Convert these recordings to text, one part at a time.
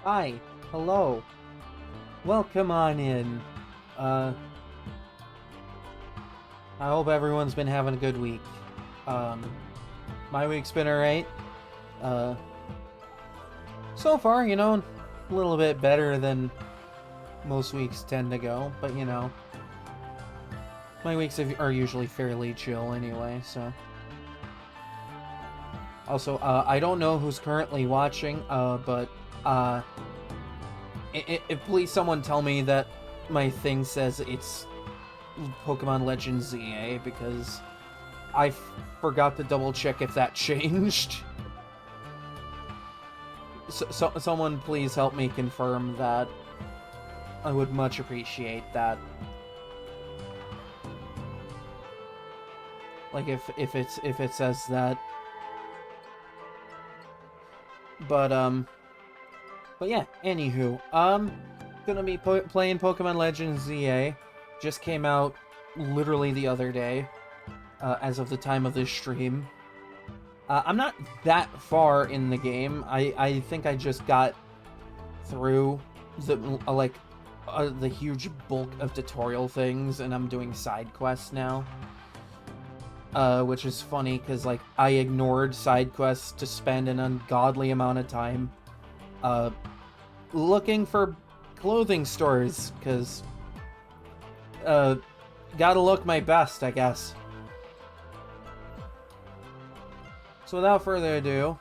Hi, hello. Welcome on in. I hope everyone's been having a good week. My week's been alright. So far, a little bit better than most weeks tend to go, but my weeks are usually fairly chill anyway, so. Also, I don't know who's currently watching, but, if please someone tell me that my thing says it's Pokemon Legends ZA, because I forgot to double check if that changed. So someone please help me confirm that. I would much appreciate that. Like if it says that. But yeah, anywho, gonna be playing Pokemon Legends ZA. Just came out literally the other day, as of the time of this stream. I'm not that far in the game. I think I just got through the huge bulk of tutorial things, and I'm doing side quests now. Which is funny, because, I ignored side quests to spend an ungodly amount of time, looking for clothing stores, because, gotta look my best, I guess. So without further ado,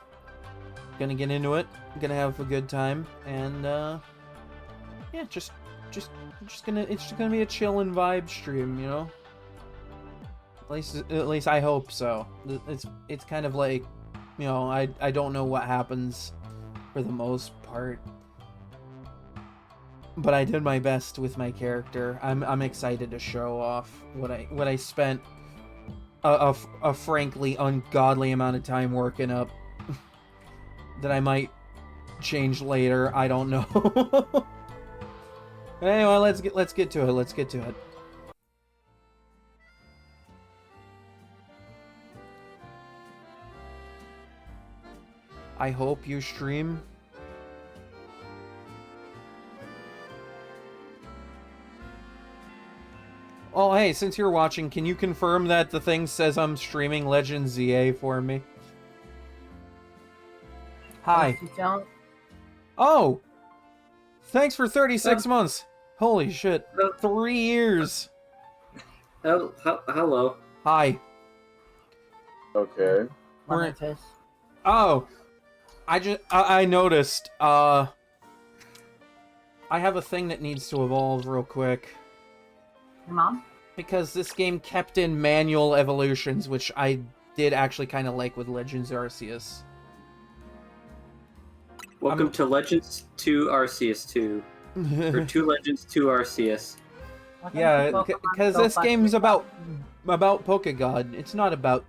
gonna get into it, gonna have a good time, and, yeah, it's just gonna be a chillin' vibe stream, At least I hope so. It's kind of like, I don't know what happens for the most part, but I did my best with my character. I'm excited to show off what I spent a frankly ungodly amount of time working up that I might change later. I don't know. But anyway, let's get to it. Let's get to it. I hope you stream. Oh, hey, since you're watching, can you confirm that the thing says I'm streaming Legends ZA for me? Hi. Oh! Thanks for 36 months! Holy shit. 3 years! Hello. Hi. Okay. Oh! I noticed, I have a thing that needs to evolve real quick. Your mom? Because this game kept in manual evolutions, which I did actually kind of like with Legends Arceus. Welcome to Legends 2 Arceus 2. Or 2 Legends 2 Arceus. Yeah, because this game's about Pokegod. It's not about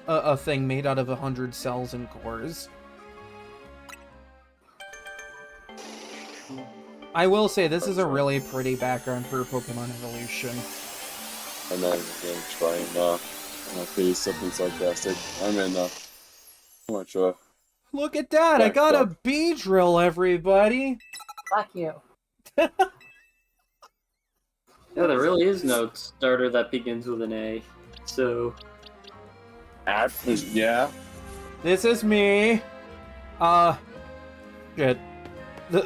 a thing made out of 100 cells and cores. I will say, this is a really pretty background for Pokemon Evolution. I'm not even trying not be something sarcastic. I'm in so much Look at that! I got a B-drill, everybody! Fuck you. Yeah, there really is no starter that begins with an A. So... yeah. This is me. Shit. The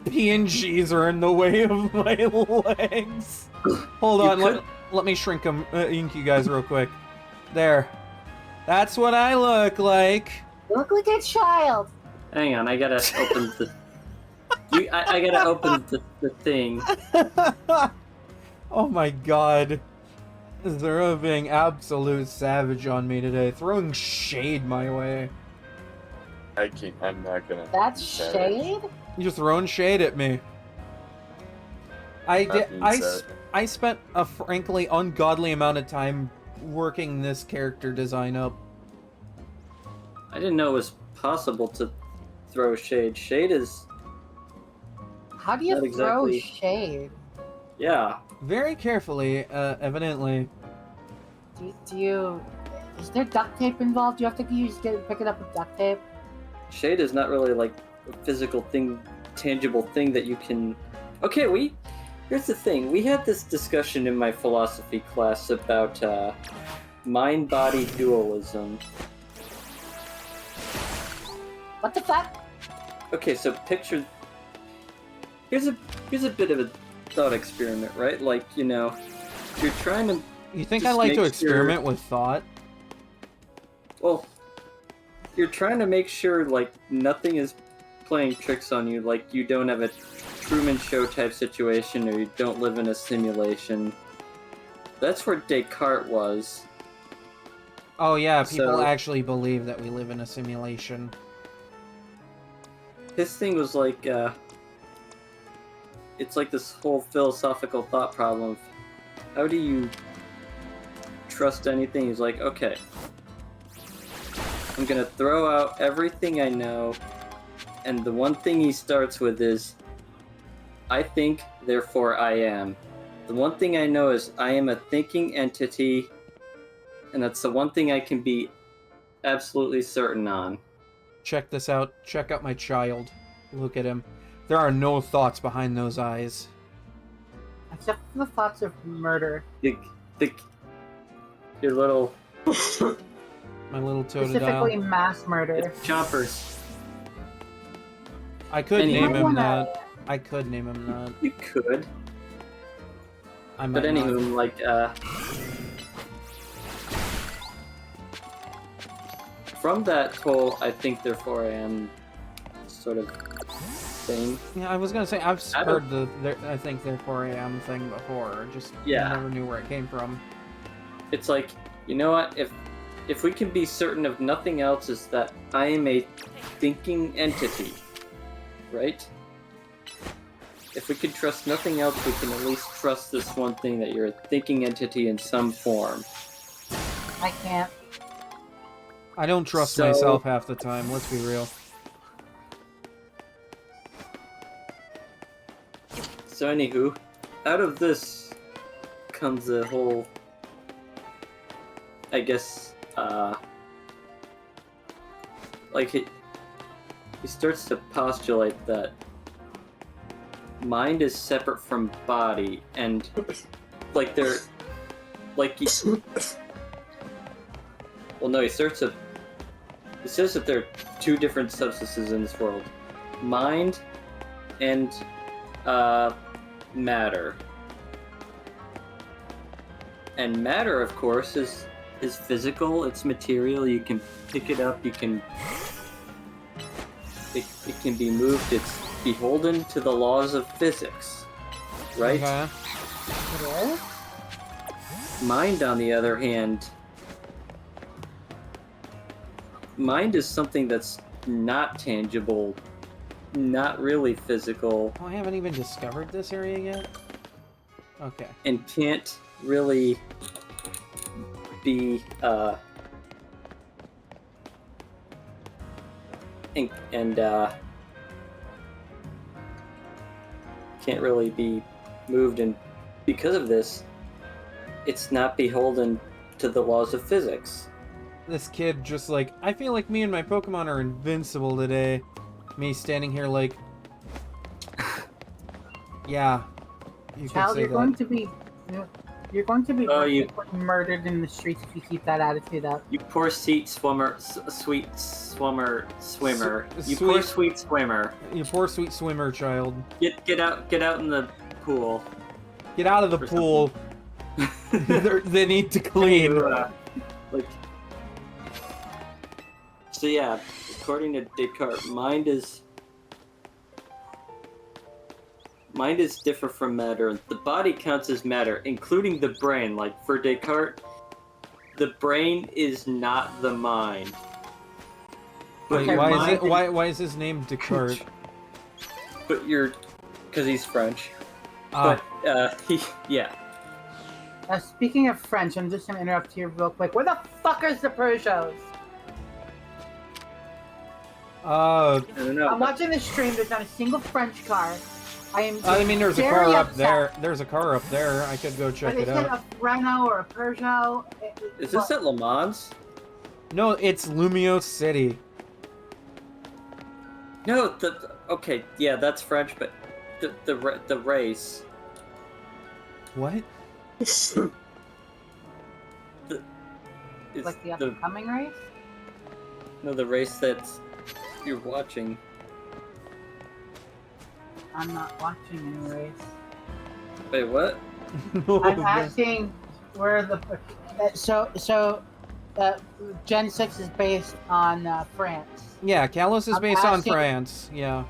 PNGs are in the way of my legs. Hold on, let me shrink them, ink you guys real quick. There. That's what I look like. You look like a child. Hang on, I gotta open the... I gotta open the thing. Oh my god. Zero being absolute savage on me today, throwing shade my way. I'm not gonna. That's shade? You're throwing shade at me. I spent a frankly ungodly amount of time working this character design up. I didn't know it was possible to throw shade. Shade is... How do you Not throw exactly. shade? Yeah. Very carefully, evidently. Do you... Is there duct tape involved? Do you have to pick it up with duct tape? Shade is not really like a physical thing tangible thing that you can. Okay, here's the thing. We had this discussion in my philosophy class about mind-body dualism. What the fuck? Okay, so picture. Here's a bit of a thought experiment, right? Like, you know, you're trying to. You think Just I like make to sure- experiment with thought? Well, you're trying to make sure like nothing is playing tricks on you. Like you don't have a Truman Show type situation, or you don't live in a simulation. That's where Descartes was. Oh yeah, people So- actually believe that we live in a simulation. His thing was like, it's like this whole philosophical thought problem. How do you trust anything? He's like, okay, I'm gonna throw out everything I know, and the one thing he starts with is, I think, therefore I am. The one thing I know is I am a thinking entity, and that's the one thing I can be absolutely certain on. Check this out. Check out my child. Look at him. There are no thoughts behind those eyes. Except for the thoughts of murder. Your little My little Specifically totodile. mass murder. it's chompers. I could Anyway. name him that. I could name him that. You could. I might But not. anywho, like, from that whole I think therefore I am sort of thing, Yeah, I was gonna say I've I heard the I think therefore I am thing before. Just Yeah. never knew where it came from. it's like, you know what, if we can be certain of nothing else is that I am a thinking entity, right? If we can trust nothing else, we can at least trust this one thing that you're a thinking entity in some form. I can't. I don't trust So- myself half the time. Let's be real. So anywho, out of this comes a whole, I guess, like he starts to postulate that mind is separate from body, and like they're, like well no, he says that there are two different substances in this world, mind and matter. And matter, of course, is physical, it's material, you can pick it up, it can be moved, it's beholden to the laws of physics, right? Okay. It is? Mind, on the other hand, mind is something that's not tangible, not really physical, Oh, I haven't even discovered this area yet. Okay. and can't really be and can't really be moved, and because of this it's not beholden to the laws of physics. This kid just like, I feel like me and my Pokemon are invincible today. Me standing here like, yeah. You could Child, say you're that. going to be... You're going to be Oh, you- murdered in the streets if you keep that attitude up. You poor sweet swimmer, sweet swimmer. You poor Sweet- sweet swimmer. You poor sweet swimmer child. Get out in the pool. Get out of the Or pool. They need to clean. Like, so yeah, according to Descartes, mind is different from matter. The body counts as matter, including the brain. Like for Descartes, the brain is not the mind. Wait, your why is mind it? Why is his name Descartes? But you're, because he's French. Ah, But yeah. Speaking of French, I'm just gonna interrupt here real quick. Where the fuck is the Peugeots? I don't know. I'm watching the stream. There's not a single French car. I mean, there's a very car up upset. there. There's a car up there. I could go check But it is it out. a Renault or a Peugeot? Is this at Le Mans? No, it's Lumio City. No, okay, yeah, that's French, but the race. What? It's Like the upcoming race? No, the race that you're watching. I'm not watching any race. Wait, what? I'm asking where the Gen 6 is based on France, Yeah, Kalos is I'm based on asking- France. Yeah.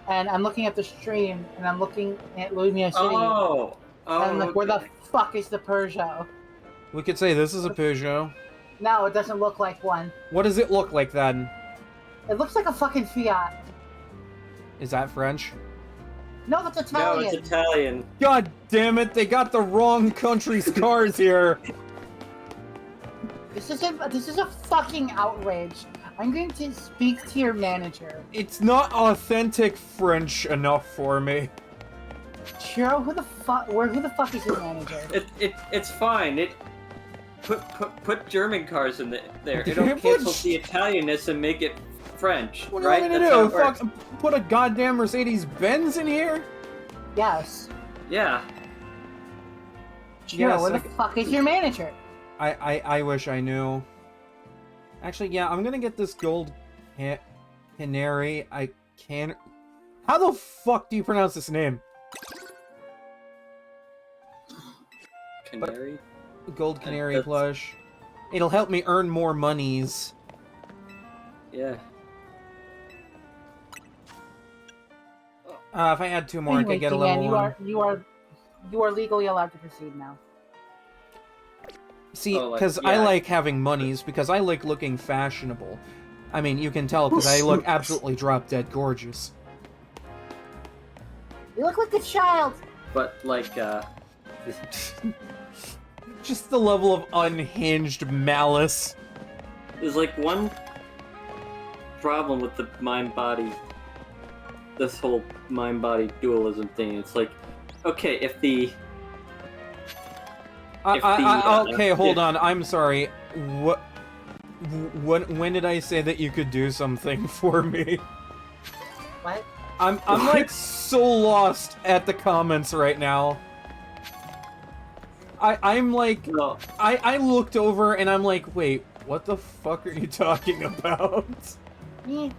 and I'm looking at the stream, and I'm looking at Lumia City, Oh, and I'm like, where the okay. fuck is the Peugeot? We could say this is a Peugeot. No, it doesn't look like one. What does it look like then? It looks like a fucking Fiat. Is that French? No, that's No, Italian. it's Italian. God damn it, they got the wrong country's cars here. This is a fucking outrage. I'm going to speak to your manager. It's not authentic French enough for me. Chiro, who the fuck is your manager? It's fine. It put German cars in there. Put- It'll cancel the Italianness and make it French, What do you right? want me to That's how do? it works. Fuck, put a goddamn Mercedes-Benz in here? Yes. Yeah. Chiro, Yes, where the okay. fuck is your manager? I wish I knew. Actually, yeah, I'm gonna get this gold canary. I can't... How the fuck do you pronounce this name? Canary. Gold canary That's- plush. It'll help me earn more monies. Yeah. If I had two more, I Anyway, could get a Deanne, level 1. you are legally allowed to proceed now. See, Oh, like, because I yeah. like having monies, because I like looking fashionable. I mean, you can tell because I look absolutely drop-dead gorgeous. You look like a child. But like, Just the level of unhinged malice. there's like one problem with the mind-body. This whole mind-body dualism thing. It's like, okay, if the Okay, hold if- on. I'm sorry. When did I say that you could do something for me? What? I'm like so lost at the comments right now. I'm like, no, I looked over and I'm like, wait, what the fuck are you talking about? Eh,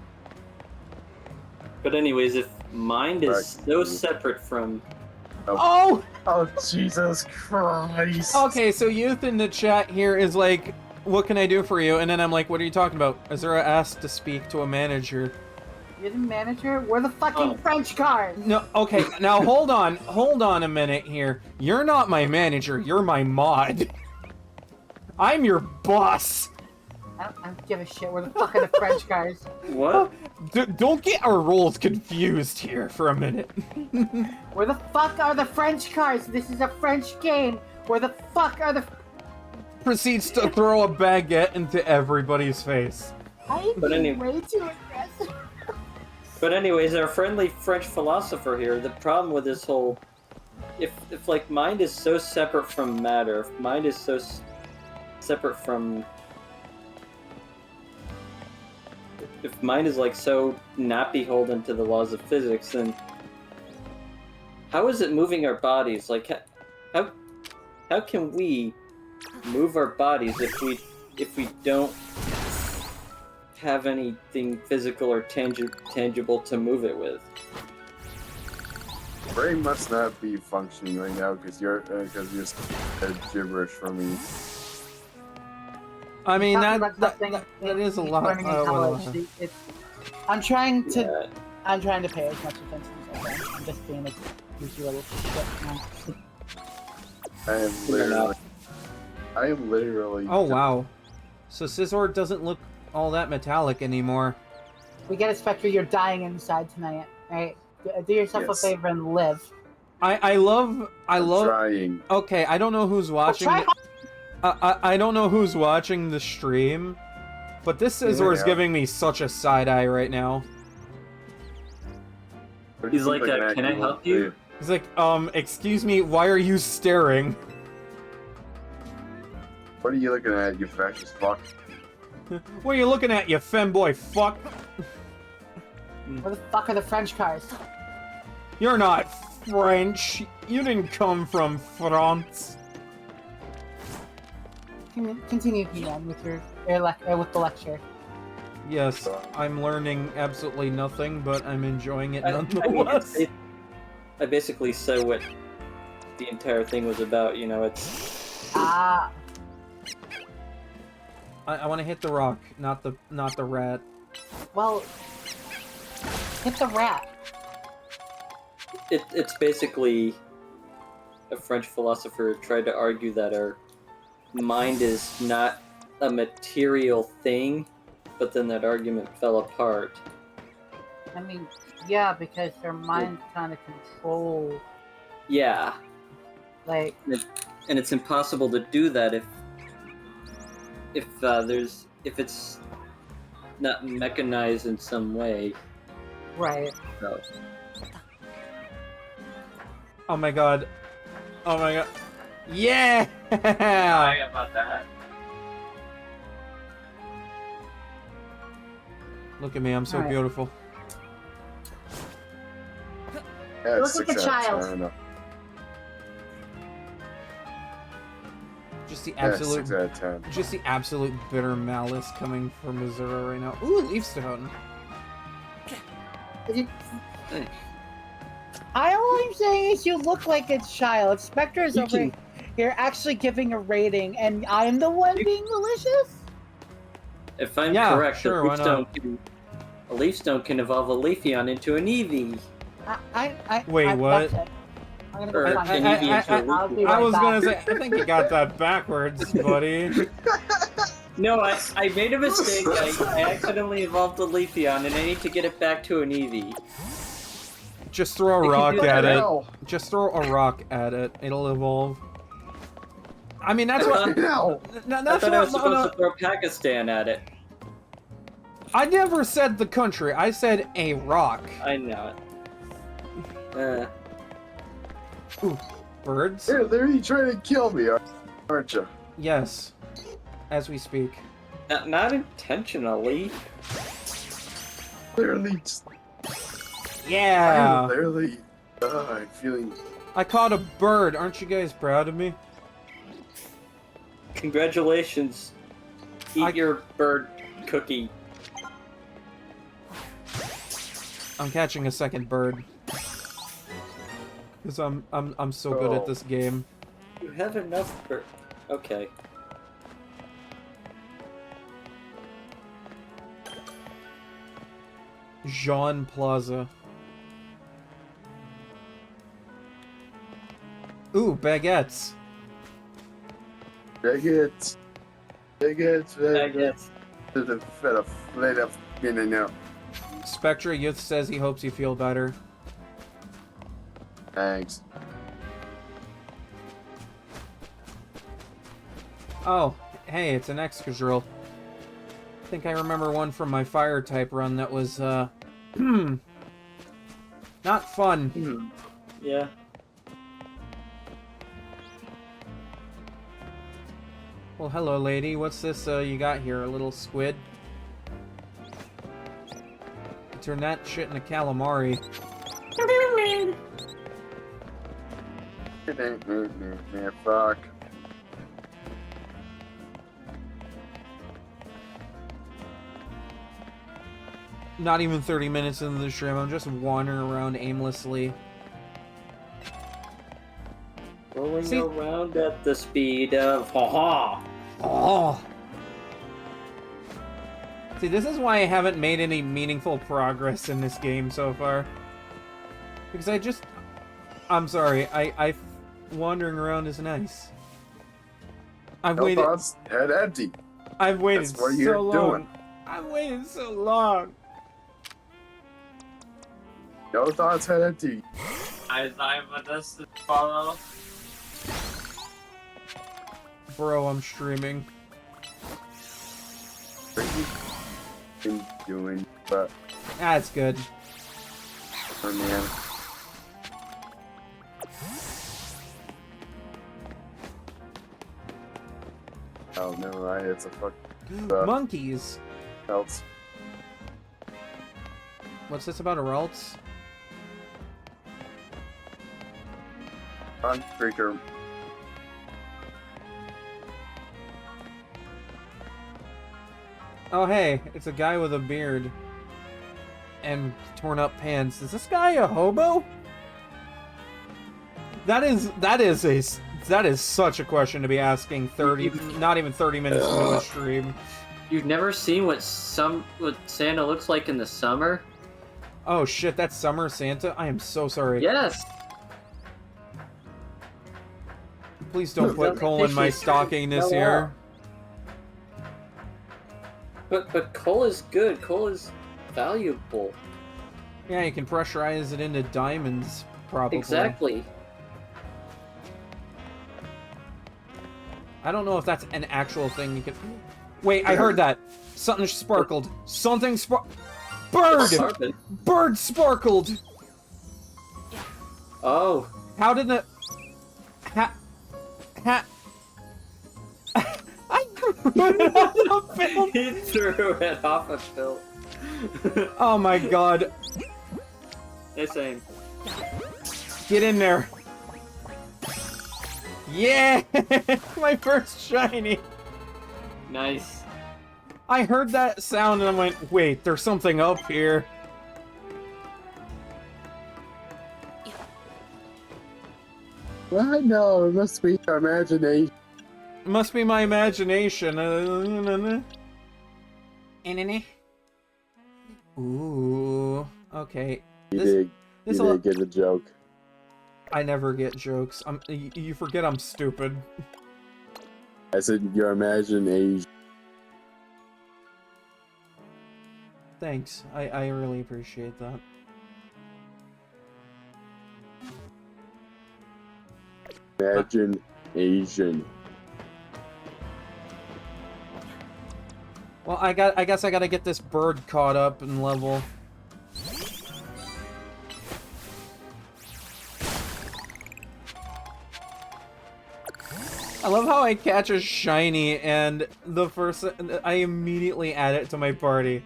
but anyways, if mind is Back so to- separate from Oh! Oh, Jesus Christ. Okay, so youth in the chat here is like, what can I do for you? And then I'm like, what are you talking about? Azura asked to speak to a manager. you're the manager? We're the fucking Oh. French cars. No, okay, now hold on a minute here. You're not my manager, you're my mod. I'm your boss. I don't give a shit. We're the fucking the French cars. what? Don't get our roles confused here for a minute. Where the fuck are the French cars? This is a French game. Where the fuck are the? Proceeds to throw a baguette into everybody's face. I'm But being anyway- way too aggressive. But anyways, our friendly French philosopher here. The problem with this whole, if like mind is so separate from matter, if mind is so separate from, if mind is like so not beholden to the laws of physics, then how is it moving our bodies? Like how can we move our bodies if we don't have anything physical or tangible to move it with? Brain must not be functioning right now because you're gibberish from me. I mean, Talking that about something that is a he's lot. learning in college. I'm trying to pay as much attention as I can. I'm just being like usual shit now. I am literally. Oh wow. So Scizor doesn't look all that metallic anymore. We get a Spectre, you're dying inside tonight, right? Do yourself Yes. a favor and live. I love. Trying. Okay, I don't know who's watching. try I don't know who's watching the stream, but this Scizor is Yeah. giving me such a side eye right now. He's like, can I help you? He's like, excuse me, why are you staring? What are you looking at, you fascist fuck? What are you looking at, you femboy fuck? Where the fuck are the French cars? You're not French. You didn't come from France. Continue, Ian, with your with the lecture. Yes, I'm learning absolutely nothing, but I'm enjoying it I mean, nonetheless. I basically said what the entire thing was about. You know, it's Ah, I want to hit the rock, not the rat. well, hit the rat. it's basically a French philosopher tried to argue that our mind is not a material thing, but then that argument fell apart. I mean, yeah, because their minds kind of control, Yeah, like, and it's impossible to do that if it's not mechanized in some way. right. So, Oh my god. Oh my god. Yeah! sorry about that. Look at me, I'm so Alright. beautiful. Yeah, You it's look like a 6 out of child. 10. Just the Yeah, absolute 6 out of 10. just the absolute bitter malice coming from Missouri right now. Ooh, leaf stone. All I'm saying is you look like a child. Spectre is You over can- here actually giving a rating, and I'm the one being malicious? If I'm Yeah, correct, sure, why not? a leaf stone can evolve a Leafeon into an Eevee. Wait, what? That's it. I'm gonna Or go find an it. Eevee into a I'll be Leafeon. I right was gonna back. say, I think you got that backwards, buddy. No, I made a mistake. I accidentally evolved a Leafeon, and I need to get it back to an Eevee. Just throw a It can rock do at that. it. Hell. Just throw a rock at it. It'll evolve. I mean, that's I what. No. I That's thought I was what. supposed to throw Pakistan at it. I never said the country. I said a rock. I know it. Ooh, birds. They're trying to kill me, aren't you? Yes, as we speak. Not intentionally. Literally, just, Yeah. I'm literally feeling. I caught a bird. Aren't you guys proud of me? Congratulations. Eat your bird cookie. I'm catching a second bird. Cause I'm so good at Oh. this game. You have enough bird. Okay. Jean Plaza. Ooh, baguettes. Baguettes. Baguettes. Spectra Youth says he hopes you feel better. Thanks. Oh, hey, it's an Excadrill. I think I remember one from my fire type run that was, not fun. Yeah. Well, hello, lady. What's this, you got here? A little squid? Turn that shit into calamari. Fuck. Not even 30 minutes into the stream, I'm just wandering around aimlessly. Rolling See- around at the speed of ha-ha. Oh! See, this is why I haven't made any meaningful progress in this game so far. Because I'm sorry, wandering around is nice. I've No waited. thoughts, head empty. I've waited That's what so you're long. doing. I've waited so long. No thoughts, head empty. I'm a distant follow. Bro, I'm streaming. What are you doing? But, That's good. oh man. Oh, never mind. It's a fuck Monkeys. else. What's this about, or else? I'm pretty sure. Oh hey, it's a guy with a beard and torn up pants. Is this guy a hobo? That is such a question to be asking 30, not even 30 minutes into a stream. You've never seen what Santa looks like in the summer? Oh shit, that's Summer Santa? I am so sorry. Yes. Please don't put coal in my stocking this year. But coal is good. Coal is valuable. Yeah, you can pressurize it into diamonds, probably. Exactly. I don't know if that's an actual thing you can... Wait, I heard that. Something sparkled. Something Bird! Carbon. Bird sparkled! Oh. How did the... I threw it off the film! He threw it off a fill. Oh my god. Hey, same. Get in there. Yeah! My first shiny! Nice. I heard that sound and I went, wait, there's something up here. I know, it must be your imagination. Must be my imagination. Ooh, okay. You did get a joke. I never get jokes. You forget I'm stupid. I said your imagination. Thanks. I really appreciate that. Imagine Asian. Well, I guess I gotta get this bird caught up and level. I love how I catch a shiny and the first I immediately add it to my party.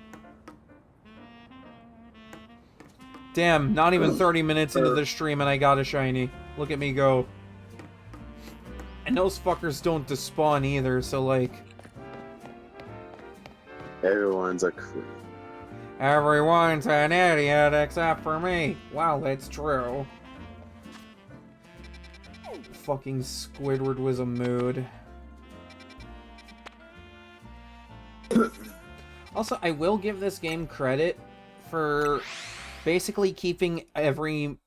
Damn, not even 30 minutes into the stream and I got a shiny. Look at me go. And those fuckers don't despawn either, so like... Everyone's a creep. Everyone's an idiot except for me. Wow, that's true. Fucking Squidward was a mood. Also, I will give this game credit for basically keeping every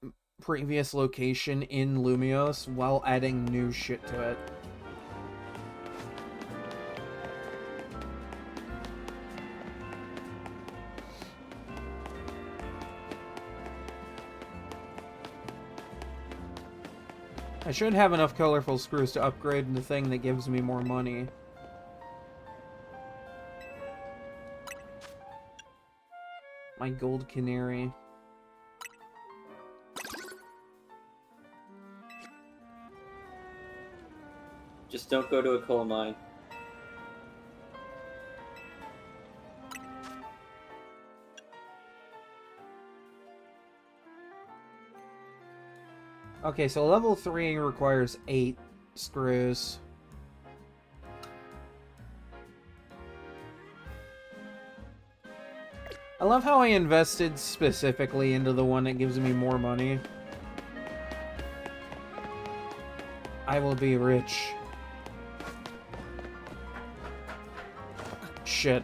previous location in Lumios while adding new shit to it. I should have enough colorful screws to upgrade the thing that gives me more money. My gold canary. Just don't go to a coal mine. Okay, so level 3 requires 8 screws. I love how I invested specifically into the one that gives me more money. I will be rich. Shit.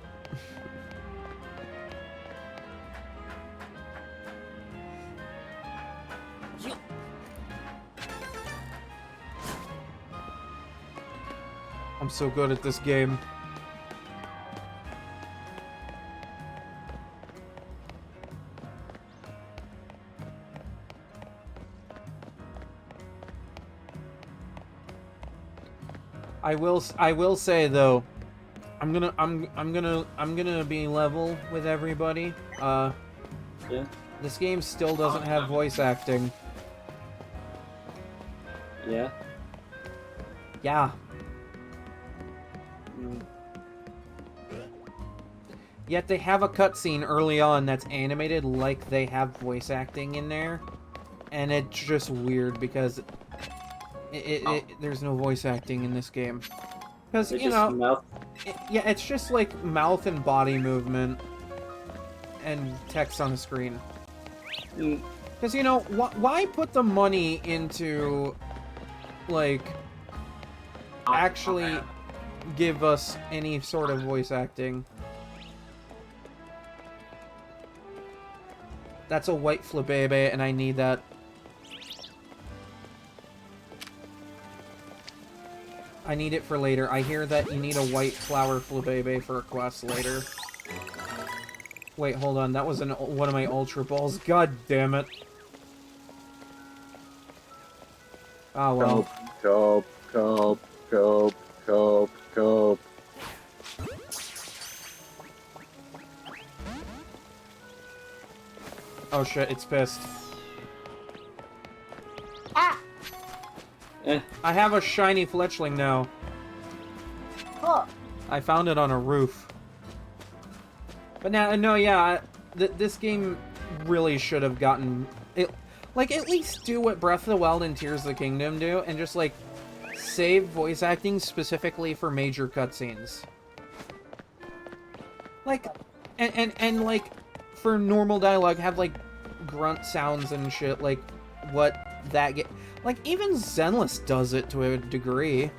I'm so good at this game. I will say though, I'm gonna be level with everybody. Yeah. This game still doesn't have voice acting. Yeah. Yeah. Yet they have a cutscene early on that's animated like they have voice acting in there. And it's just weird because there's no voice acting in this game. Because, you know, mouth. yeah, it's just like mouth and body movement and text on the screen. Because, you know, why put the money into, like, actually give us any sort of voice acting? That's a white flabebe, and I need that. I need it for later. I hear that you need a white flower flabebe for a quest later. Wait, hold on. That was one of my ultra balls. God damn it. Oh well. Cope. Oh shit, it's pissed. Ah! I have a shiny fletchling now. Cool. I found it on a roof. But now, no, yeah, this game really should have gotten... like, at least do what Breath of the Wild and Tears of the Kingdom do, and just, like, save voice acting specifically for major cutscenes. Like, and like, for normal dialogue, have, like, grunt sounds and shit, like, what that get... Like, even Zenless does it to a degree.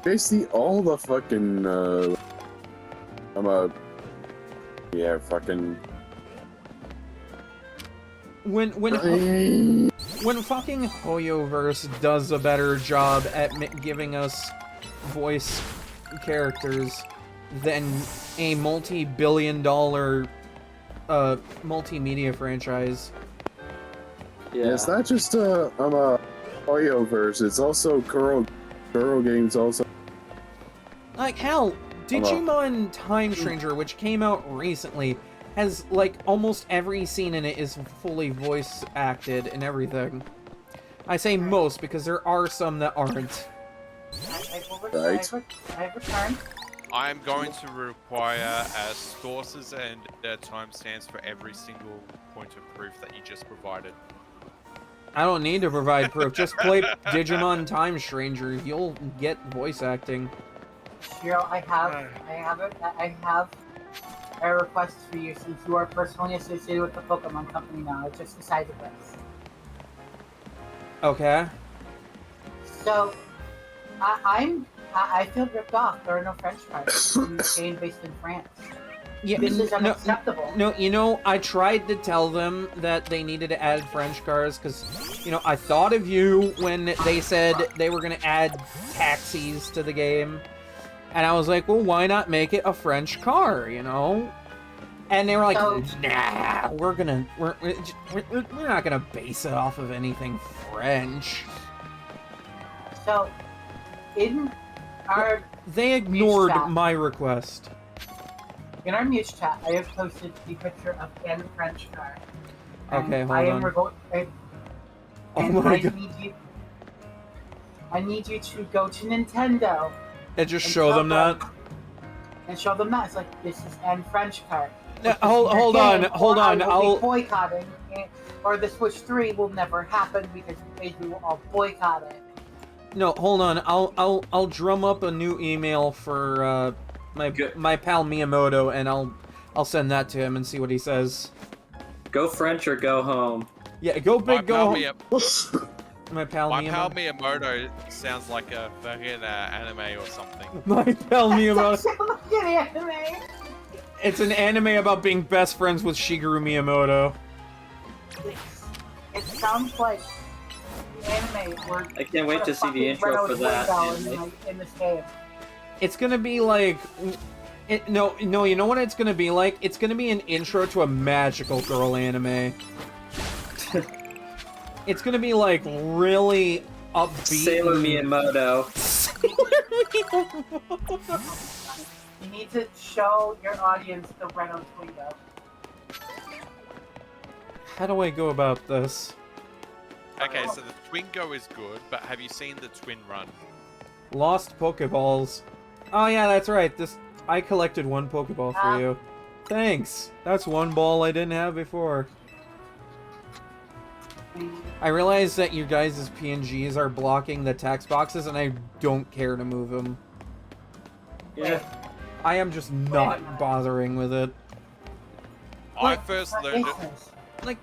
Basically, all the fucking, yeah, fucking... When fucking Hoyoverse does a better job at giving us voice characters than a multi-billion-dollar multimedia franchise. Yeah, it's not just Hoyoverse, it's also Kuro Games also. Like, hell, Digimon Time Stranger, which came out recently, has, like, almost every scene in it is fully voice acted and everything. I say most, because there are some that aren't. Right. I've returned. I'm going to require sources and timestamps for every single point of proof that you just provided. I don't need to provide proof. Just play Digimon Time Stranger. You'll get voice acting. Shiro, I have a request for you since you are personally associated with the Pokemon Company now. I just decided this. Okay. So, I feel ripped off. There are no French fries in this game based in France. Yeah, This is unacceptable. No, you know, I tried to tell them that they needed to add French cars because, you know, I thought of you when they said they were going to add taxis to the game. And I was like, well, why not make it a French car, you know? And they were like, nah, we're not gonna base it off of anything French. So, in our They ignored chat. my request. In our Muse chat, I have posted the picture of Ken French car. Okay, hold on. Oh my god. I need you to go to Nintendo And just and show tell them that. and show them that. It's like, this is N French car. Hold on. I'll be boycotting, or the Switch 3 will never happen because we will all boycott it. No, hold on. I'll drum up a new email for my pal Miyamoto, and I'll send that to him and see what he says. Go French or go home. Yeah, go big, go home. My pal My Miyamoto. pal Miyamoto sounds like a fucking anime or something. My pal Miyamoto. Look at the anime. It's an anime about being best friends with Shigeru Miyamoto. It sounds like the anime where I can't wait to see the intro for that. in this game. It's gonna be like... No, you know what it's gonna be like? It's gonna be an intro to a magical girl anime. It's gonna be like really upbeat. Sailor Miyamoto. You need to show your audience the Reno Twingo. How do I go about this? Okay, so the Twingo is good, but have you seen the Twin Run? Lost Pokeballs. Oh yeah, that's right. I collected one Pokeball for Ah. you. Thanks. That's one ball I didn't have before. I realize that you guys' PNGs are blocking the text boxes, and I don't care to move them. Yeah. I am just a minute. not bothering with it. I first learned it. Like,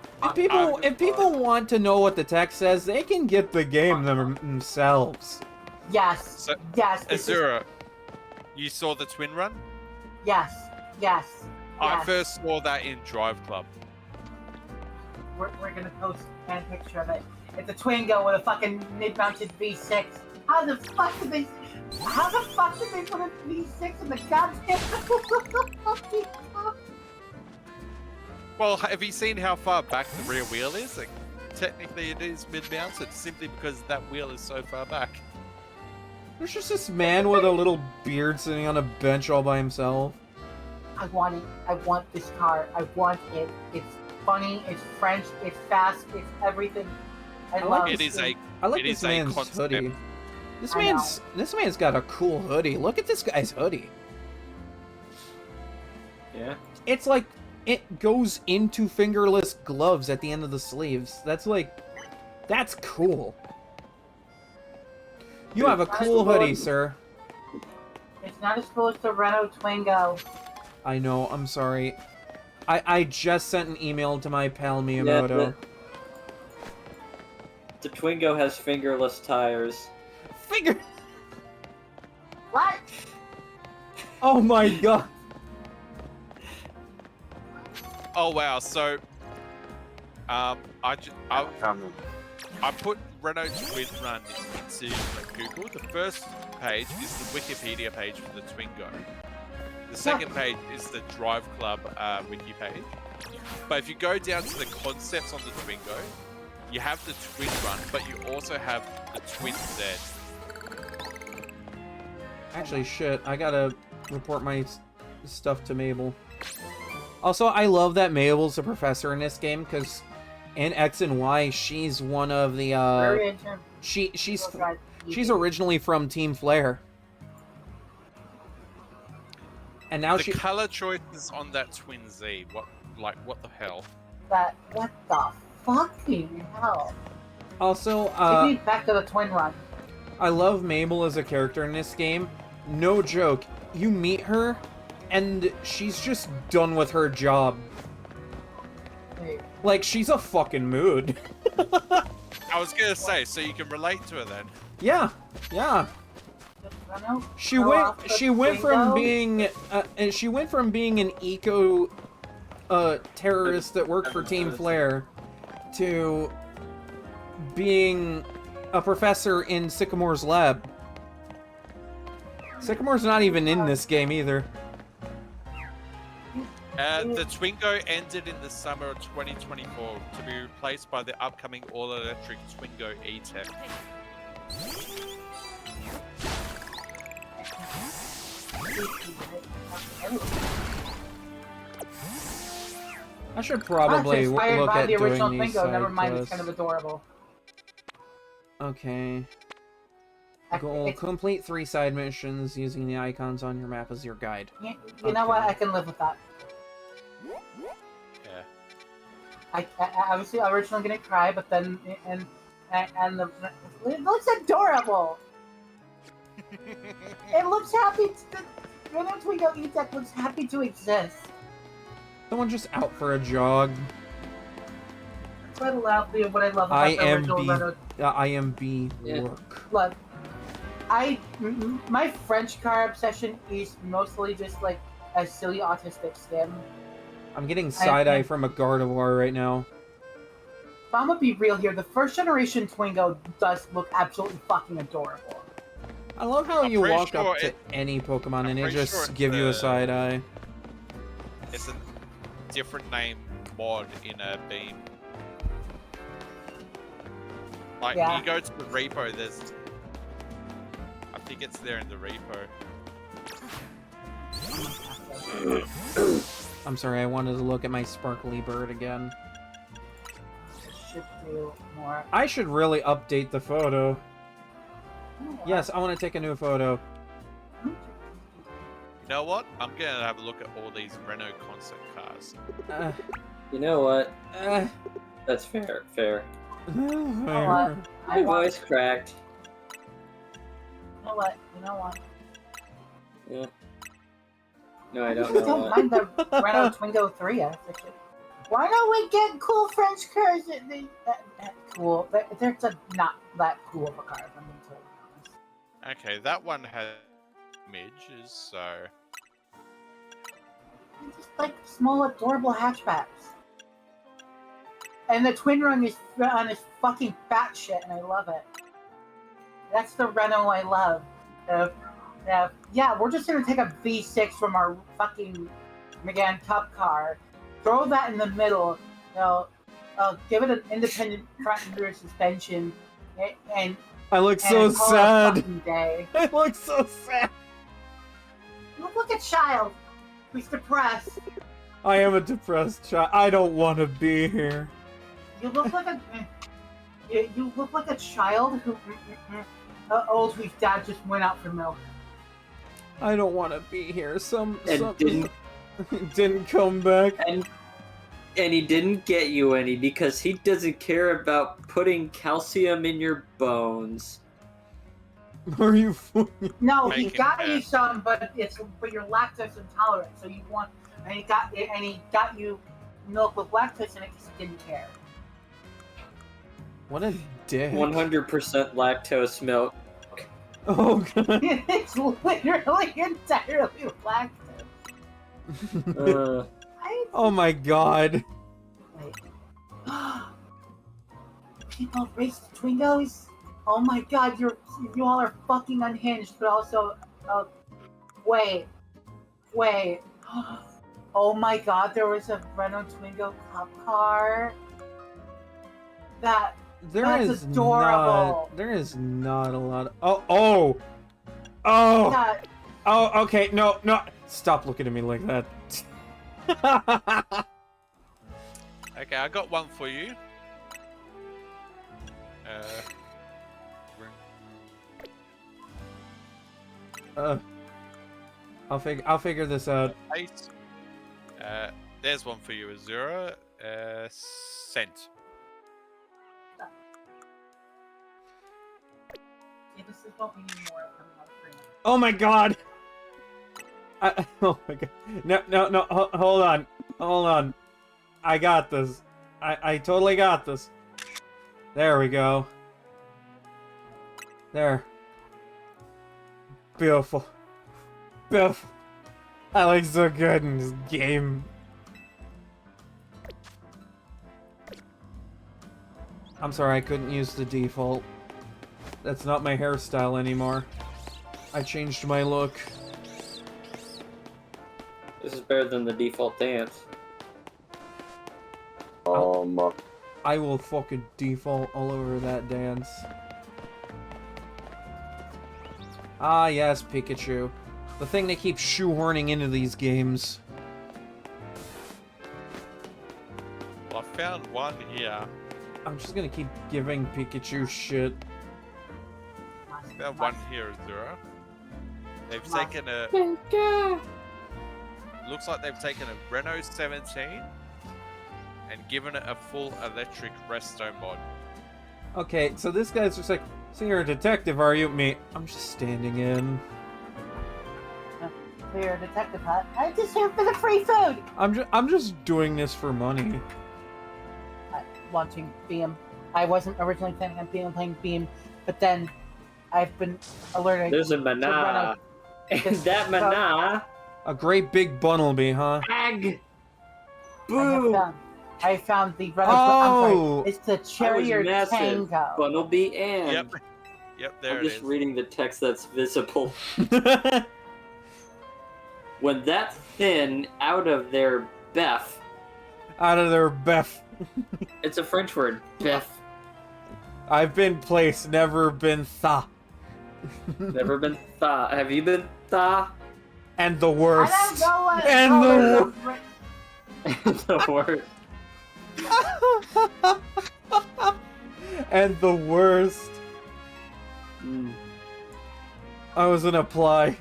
if people want to know what the text says, they can get the game themselves. Yes. So, Yes. This is, Azura, you saw the twin run? yes. Yes. I Yes. first saw that in Drive Club. We're gonna post a picture of it. It's a Twingo with a fucking mid-mounted V6. How the fuck did they put a V6 in the goddamn? Well, have you seen how far back the rear wheel is? Like, technically it is mid-mounted, simply because that wheel is so far back. There's just this man with a little beard sitting on a bench all by himself. I want it. I want this car. I want it. It's funny. It's French. It's fast. It's everything. I I love like It this is thing. a I like It this is a man's concept. hoodie. This I man's got a cool hoodie. Look at this guy's hoodie. Yeah. It's like it goes into fingerless gloves at the end of the sleeves. That's cool. You have a cool hoodie, sir. It's not as cool as the Renault Twingo. I know, I'm sorry. I just sent an email to my pal Miyamoto. The Twingo has fingerless tires. Finger. What? Oh my god. Oh wow, so I put Renault Twin Run into like, Google. The first page is the Wikipedia page for the Twingo. The second page is the Drive Club wiki page. But if you go down to the concepts on the Twingo, you have the Twin Run, but you also have the Twin Z. Actually, shit, I gotta report my stuff to Mabel. Also, I love that Mabel's a professor in this game, because in X and Y, she's one of the, Very interesting. she's originally from Team Flare. And now The she... color choices on that Twin Z, what the hell? What the fucking hell? Also, Take me back to the Twin Run. I love Mabel as a character in this game. No joke. You meet her, and she's just done with her job. Wait, Like, she's a fucking mood. I was gonna say, so you can relate to her then. Yeah, yeah. the Renault? She Go went. off the She went from Twingo? being. She went from being an eco, terrorist that worked for Team Flare, to being a professor in Sycamore's lab. Sycamore's not even in this game either. The Twingo ended in the summer of 2024 to be replaced by the upcoming all-electric Twingo E-Tech. I should probably inspired look by at the doing original these Twingo. Never side mind, it's quests. kind of adorable. Okay. Goal: It's- complete 3 side missions using the icons on your map as your guide. You know what? I can live with that. Yeah. I obviously originally gonna cry, but then and the it looks adorable. It looks happy. The Renault Twingo E-Tech looks happy to exist. Someone just out for a jog. That's what I love about the original Renault. IMB Yeah. work. Look, my French car obsession is mostly just like a silly autistic skin. I'm getting side-eye from a Gardevoir right now. But I'm gonna be real here. The first generation Twingo does look absolutely fucking adorable. I love how I'm you pretty walk sure up to it- any Pokemon and it pretty just sure it's give you a the- side-eye. It's a different name mod in a beam. Like, Yeah. you go to the repo, there's... I think it's there in the repo. I'm sorry, I wanted to look at my sparkly bird again. Should do more. I should really update the photo. Yes, I want to take a new photo. You know what? I'm gonna have a look at all these Renault concept cars. You know what? uh, That's fair. Fair. what? My I want. voice cracked. You know what? You know what? Yeah. No, I don't usually know don't what. mind the Renault Twingo 3S. Actually. Why don't we get cool French cars? That cool. They're just not that cool of a car, if I'm being totally honest. Okay, that one has images, so They're just like small, adorable hatchbacks. And the twin run is on this fucking fat shit, and I love it. That's the Renault I love. Yeah, we're just gonna take a V6 from our fucking Megane Cup car, throw that in the middle, give it an independent front and rear suspension, and I look so call it a sad. fucking day. I look so sad. You look like a child who's depressed. I am a depressed child. I don't want to be here. You look like a child whose dad just went out for milk. I don't want to be here. Some didn't didn't come back. and he didn't get you any because he doesn't care about putting calcium in your bones. Are you fucking... No, he Making got you that. some, but you're lactose intolerant, so you want, and he got you milk with lactose in it because he didn't care. What a dick. 100% lactose milk. Oh god. It's literally entirely lactose. Oh my god. Wait. People race the Twingos? Oh my god, you all are fucking unhinged, but also, wait. Oh my god, there was a Renault Twingo Cup car? That's adorable. There is not a lot of... Oh! That, Oh, okay, no. Stop looking at me like that. okay, I got one for you. I'll figure this out. 8. There's one for you, Azura. Cent. yeah, this is what we need more of coming out of free. Oh my god! Oh my god. No, hold on. I got this. I totally got this. There we go. There. Beautiful. I look so good in this game. I'm sorry, I couldn't use the default. That's not my hairstyle anymore. I changed my look. This is better than the default dance. I will fucking default all over that dance. Ah, yes, Pikachu. The thing they keep shoehorning into these games. Well, I found one here. I'm just gonna keep giving Pikachu shit. I found one here, Azura. They've taken a... Looks like they've taken a Renault 17 and given it a full electric resto mod. Okay, so this guy's just like, so you're a detective, are you? Me, I'm just standing in. You're a detective, huh? I'm just here for the free food! I'm just doing this for money. Launching Beam. I wasn't originally planning on playing Beam, but then I've been alerted. There's a mana. And that mana. A great big Bunnelby, huh? Ag! Boo! I found the Renault. Oh! I'm sorry, it's the Charrier Tango. Bunnelby and. Yep, there I'm it just is. reading the text that's visible. When that thin out of their Beth. Out of their Beth. It's a French word. Beth. I've been placed, never been tha. Never been tha. Have you been tha? And the worst. I don't know what And The worst. And the worst. Mm. I was gonna apply.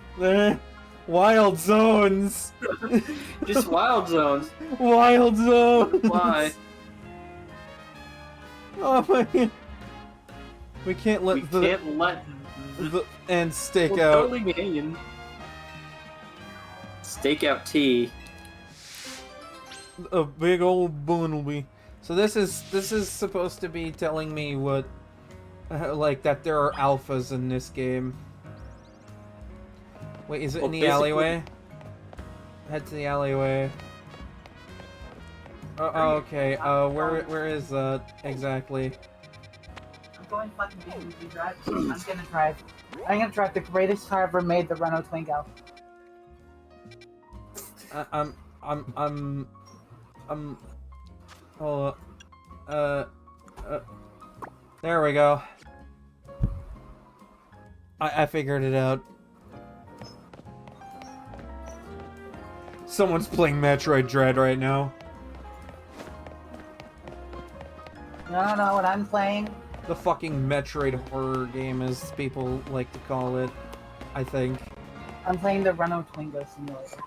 Wild zones! Just wild zones. Wild zones! Why? Oh my god. We can't let We can't let the and stake we're out. totally hanging. Stake out T. A big old bumblebee. So this is supposed to be telling me what, like that there are alphas in this game. Wait, is it in the alleyway? Head to the alleyway. Oh, okay. Where is that exactly? I'm going fucking BMG drive. I'm gonna drive the greatest car ever made, the Renault Twingo. Hold on. There we go. I figured it out. Someone's playing Metroid Dread right now. You don't know what I'm playing? The fucking Metroid horror game, as people like to call it, I think. I'm playing the Renault Twingo simulator.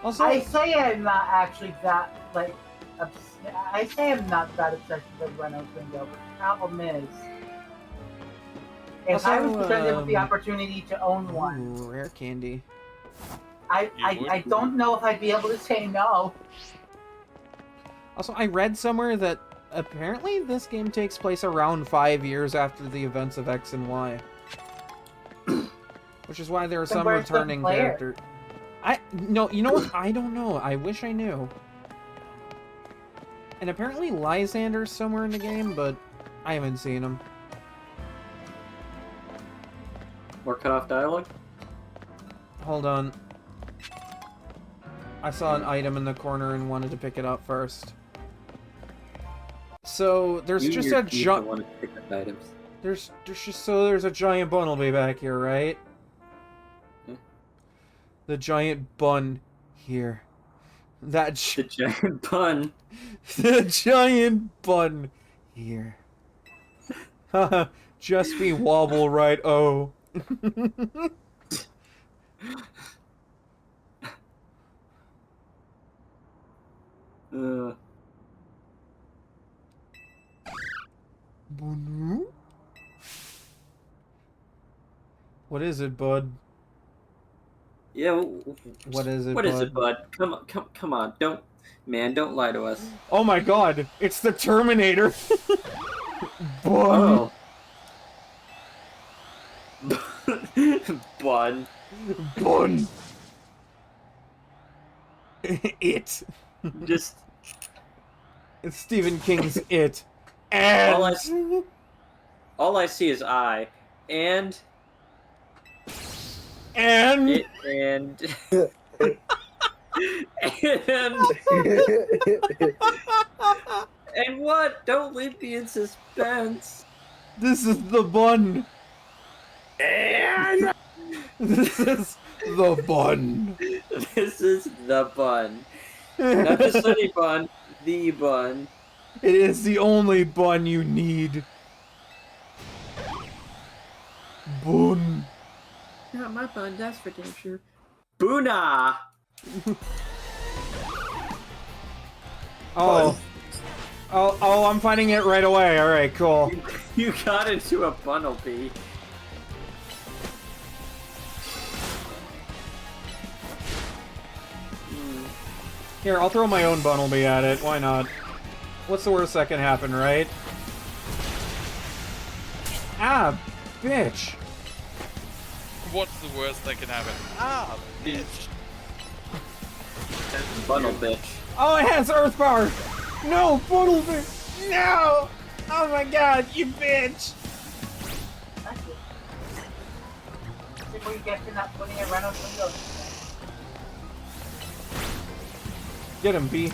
Also, I say I'm not actually that, like, I say I'm not that obsessed with the Renault Twingo, but the problem is, if I was presented with the opportunity to own one, ooh, rare candy. I don't know if I'd be able to say no. Also, I read somewhere that apparently this game takes place around 5 years after the events of X and Y. Which is why there are Then some where's the returning player? characters. No, you know what? I don't know. I wish I knew. And apparently Lysander's somewhere in the game, but I haven't seen him. More cut off dialogue? Hold on. I saw an item in the corner and wanted to pick it up first. So there's just a giant. Want to pick up items. There's a giant bumblebee back here, right? Hmm? The giant bun here. That The giant pun. the giant bun here. Haha, just be wobble right. Oh. What is it, bud? Yeah. What is it, What bud? is it, bud? Come on! Don't lie to us. Oh my god, it's the Terminator! Bun! Oh. Bun. Bun! It! Just It's Stephen King's It. And... all I see is I and And... it and and what? Don't leave me in suspense. This is the bun! And This is the bun! this is the bun. Not just any bun, the bun. It is the only bun you need. Bun. Not my bun, that's for damn sure. Boona! Oh. Oh, I'm finding it right away. Alright, cool. You got into a bumblebee. Here, I'll throw my own bumblebee at it. Why not? What's the worst that can happen, right? Ah, bitch. What's the worst that can happen? Ah, bitch. Bundle bitch. Oh, it has earth power! No, bumblebee! No! Oh my god, you bitch! That's it. Before you get to not putting a Renault Twingo. Get him, B.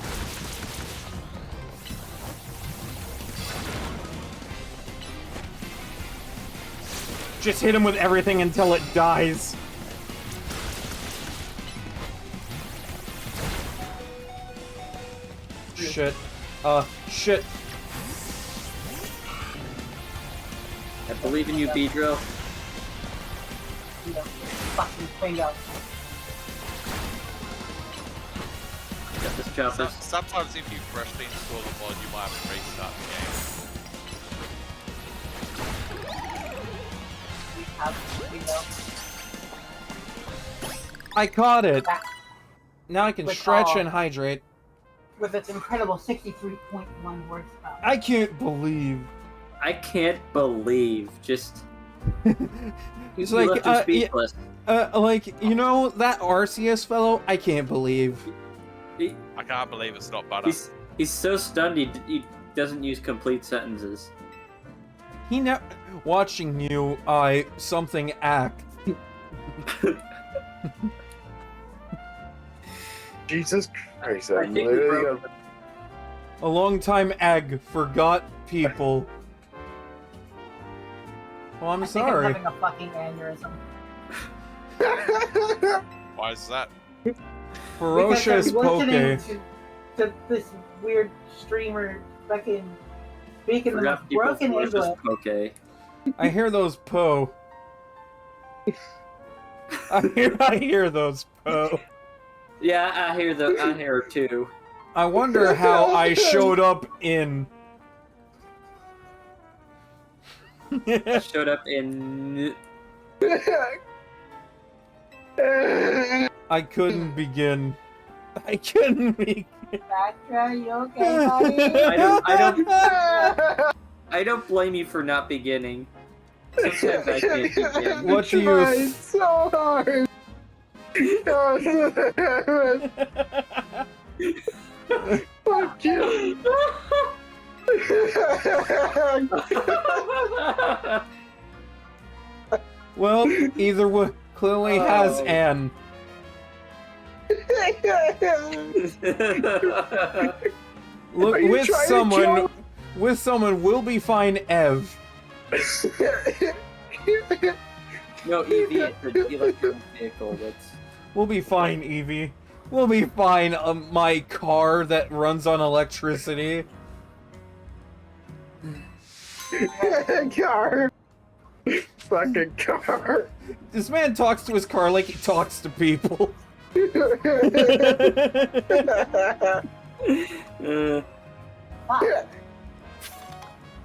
Just hit him with everything until it dies. Shit. Shit. I believe in you, Beedrill. You know, fucking Twingo. Got this chopper. Sometimes if you freshly install a mod, you might have to restart the game. We have Twingo. I caught it. Back Now I can With stretch all- and hydrate. with its incredible 63.1 horsepower. I can't believe. I can't believe just. He's you like, left him speechless. like, you know, that Arceus fellow? I can't believe. I can't believe it's not butter. He's so stunned he doesn't use complete sentences. He never. Watching you, something act. Jesus Christ, I I'm think we literally broke gonna... A long time egg forgot people. Oh, I'm I think sorry. I'm having a fucking aneurysm. Why is that? Ferocious Because I'm listening Poke. to this weird streamer fucking speaking the Forgot most people broken were English. just okay. I hear those Poe. I hear those Poe. Yeah, I hear her too. I wonder how I showed up in. Showed up in. I couldn't begin. I couldn't begin. Bactra, you okay, buddy? I don't blame you for not beginning. Sometimes I can't begin. What do you? Tried so hard. Fuck you. Well, either one clearly has Oh. an. Look, Are you with trying to someone, kill- with someone, we'll be fine. Ev. No, Evie, it's an electric vehicle. That's. We'll be fine, Evie. We'll be fine. My car that runs on electricity. Car. Fucking car. This man talks to his car like he talks to people. Uh,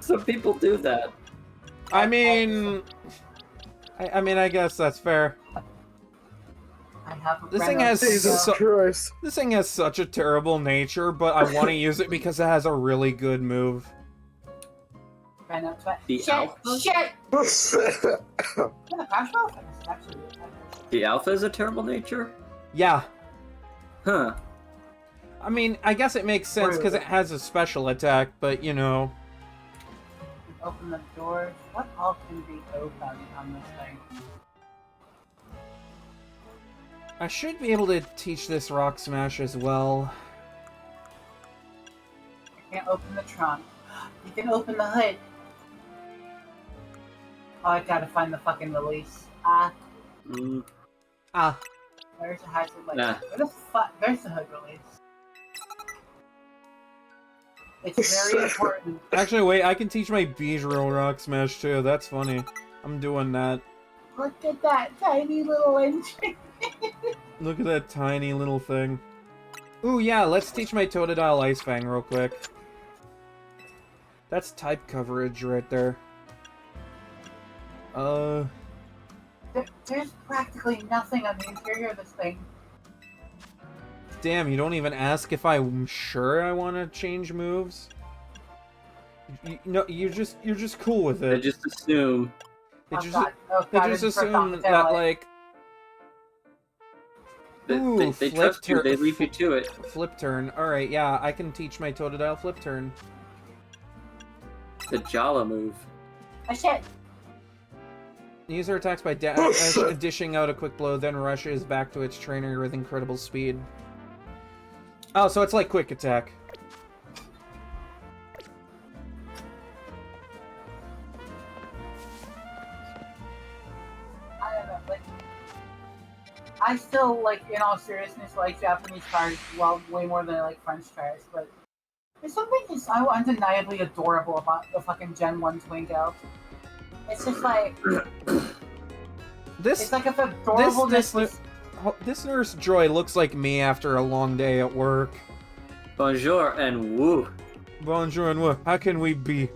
some people do that. I mean, I guess that's fair. I have a This friend thing has on Jesus so- Christ. This thing has such a terrible nature, but I want to use it because it has a really good move. friend on Twitter. The Shit! alpha? Shit! Yeah, the Crash Dolphin is actually. The alpha is a terrible nature? Yeah. Huh. I mean, I guess it makes sense because it has a special attack, but you know. Open the doors. What all can be opened on this thing? I should be able to teach this Rock Smash as well. You can't open the trunk. You can open the hood. Oh, I gotta find the fucking release. Mm, Ah, There's a hazard like Nah. where the fuck? There's the hood release. It's very important. actually, wait, I can teach my Beedrill Rock Smash too. That's funny. I'm doing that. Look at that tiny little engine. Look at that tiny little thing. Ooh, yeah, let's teach my Totodile Ice Fang real quick. That's type coverage right there. There's practically nothing on the interior of this thing. Damn, you don't even ask if I'm sure I want to change moves? No, you're just cool with they it. just assume. They Oh just, god, oh they god, just it's first off assume the that, tail. like, They, Ooh, they flip trust you, tur- they leave you to it. flip turn. Alright, yeah, I can teach my Totodile flip turn. The Jala move. Oh shit! Use her attacks by dishing out a quick blow, then rushes back to its trainer with incredible speed. Oh, so it's like quick attack. I don't know, like I still like, in all seriousness, like Japanese cars, well, way more than I like French cars. But there's something just undeniably adorable about the fucking Gen 1 Twingo. It's just like This It's like if adorableness was... this Nurse Joy looks like me after a long day at work. Bonjour and woo. Bonjour and what? How can we be?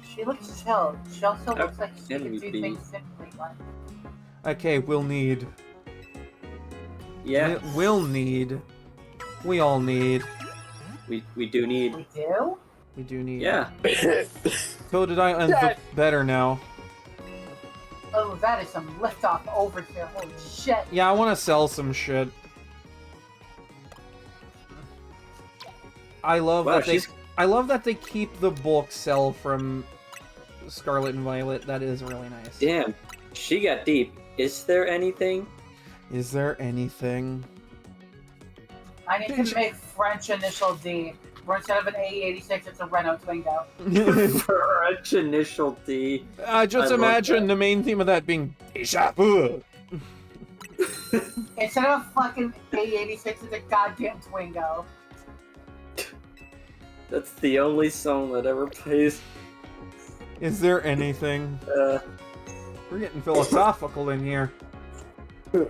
She looks chill. She also How looks like she can can we do be? things simply. Like, Okay, we'll need. Yeah, We'll need. We all need. we do need. we do? We do need. Yeah. So did I unbook better now? Oh, that is some liftoff overkill. Holy shit. Yeah, I want to sell some shit. I love Wow, that they. she's I love that they keep the bulk sell from Scarlet and Violet. That is really nice. damn. She got deep. Is there anything? Is there anything? I need to make French initial D. Where instead of an A86, it's a Renault Twingo. French initial D. Just I love imagine that. the main theme of that being déjà vu. Instead of a fucking A86, it's a goddamn Twingo. That's the only song that ever plays. Is there anything? We're getting philosophical in here. I'm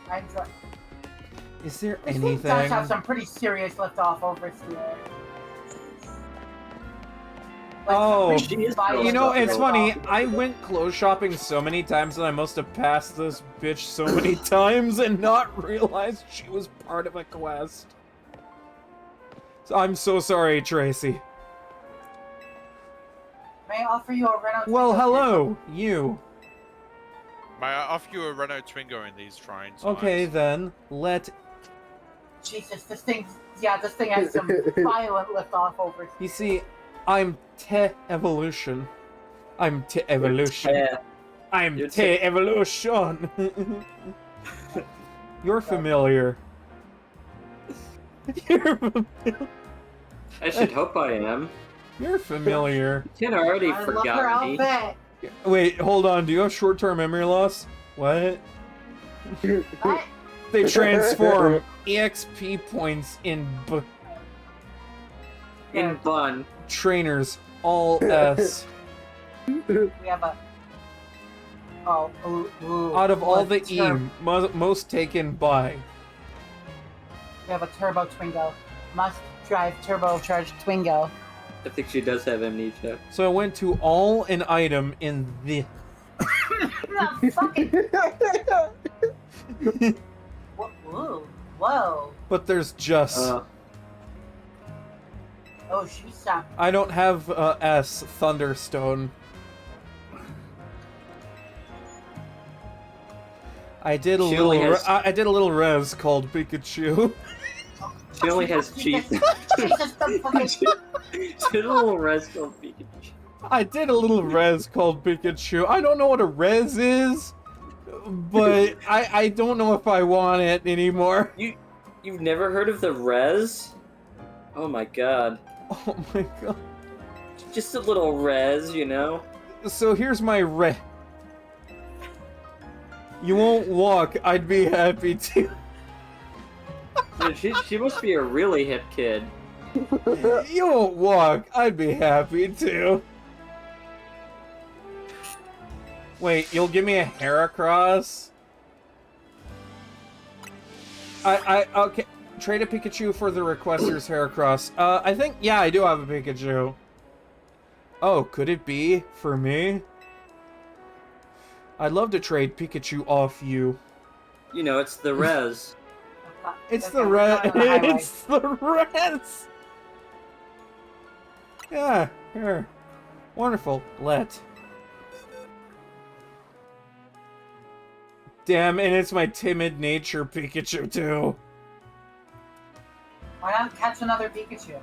trying. Is there This thing does have anything? some pretty serious liftoff over here. Oh, some pretty She is violent You know, it's liftoff. funny. I went clothes shopping so many times that I must have passed this bitch so many times and not realized she was part of a quest. So I'm so sorry, Tracy. May I offer you a Renault Well, Twingo? hello, you. May I offer you a Renault Twingo in these trying times? Okay, then, let... Jesus, this thing has some violent liftoff over here. You see, I'm Te-Evolution. I'm Te-Evolution. Yeah. I'm You're Te-Evolution. You're familiar. You're familiar. I should hope I am. You're familiar. You can already I love her forgot me. outfit. Wait, hold on. Do you have short-term memory loss? What? What? They transform EXP points in In bun. trainers, all S. We have a... Oh, ooh. Out of all the What's E, her- most taken by. We have a turbo Twingo. Must drive turbocharged Twingo. I think she does have amnesia. So I went to all an item in the. No, fucking... Whoa. Whoa. But there's just. Oh, she's some... I don't have S Thunderstone. I did a She little. only has- I did a little res called Pikachu. She only has cheese. Jesus, the fucking... She's a little rascal Pikachu. I did a little res called Pikachu. I don't know what a res is, but I don't know if I want it anymore. You've never heard of the res? Oh my god. Oh my god. Just a little res, you know? So here's my res. You won't walk. I'd be happy to. Dude, she must be a really hip kid. You won't walk. I'd be happy to. Wait, you'll give me a Heracross? Okay. Trade a Pikachu for the requester's Heracross. I think, yeah, I do have a Pikachu. Oh, could it be for me? I'd love to trade Pikachu off you. You know, it's the res. It's Okay, the we're res. going on the highway. It's the res. Yeah, here. Wonderful. Let. Damn, and it's my timid nature Pikachu too. Why not catch another Pikachu?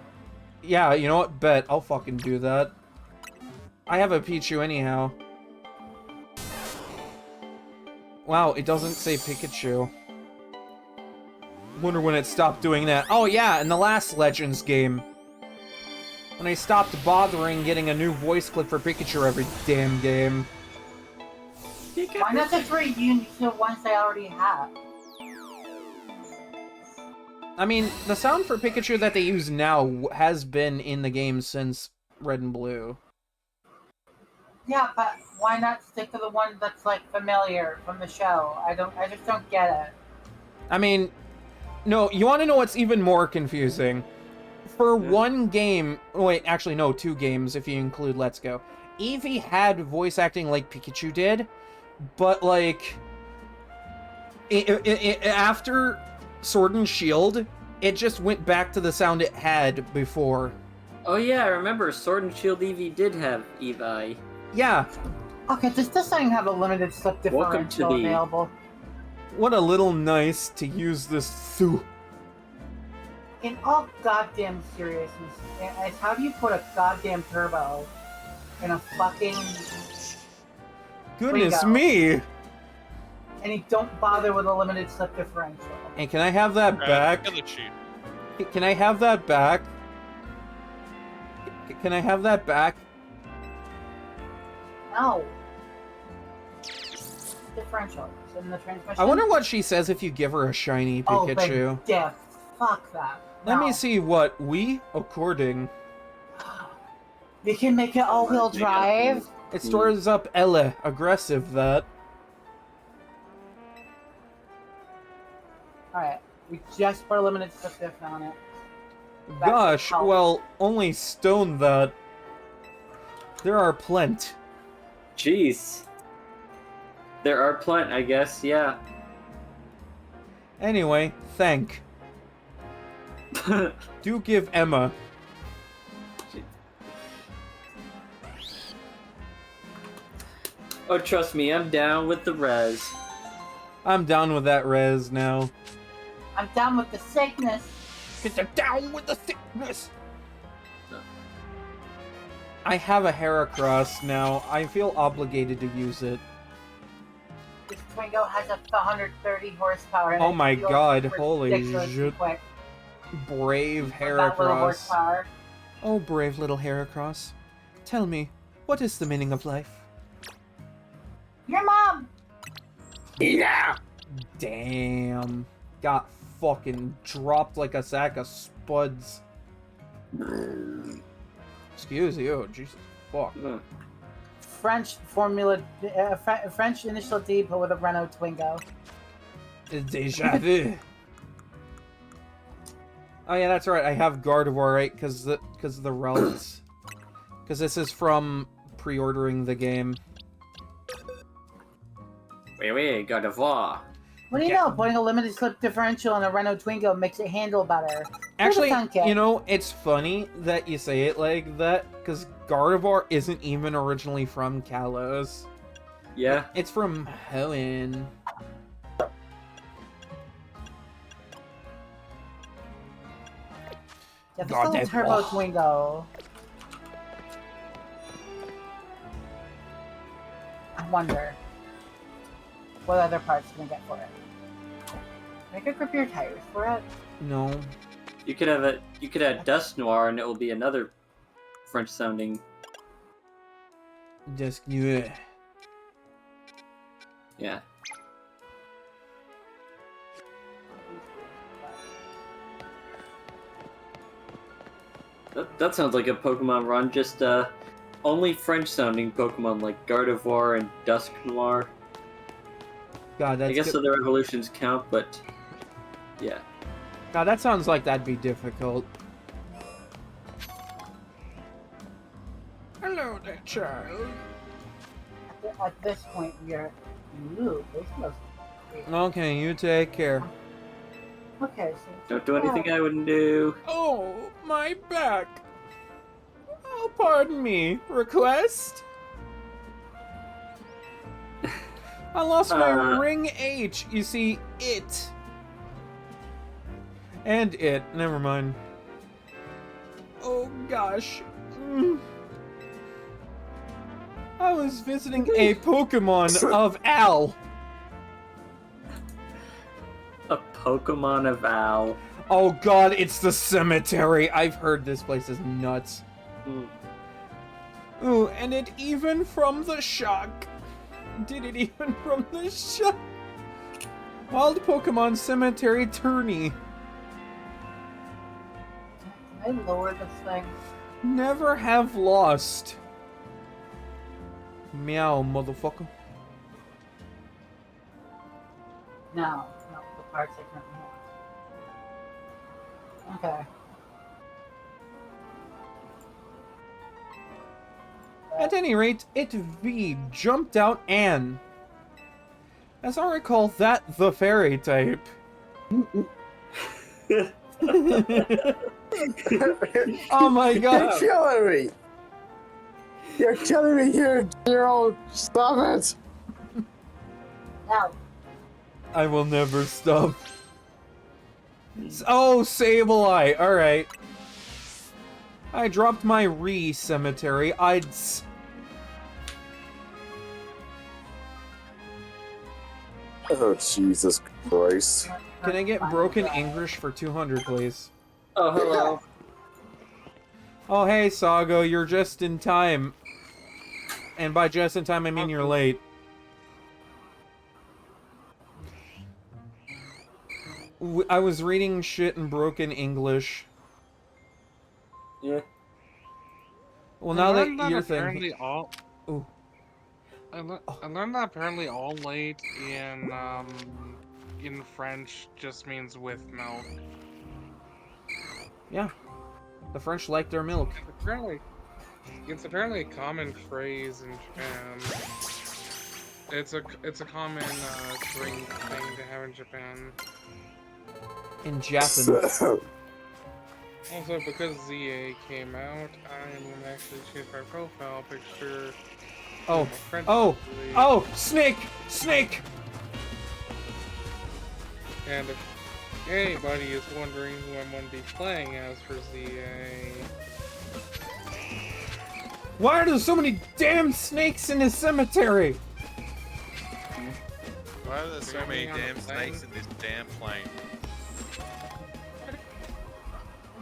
Yeah, you know what? Bet. I'll fucking do that. I have a Pichu anyhow. Wow, it doesn't say Pikachu. Wonder when it stopped doing that. Oh yeah, in the last Legends game. When I stopped bothering getting a new voice clip for Pikachu every damn game. Why not just reuse the ones I already have? I mean, the sound for Pikachu that they use now has been in the game since Red and Blue. Yeah, but why not stick to the one that's like familiar from the show? I just don't get it. I mean, no, you want to know what's even more confusing? For Yeah. one game, wait, actually no, 2 games if you include Let's Go. Eevee had voice acting like Pikachu did, but like after Sword and Shield, it just went back to the sound it had before. Oh yeah, I remember Sword and Shield Eevee did have Evi. Yeah, Okay, does this thing have a limited slip Welcome to differential the- available? what a little nice to use this through. In all goddamn seriousness, as how do you put a goddamn turbo in a fucking Goodness Twingo. me! and you don't bother with a limited slip differential? Hey, can I have that back? Killer tube. Can I have that back? Can I have that back? No. Differential. Is it in the transmission? I wonder what she says if you give her a shiny Oh, Pikachu. but yeah, fuck that. Let No. me see what we according. You can make it all-wheel drive. It stores up Elle, aggressive that. Alright, we just put a limited slip diff on it. That's Gosh, how- well, only stone that. There are plenty. Jeez. There are plenty, I guess, yeah. Anyway, thank. Do give Emma. Oh, trust me, I'm down with the res. I'm down with that res now. I'm down with the sickness. Get down with the thickness! I have a Heracross now. I feel obligated to use it. This Twingo has a 130 horsepower. And Oh it my feels god, holy ridiculously shit. quick Brave for that little Heracross. horsepower. Oh, brave little Heracross. Tell me, what is the meaning of life? Your mom! Yeah! Damn. Got fucking dropped like a sack of spuds. Excuse you, Jesus fuck. French formula, French initial D, but with a Renault Twingo. Deja vu. Oh yeah, that's right. I have Gardevoir, right? Because the relics. Because this is from pre-ordering the game. Wait, God of War. What do you know? Putting a limited slip differential on a Renault Twingo makes it handle better. Actually, Here's a fun kit. you know, it's funny that you say it like that, because Gardevoir isn't even originally from Kalos. Yeah? It's from Hoenn. Yeah, this God, little that- turbo oh. Twingo. I wonder what other parts you can get for it. Can I get grip your tires for it? No. You could have Dust Noir and it will be another French sounding. Just yeah. Yeah. That sounds like a Pokemon run, just only French sounding Pokemon like Gardevoir and Dusk Noir. God, that's I guess good. other evolutions count, but yeah. God, that sounds like that'd be difficult. Hello there, child. At this point, we're... Ooh, this smells great. Okay, you take care. Okay, so... Don't do anything I wouldn't do. Oh, my back. Oh, pardon me. Request? I lost my ring H. You see, it. And it. Never mind. Oh, gosh. I was visiting a Pokemon of Al. A Pokemon of Owl. Oh, God, it's the cemetery. I've heard this place is nuts. Hmm. Ooh, and it even from the shock. Did it even from the shock? Wild Pokemon Cemetery Tourney. Can I lower this thing? Never have lost. Meow, motherfucker. No, the parts I can't remember. Okay. At any rate, it V jumped out and, as I recall, that the fairy type. Oh my god! You're killing me! You're killing me here, Hero! Stop it! No. I will never stop. Oh, Sableye! Alright. I dropped my cemetery. Oh, Jesus Christ. Can I get broken English for 200, please? Oh, hello. Oh, hey, Sago, you're just in time. And by just in time, I mean you're late. I was reading shit in broken English. Yeah. Well, now that learned you're apparently thinking... all. Ooh. I learned that apparently all late in French just means with milk. Yeah. The French like their milk. It's apparently a common phrase in Japan. It's a common drink thing to have in Japan. In Japanese. Also, because ZA came out, I'm gonna actually change my profile picture. Oh. to my French Oh. release. Oh! Snake! Snake! And if anybody is wondering who I'm going to be playing as for ZA, Why are there so many damn snakes in this cemetery? Why are there so many Beginning on damn the plane. snakes in this damn plane?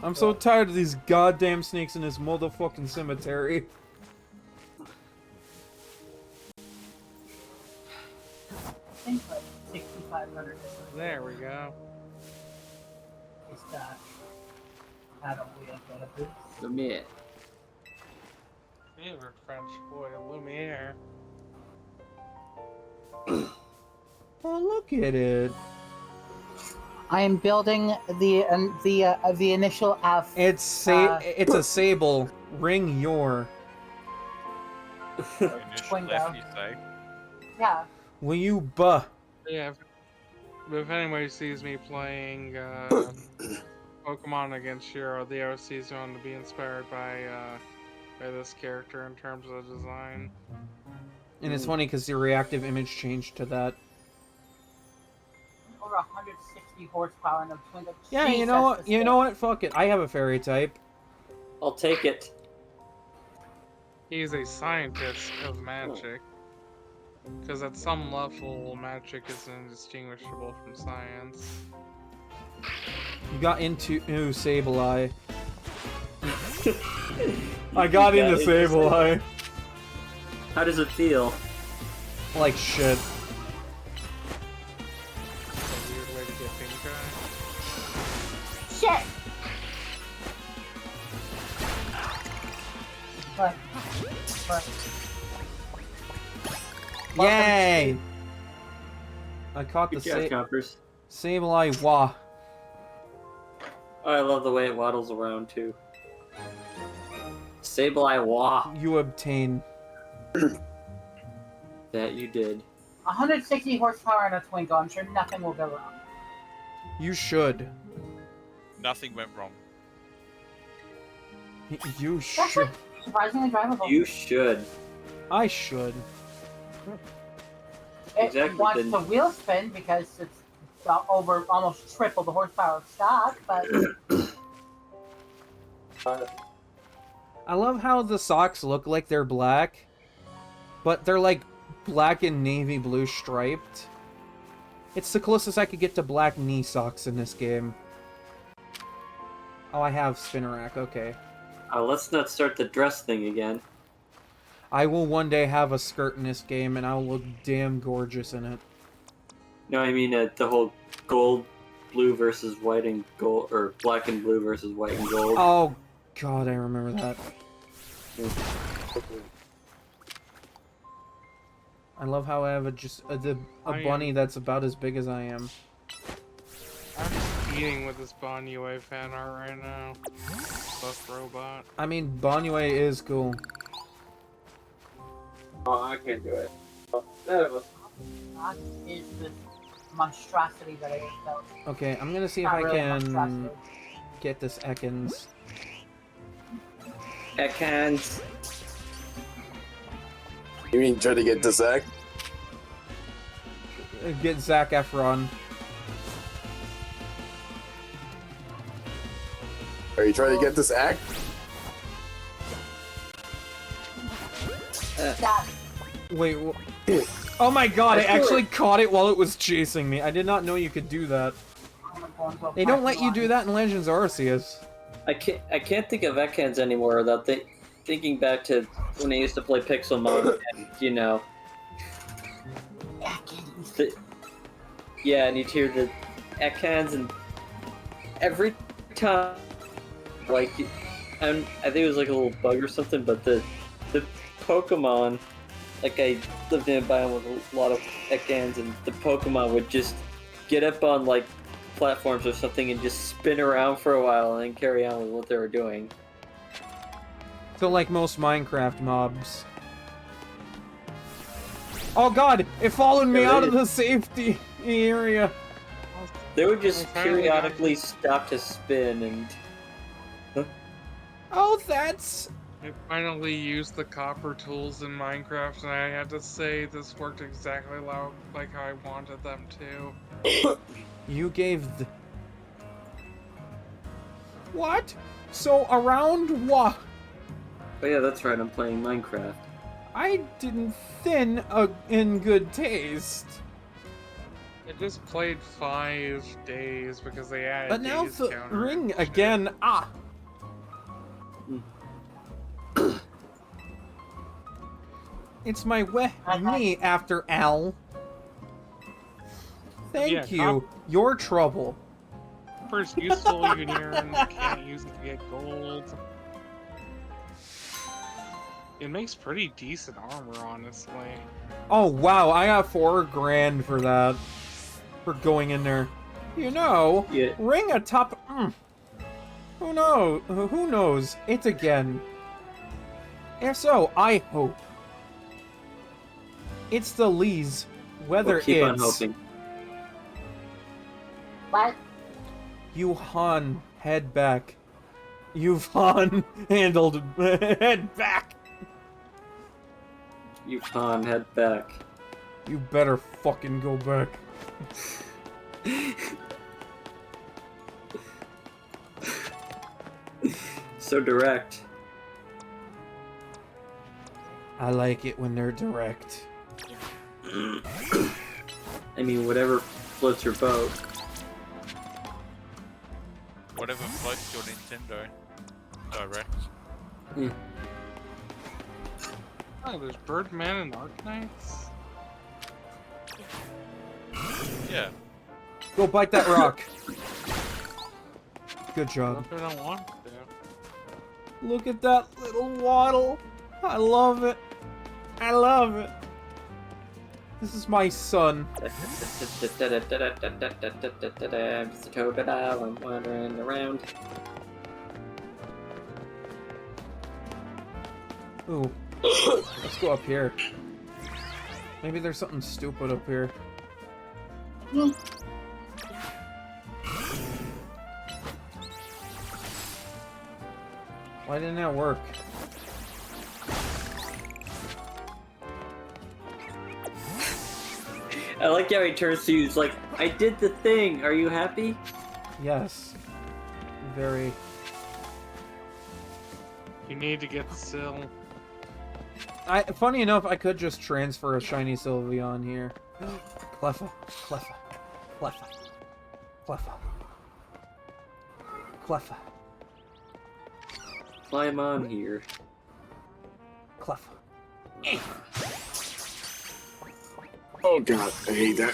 I'm so tired of these goddamn snakes in this motherfucking cemetery. I think like 6,500 there we go. is that. I don't really get it. Lumiere. Favorite French boy, Lumiere. Oh, look at it. I am building the initial F. It's it's a sable. Ring your. Initial Window. F, you say? Yeah. Will you buh? Yeah, if anybody sees me playing Pokemon against Shiro, the OC is going to be inspired by this character in terms of design. And it's funny because the reactive image changed to that. Over 160 horsepower and a twin. Yeah, you know what? You know what? Fuck it. I have a fairy type. I'll take it. He's a scientist of magic. Because at some level, magic is indistinguishable from science. You got into Sableye. I got into into Sableye. How does it feel? Like shit. A weird way to get pink eye. Shit! But, Yay! I caught the Good job, Coppers. Sableye wah. Oh, I love the way it waddles around too. Sableye wah. You obtain. That you did. 160 horsepower and a Twinkle. I'm sure nothing will go wrong. You should. Nothing went wrong. You That's should. surprisingly drivable. You should. I should. It Exactly, wants didn't- the wheel spin because it's over almost triple the horsepower of stock, but I love how the socks look like they're black, but they're like black and navy blue striped. It's the closest I could get to black knee socks in this game. Oh, I have Spinnerack, okay. Let's not start the dress thing again. I will one day have a skirt in this game, and I'll look damn gorgeous in it. No, I mean the whole gold, blue versus white and gold, or black and blue versus white and gold. Oh, God, I remember that. I love how I have a bunny that's about as big as I am. I'm just eating with this Bon Yue fan art right now. Buff robot. I mean, Banyue is cool. Oh, I can't do it. None of us. That is this monstrosity that I just felt. Okay, I'm gonna see if Not I really a can monstrosity. get this Ekans. Ekans. You mean try to get to Zach? Get Zac Efron. Are you trying to get this act? That Wait, oh my god, I actually caught it while it was chasing me. I did not know you could do that. They don't let you do that in Legends Arceus. I can't think of Ekans anymore without thinking back to when I used to play Pixelmon and, you know. Yeah, and you'd hear the Ekans, and every time, like, I think it was like a little bug or something, but the Pokemon, like, I lived in a biome with a lot of Ekans, and the Pokemon would just get up on, like, platforms or something and just spin around for a while and then carry on with what they were doing. So like most Minecraft mobs. Oh god, it followed me out of the safety area. They would just I finally periodically stop to spin and... Oh, that's... I finally used the copper tools in Minecraft, and I had to say this worked exactly like how I wanted them to. You gave the... What? So around what? Oh yeah, that's right, I'm playing Minecraft. I didn't thin in good taste. It just played 5 days because they added But now days the counter ring and shit. again. Ah. It's my me after Al. Thank Yeah, you. Your trouble. Copper's useful, you can earn, can't use it to get gold. It makes pretty decent armor, honestly. Oh wow, I got $4 grand for that. For going in there. You know, Yeah. ring atop. Who knows? Who knows? It's again. If so, I hope. It's the Lees. Whether We'll keep on it's hoping. what? you Han head back. You've Han handled head back. You can head back. You better fucking go back. So direct. I like it when they're direct. I mean, whatever floats your boat. Whatever floats your Nintendo. Direct. Oh, there's Birdman and Arknights? Yeah. Go bite that rock. Good job. What if I don't want to? Look at that little waddle. I love it. I love it. This is my son. I'm just a crocodile, I'm wandering around. Ooh. Let's go up here. Maybe there's something stupid up here. Why didn't that work? I like how he turns to you, he's like, I did the thing, are you happy? Yes. Very. You need to get Syl. Funny enough, I could just transfer a shiny Sylveon here. Cleffa. Cleffa. Cleffa. Cleffa. Cleffa. Climb on here. Cleffa. Oh god, I hate that.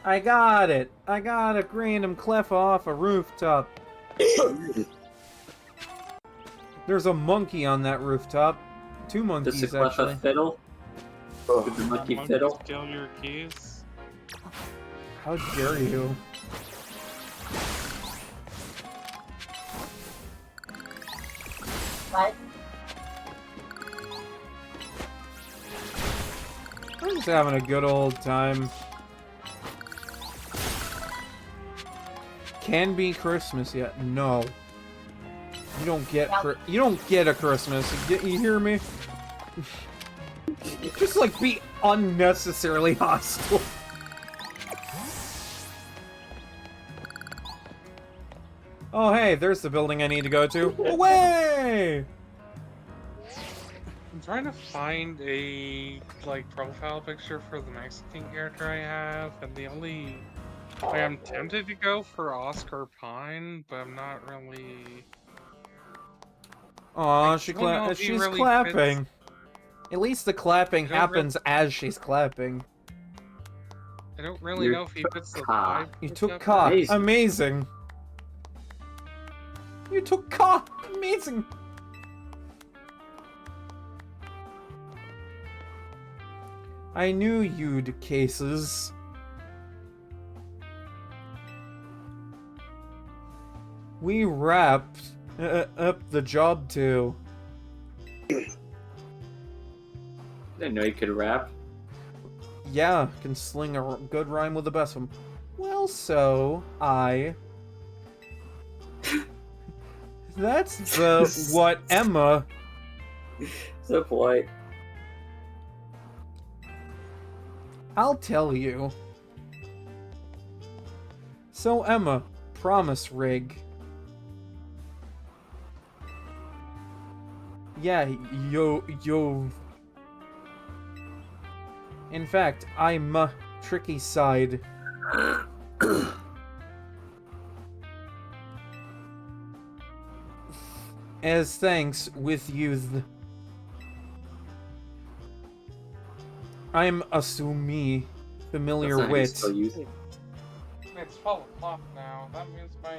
I got it. I got a random Cleffa off a rooftop. There's a monkey on that rooftop. 2 monkeys, Does the actually. Cleffa fiddle? With the monkey Monkeys fiddle. steal your keys. How dare you? But I'm just having a good old time. Can be Christmas yet? No. You don't get you don't get a Christmas. You hear me? Just like be unnecessarily hostile. Oh hey, there's the building I need to go to. Away! I'm trying to find a like profile picture for the Mexican character I have, and the only like, I'm tempted to go for Oscar Pine, but I'm not really. Aw, I don't know if he she's really clapping. At least the clapping I don't happens as she's clapping. I don't really You know if he took fits the Ka. vibe. You with took that Ka. Amazing. Amazing. You took Ka. Amazing. I knew you'd cases. We wrapped up the job too. Didn't know you could rap. Yeah, can sling a good rhyme with the best of them. Well, so I. That's the what Emma. So polite. I'll tell you. So Emma, promise rig. Yeah, yo. In fact, I'm tricky side. As thanks with youth. I'm assuming familiar That's not how you wit. spell youth. It's 12 o'clock now. That means my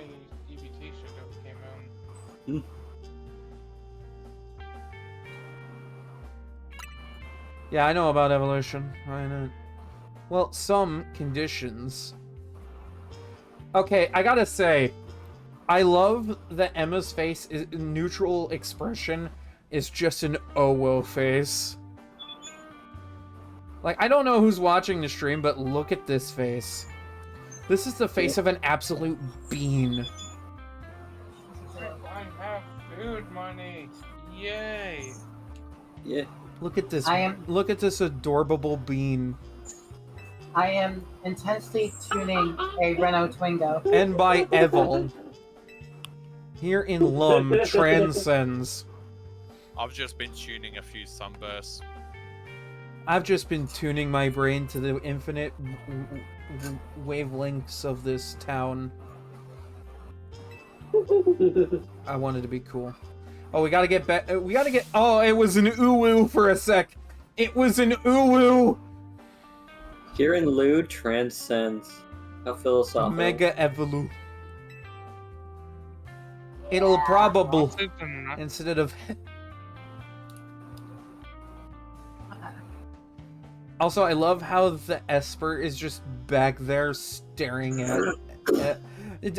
EBT should have came in. Yeah, I know about evolution. I know. Well, some conditions. Okay, I gotta say, I love that Emma's face is neutral expression is just an oh face. Like, I don't know who's watching the stream, but look at this face. This is the face of an absolute bean. I have food money. Yay. Yeah. Look at this. I am- Look at this adorable bean. I am intensely tuning a Renault Twingo. And by Evil. Here in Lum transcends. I've just been tuning a few sunbursts. I've just been tuning my brain to the infinite wavelengths of this town. I wanted to be cool. Oh, we gotta get back. We gotta get. Oh, it was an uwu for a sec. It was an uwu. Kieran Liu transcends. How philosophical. Mega evolu. It'll probably Sausage and nut- instead of. Also, I love how the Esper is just back there staring at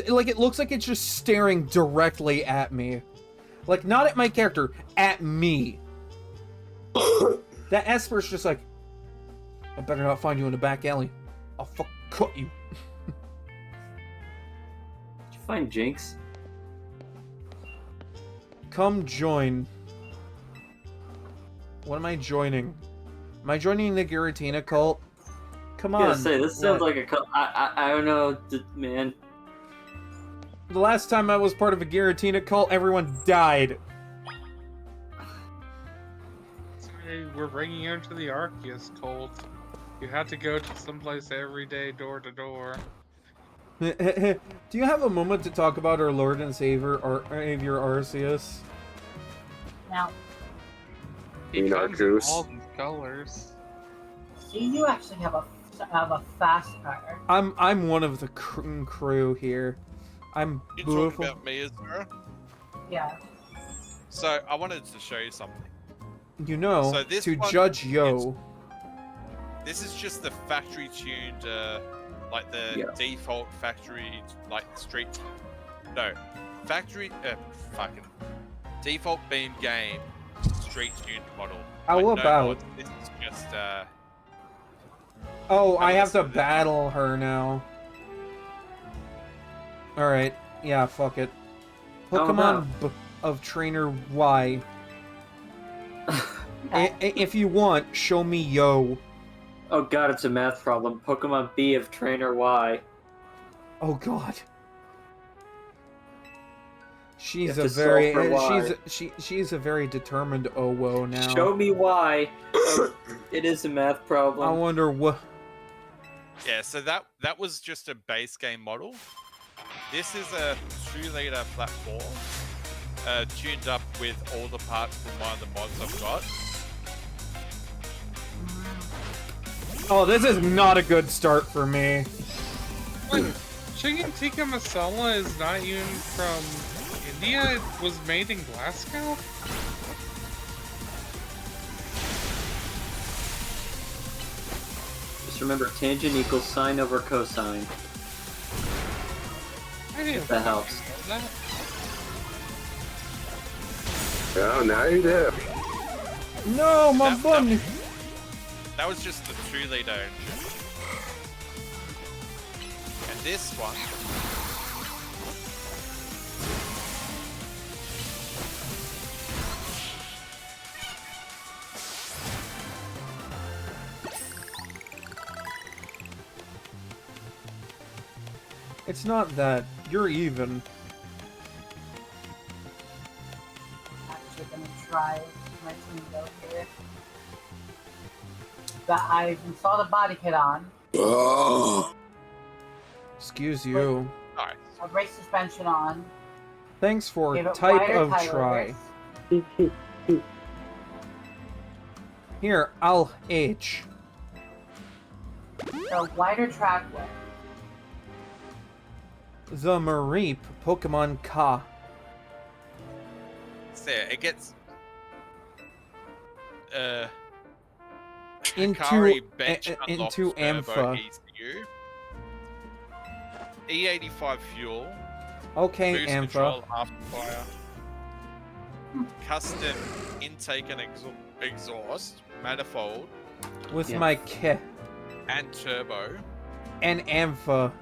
like it looks like it's just staring directly at me. Like not at my character, at me. That Esper's just like, I better not find you in the back alley. I'll cut you. Did you find Jinx? Come join. What am I joining? Am I joining the Giratina cult? Come I on. was gonna say, this sounds What? like a I don't know, man. The last time I was part of a Giratina cult, everyone died. Sorry, we're bringing you into the Arceus cult. You had to go to someplace every day, door to door. Do you have a moment to talk about our Lord and Savior, Arceus? Now, He Mean comes in Arceus. all these colors. see, you actually have a fast car. I'm one of the crew here. I'm You beautiful. talking about me, Azura? Yeah. So I wanted to show you something. You know, So this to one judge Yo. This is just the factory tuned, like the Yeah. default factory, like street. No, factory. Fucking default beam game street tuned model. How Like, no about- mods, this is just Oh, Have I a have to listen to this. battle her now. Alright, yeah, fuck it. How Pokemon of Trainer Y. If you want, show me Yo. Oh god, it's a math problem. Pokemon B of Trainer Y. Oh god. She's You a have to solve very for Y. she's a very determined Owo now. Show me why. Oh, it is a math I problem. wonder what. yeah. So that was just a base game model. This is a 2-liter platform, tuned up with all the parts from one of the mods I've got. Oh, this is not a good start for me. Wait, Chicken Tikka Masala is not even from India? It was made in Glasgow? Just remember, tangent equals sine over cosine. I didn't That helps. know that. Oh, now you do. No, my That- bunny. That was just the 2-liter engine. And this one, It's not that. You're even. Actually gonna try my Twingo here. That I've installed a body kit on, Oh. Excuse you. nice. a race suspension on, Thanks for gave it type wider of tires. try. Here, I'll H. A wider trackway. The Mareep Pokemon Ka. So it gets Into Hikari bench into unlocks Turbo Ampha. ECU, E85 fuel, Okay, boost Ampha. control after fire, custom intake and exhaust, manifold, With Yeah. my K and turbo. and Ampha.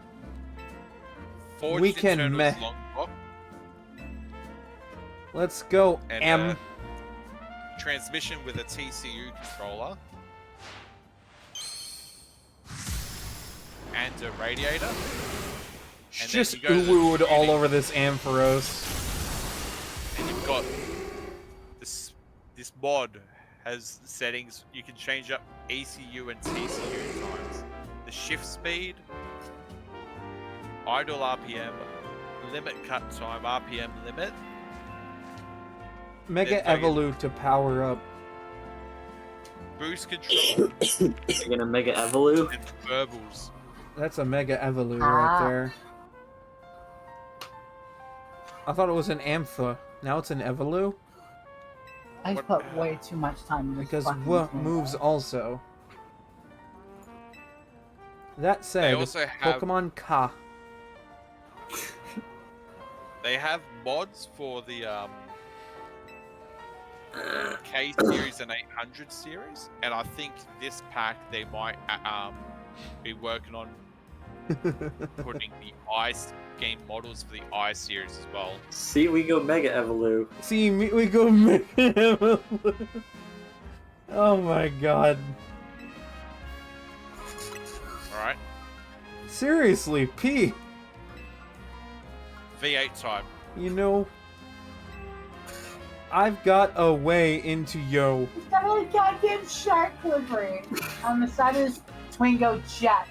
Forged We can internals meh. long block, Let's go, and M. transmission with a TCU controller, and a radiator. And then Just you go to the oohed all tuning. over this Ampharos. And you've got this mod has settings you can change up ECU and TCU times, the shift speed, idle RPM, limit cut time, RPM limit, Mega Then Evolu to power up. boost control, You're gonna Mega Evolu? and verbals. That's a Mega Evolu Ah. right there. I thought it was an Ampha. Now it's an Evolu? I What- put way too much time in this Because fucking W thing. moves also. That They said, also have Pokemon Ka. they have mods for the K series and 800 series, and I think this pack they might be working on putting the ice game models for the I series as well. See, we go Mega Evolu. See, we go Mega Evolu. Oh my god. All right, Seriously, P. V8 time. You know, I've got a way into Yo. He's got a goddamn shark livery on the side of his Twingo jet.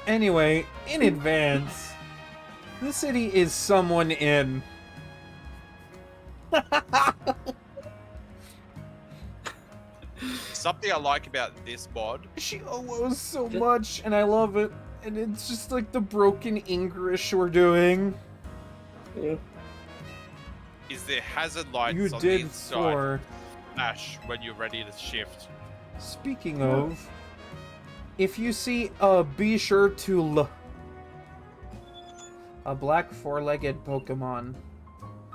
Anyway, in advance, the city is someone in. Something I like about this mod, She owes so much, and I love it. And it's just like the broken English we're doing. is there hazard lights You on the did inside for. flash when you're ready to shift. Speaking of, if you see be sure to a black four-legged Pokemon,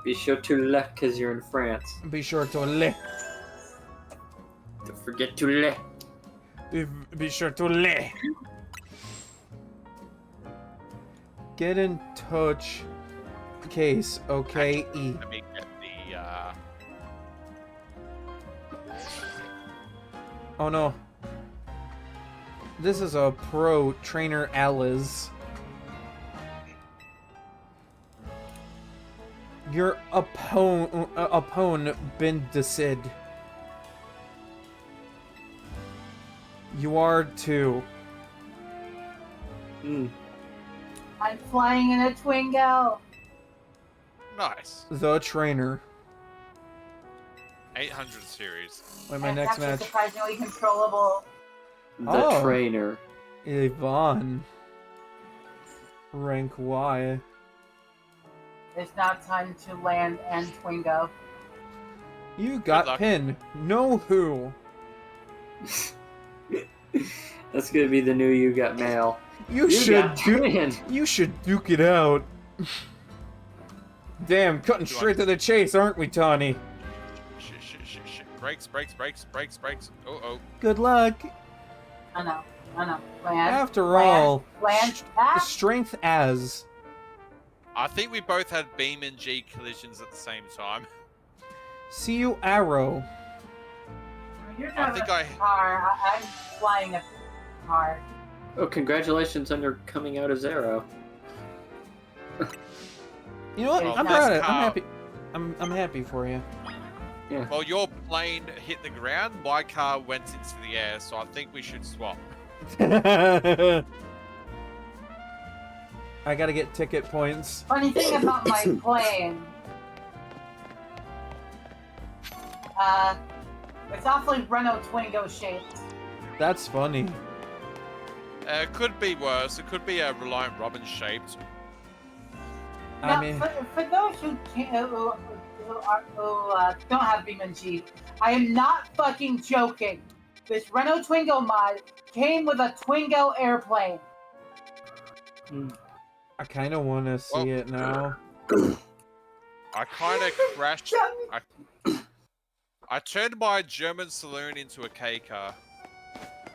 Be sure to look, cause you're in France. be sure to Don't forget to look. be sure to get in touch. Case, okay, E. Let me get the Oh no. This is a pro trainer Alice. Your opponent been decided. You are too. I'm flying in a Twingo. nice The trainer. 800 series. Wait, my And next it's actually match. surprisingly controllable. The Oh. trainer. Yvonne. Rank Y. It's now time to land and Twingo. You luck. got pin. No who. That's gonna be the new You Got Mail. You You should got do. twin. You should duke it out. Damn, cutting Do I- straight to the chase, aren't we, Tawny? Shit. Brakes. Oh. Good luck. I know. Land. After land, all, Land. strength as. I think we both had Beam and G collisions at the same time. See you, Arrow. You're I driving think a I- car. I'm flying a car. Oh, congratulations on your coming out as Arrow. You know what? Well, I'm that's proud of. I'm how- happy. I'm happy for you. While your plane hit the ground, my car went into the air, so I think we should swap. I gotta get ticket points. Funny thing about my plane. It's awfully Renault Twingo shaped. That's funny. It could be worse. It could be a Reliant Robin shaped. I Now, mean, for those who don't have BeamNG, I am not fucking joking. This Renault Twingo mod came with a Twingo airplane. I kind of want to see Well- it now. I kind of crashed. I turned my German saloon into a K car.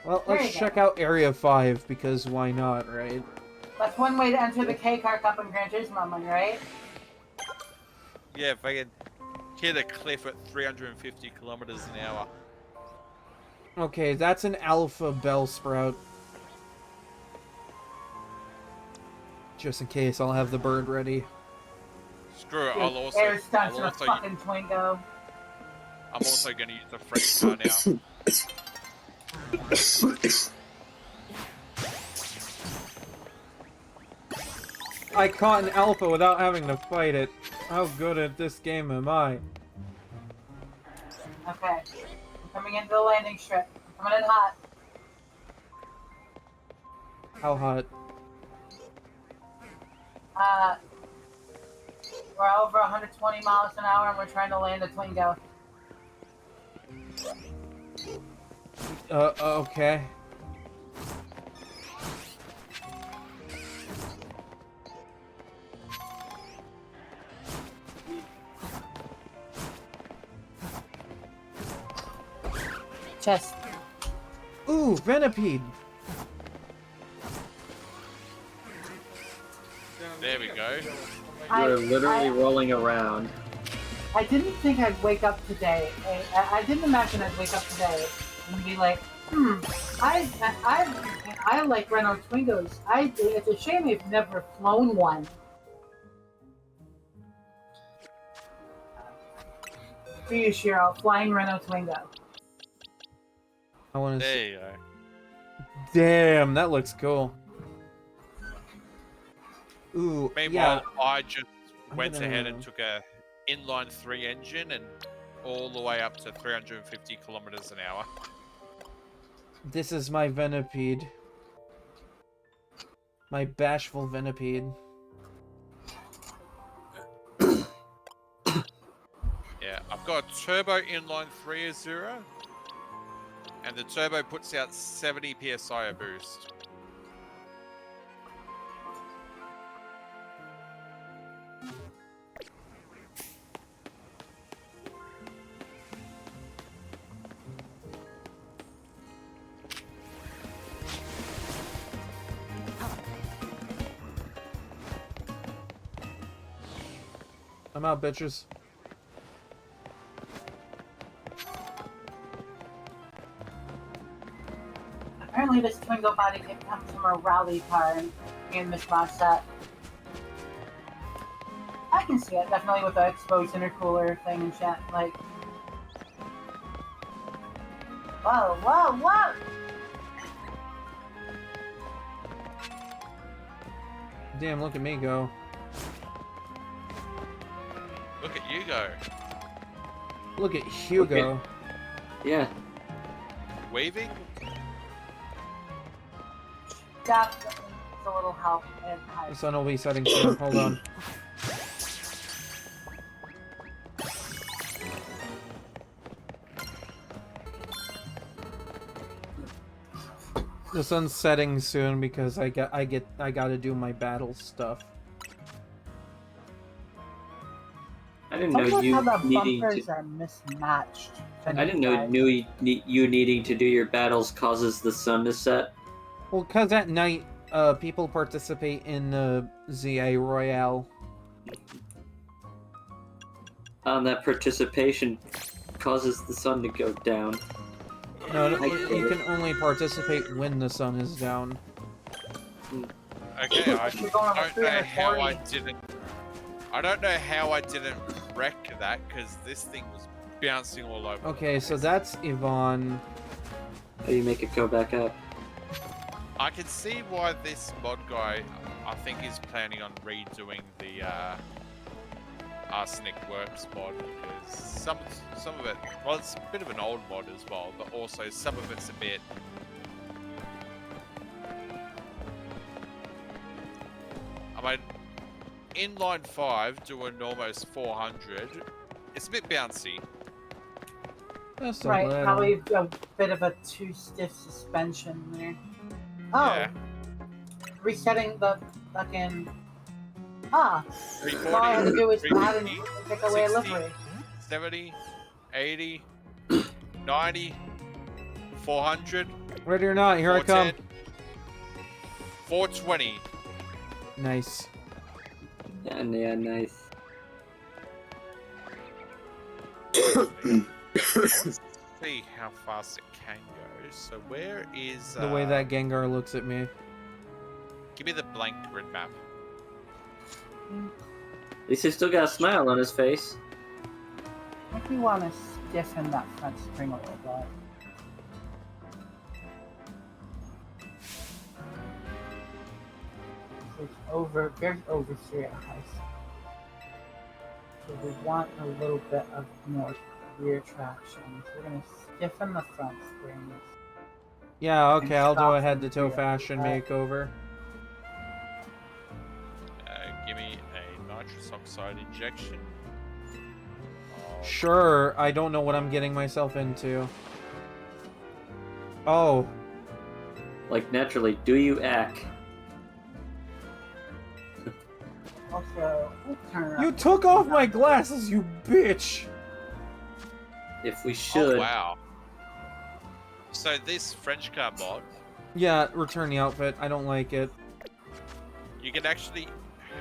Well, There let's you check out Area 5 because why not, right? That's one way to enter the K-Car Cup in Gran Turismo, right? Yeah, if I can hit a cliff at 350 kilometers an hour. Okay, that's an Alpha Bellsprout. Just in case, I'll have the bird ready. Screw it. Air stunts in a fucking Twingo. I'm also going to use the French car now. I caught an Alpha without having to fight it. How good at this game am I? Okay. I'm coming into the landing strip. I'm coming in hot. How hot? We're over 120 miles an hour and we're trying to land a Twingo. Okay. Chest. Ooh, Venipede! There we go. You're literally rolling around. I didn't think I'd wake up today. I didn't imagine I'd wake up today and be like, I like Renault Twingos. It's a shame I've never flown one. For you, Shiro, flying Renault Twingo. I want to see. There you go. Damn, that looks cool. Ooh, Meanwhile, yeah. I just I'm went gonna- ahead and took a inline 3 engine and all the way up to 350 kilometers an hour. This is my Venipede. My bashful Venipede. Yeah, I've got a turbo inline 3 as 0. And the turbo puts out 70 psi of boost. I'm out, bitches. Apparently this Twingo body kit comes from a rally car in this mod set. I can see it, definitely with the exposed intercooler thing and shit, like... Whoa, whoa, whoa! Damn, look at me go. Look at you go. Look at Hugo. Yeah. Waving? Definitely needs a little help in height. The sun will be setting soon. Hold on. The sun's setting soon because I gotta do my battle stuff. I didn't Tell know me how the you needing bumpers to. are mismatched. I didn't know you needing to do your battles causes the sun to set. Well, cause at night, people participate in the ZA Royale. That participation causes the sun to go down. No, you can only participate when the sun is down. Okay, I You're going don't know how I 340. didn't. I don't know how I didn't wreck that because this thing was bouncing all over. Okay, so that's Yvonne. How do you make it go back up? I can see why this mod guy, I think, is planning on redoing the Arsenic Works mod because some of it, well, it's a bit of an old mod as well, but also some of it's a bit. I mean, inline 5 doing almost 400, it's a bit bouncy. That's so Right, glad. probably a bit of a too stiff suspension there. Oh, Yeah. resetting the fucking... Ah, 340, all I had to do was add and 350, take away a 60, livery. 70, 80, 90, 400, Ready or not, here I come. 420. Nice. Yeah, nice. See how fast it can go. So where is The way that Gengar looks at me. Give me the blank grid map. At least he's still got a smile on his face. I think we want to stiffen that front spring a little bit. It's very oversteer at high speed. So we want a little bit of more rear traction. So we're going to stiffen the front springs. Yeah, okay, I'll do a Stop head-to-toe them, fashion yeah. makeover. Give me a nitrous oxide injection. Sure, I don't know what I'm getting myself into. Oh, Like, naturally, do you act? Also, we'll turn around. you took off my glasses, you bitch! If we should. Oh, wow. So this French car mod, Yeah, return the outfit. I don't like it. you can actually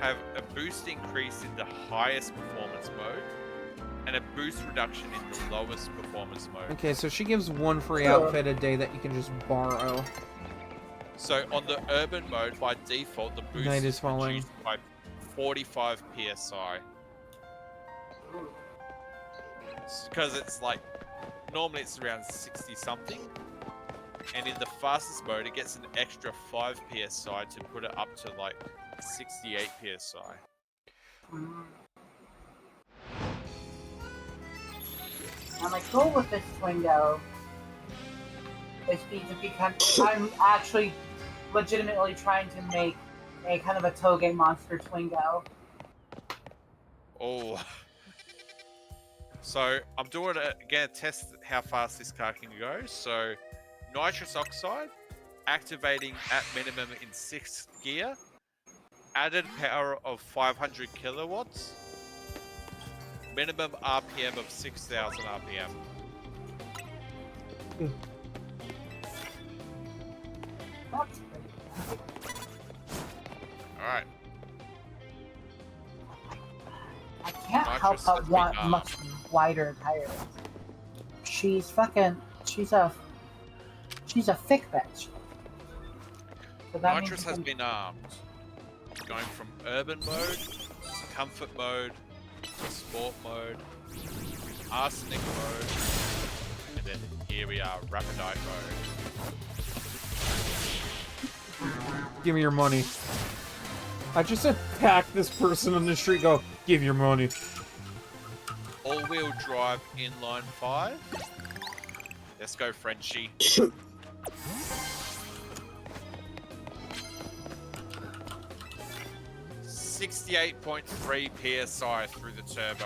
have a boost increase in the highest performance mode and a boost reduction in the lowest performance mode. Okay, so she gives one free outfit a day that you can just borrow. So on the urban mode, by default, the boost Night is is falling. reduced by 45 psi. Because it's like, normally it's around 60 something, and in the fastest mode, it gets an extra 5 psi to put it up to like 68 psi. And my goal with this Twingo is to become. I'm actually legitimately trying to make a kind of a Toge monster Twingo. Oh. So I'm doing a test how fast this car can go. So nitrous oxide, activating at minimum in 6th gear, added power of 500 kilowatts, minimum RPM of 6,000 RPM. That's pretty. Alright, I can't help Nitrous but has want been, much wider tires. She's fucking. She's a thick bitch. So that means Nitrous you has can- been armed, going from urban mode to comfort mode to sport mode, arsenic mode, and then here we are, rapidite mode. Give me your money. I just attacked this person on the street. Go, give your money. All-wheel drive inline 5. Let's go, Frenchie. 68.3 PSI through the turbo.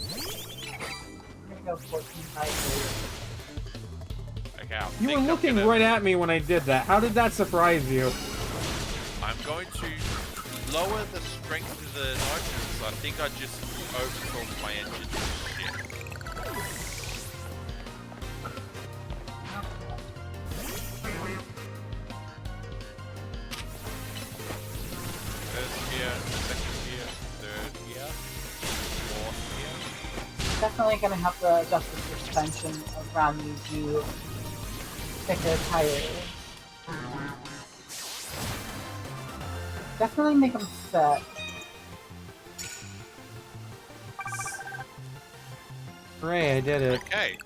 I'm gonna go 14 tires. Okay, I You think were I'm looking gonna- right at me when I did that. How did that surprise you? I'm going to lower the strength of the nitrous. I think I just overtalked my engine. Shit. First gear, second gear, third gear, fourth gear. Definitely gonna have to adjust the suspension around these new thicker tires. Definitely make them fit. Hooray, I did it. Okay.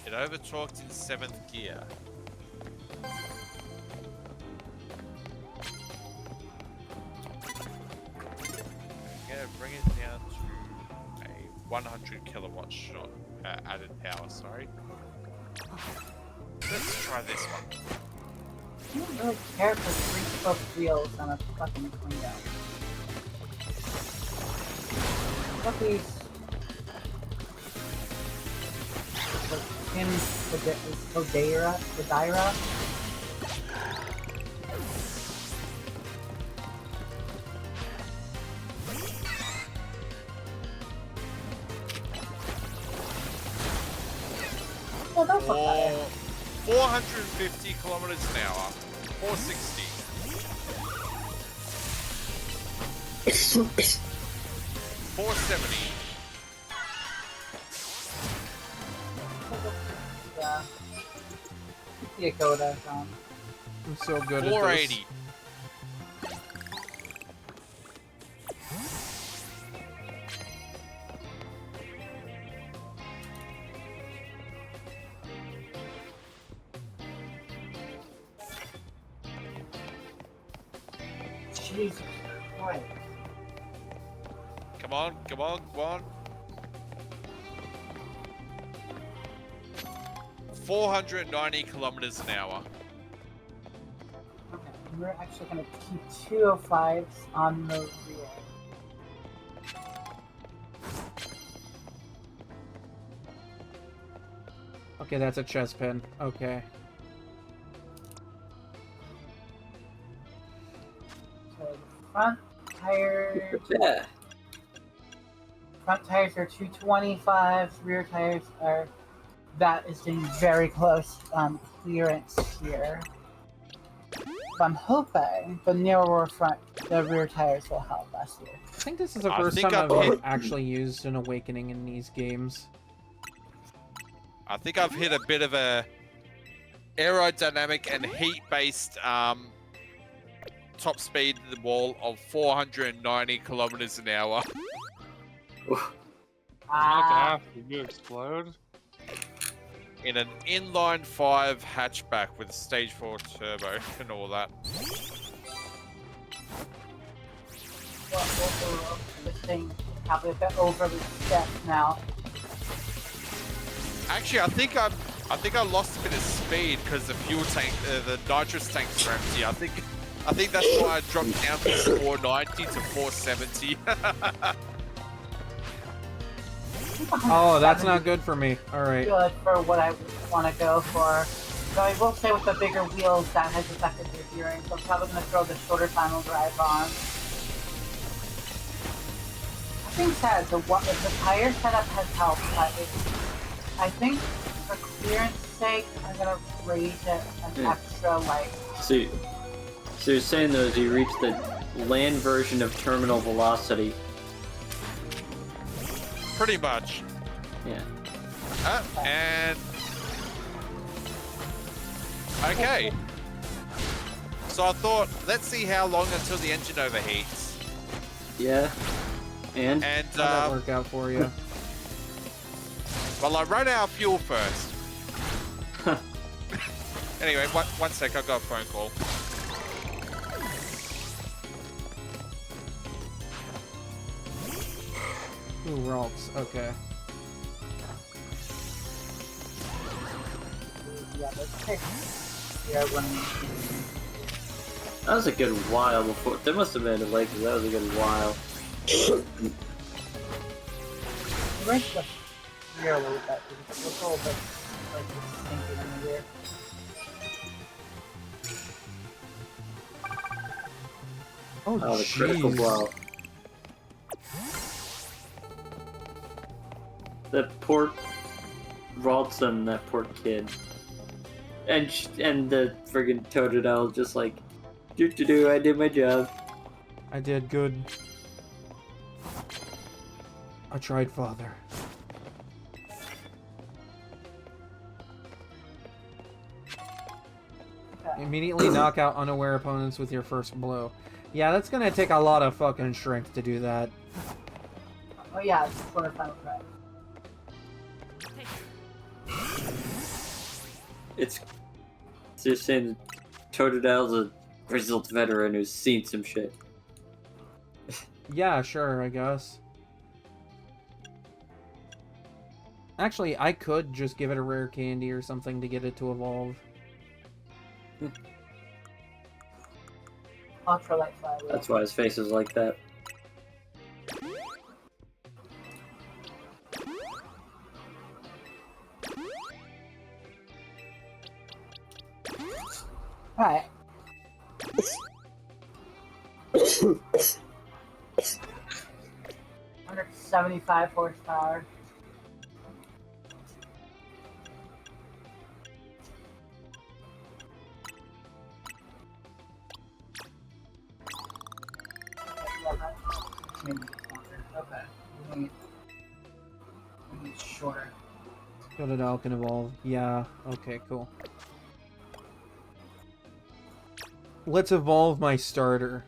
It overtalked in 7th gear. I'm gonna bring it down to a 100 kilowatt shot added power. Sorry. Let's try this one. I don't really care for 3-spoke wheels on a fucking Twingo. What about these? Kodaira? Oh, that's not bad. 450 kilometers an hour. 460. 470. Yeah. The Dakota sound. I'm so good at this. 480. Jesus Christ. Come on, come on, come on. 490 kilometers an hour. Okay, we're actually gonna keep 205s on the rear. Okay, that's a chest pin. Okay. So the front tires, Yeah. front tires are 225s, rear tires are, that is getting very close clearance here. But I'm hoping the narrower front, the rear tires will help us here. I think this is the I first think time I've I've hit- actually used an awakening in these games. I think I've hit a bit of a aerodynamic and heat-based top speed to the wall of 490 kilometers an hour. Not Ah, after you explode. In an inline 5 hatchback with stage 4 turbo and all that. well, this thing probably a bit over the step now. Actually, I think I lost a bit of speed because the fuel tank, the nitrous tanks are empty. I think that's why I dropped down from 490 to 470. think Oh, that's 170 not good for me. Alright. good for what I want to go for. So I will say with the bigger wheels, that has affected your gearing, so I'm probably going to throw the shorter final drive on. That being said, the tire setup has helped. I think for clearance sake, I'm going to raise it an extra, like... So you're saying though, as you reach the land version of terminal velocity. Pretty much. Yeah. And... Okay. So I thought, let's see how long until the engine overheats. Yeah. And? And, How'd that work out for you? well, I run out of fuel first. Anyway, one sec, I got a phone call. Ooh, rocks. Okay. Yeah, let's take... Yeah, when... That was a good while before. There must have been a lake, that was a good while. Raise the gear a little bit, because it looks a little bit like it's sinking in the gear. Oh, Oh, the critical jeez. blow. That poor Ralston, that poor kid. And the friggin' Totodile just like, do, I did my job. I did good. I tried, Father. Immediately knock out unaware opponents with your first blow. Yeah, that's gonna take a lot of fucking strength to do that. Oh yeah, it's shorter final drive. It's just saying Totodile's a grizzled veteran who's seen some shit. Yeah, sure, I guess. Actually, I could just give it a rare candy or something to get it to evolve. Ultralight flywheel. That's why his face is like that. Alright. 175 horsepower. Maybe longer. Okay. We need shorter. Totodile can evolve. Yeah, okay, cool. Let's evolve my starter.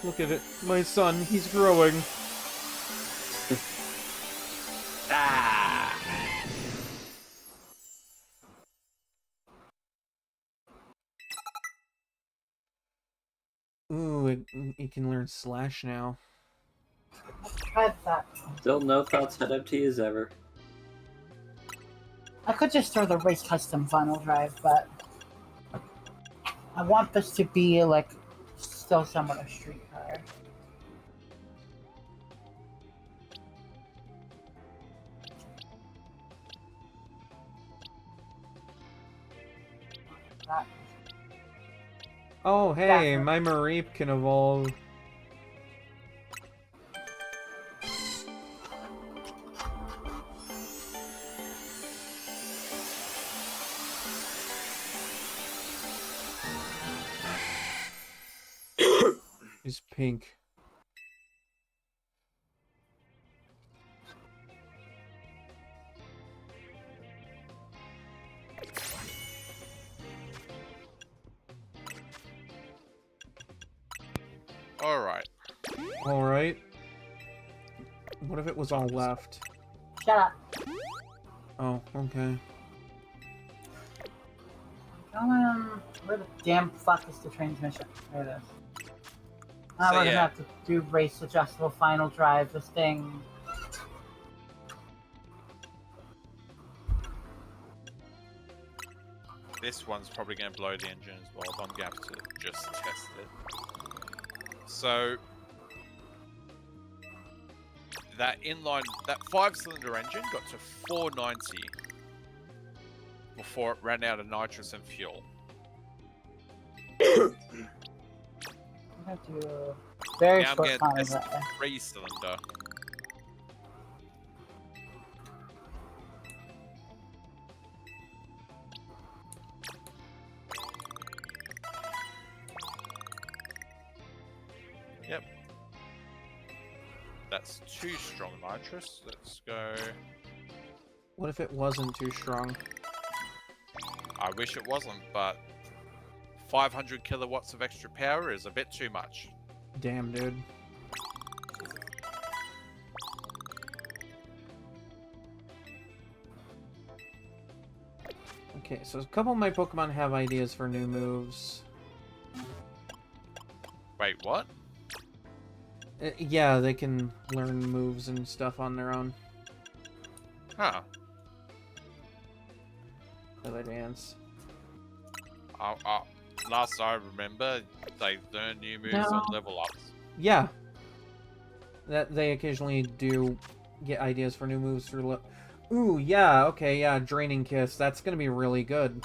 Look at it. My son, he's growing. Ah! Ooh, it can learn Slash now. Try that. Still no thoughts head empty as ever. I could just throw the race custom final drive, but I want this to be like still somewhat a street car. That. Oh, hey, Yeah. my Mareep can evolve. He's pink. Alright. Alright. What if it was all left? Shut up. Oh, okay. Where the damn fuck is the transmission? There it is. So, We're yeah. gonna have to do race adjustable final drive. This thing. this one's probably going to blow the engine as well, but I'm going to have to just test it. So, that 5-cylinder engine got to 490 before it ran out of nitrous and fuel. I'm gonna do a very Now I'm short going time to of test that. the 3-cylinder. Yep. That's too strong nitrous. Let's go. What if it wasn't too strong? I wish it wasn't, but 500 kilowatts of extra power is a bit too much. Damn, dude. Okay, so a couple of my Pokemon have ideas for new moves. Wait, what? Yeah, they can learn moves and stuff on their own. Huh. Feather Dance. Last I remember, they learn new moves on level ups. Yeah. That they occasionally do get ideas for new moves through. Ooh, yeah, okay, yeah, Draining Kiss. That's gonna be really good.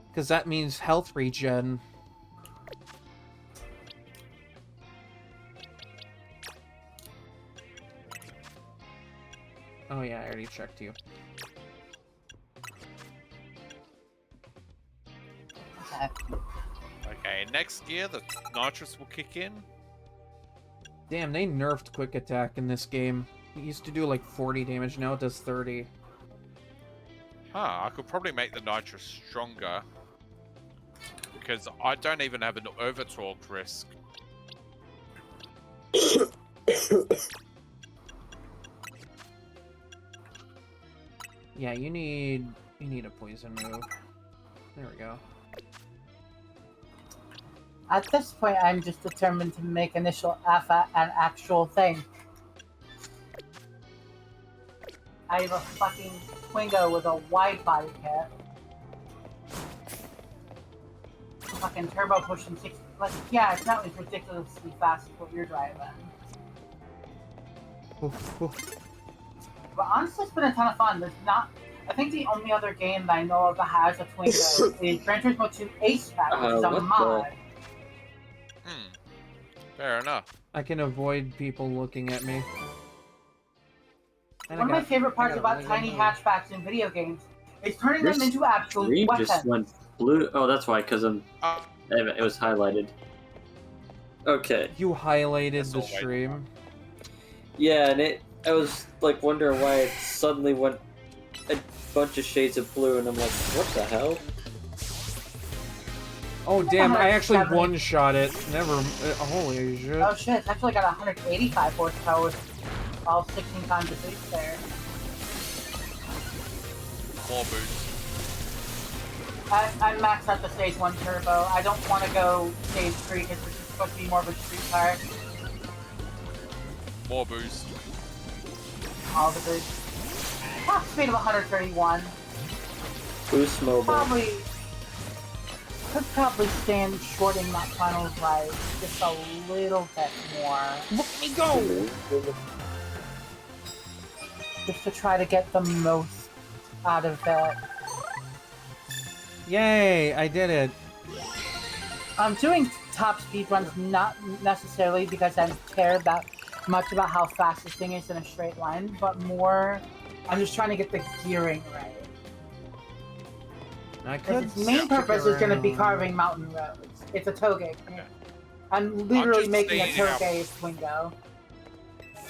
Because that means health regen. Oh yeah, I already checked you. Okay. Okay, next gear, the nitrous will kick in. Damn, they nerfed Quick Attack in this game. It used to do like 40 damage, now it does 30. Huh, I could probably make the nitrous stronger. Because I don't even have an overtalk risk. Yeah, you need a poison move. There we go. At this point, I'm just determined to make Initial Alpha an actual thing. I have a fucking Twingo with a wide body kit. Fucking turbo pushing 60. Like, yeah, it's not as ridiculously fast as what you're driving. Oof, oof. But honestly, it's been a ton of fun. There's not. I think the only other game that I know of that has a Twingo is Gran Turismo 2 Ace Pack, which is a what mod. Fair enough. I can avoid people looking at me. And One of my favorite parts about tiny hatchbacks in video games is turning them into actual Screen weapons. just went blue. Oh, that's why, because it was highlighted. Okay. You highlighted That's the all right. stream. Yeah, and I was like wondering why it suddenly went a bunch of shades of blue, and I'm like, what the hell? Oh damn, I actually 170. one-shot it. Never. Holy shit. Oh shit, it's actually got 185 horsepower with all 16 times the boost there. More boost. I'm maxed out the stage 1 turbo. I don't want to go stage 3 because this is supposed to be more of a street car. More boost. All the boost. Top speed of 131. Boost mobile. Could probably stand shorting that final ride just a little bit more. Look at me go! Just to try to get the most out of it. Yay, I did it. I'm doing top speed runs not necessarily because I care that much about how fast this thing is in a straight line, but more I'm just trying to get the gearing right. I Because could its main stick purpose is going to be around. carving mountain roads. It's a toge. Okay. I'm literally just making a saying how- toge Twingo.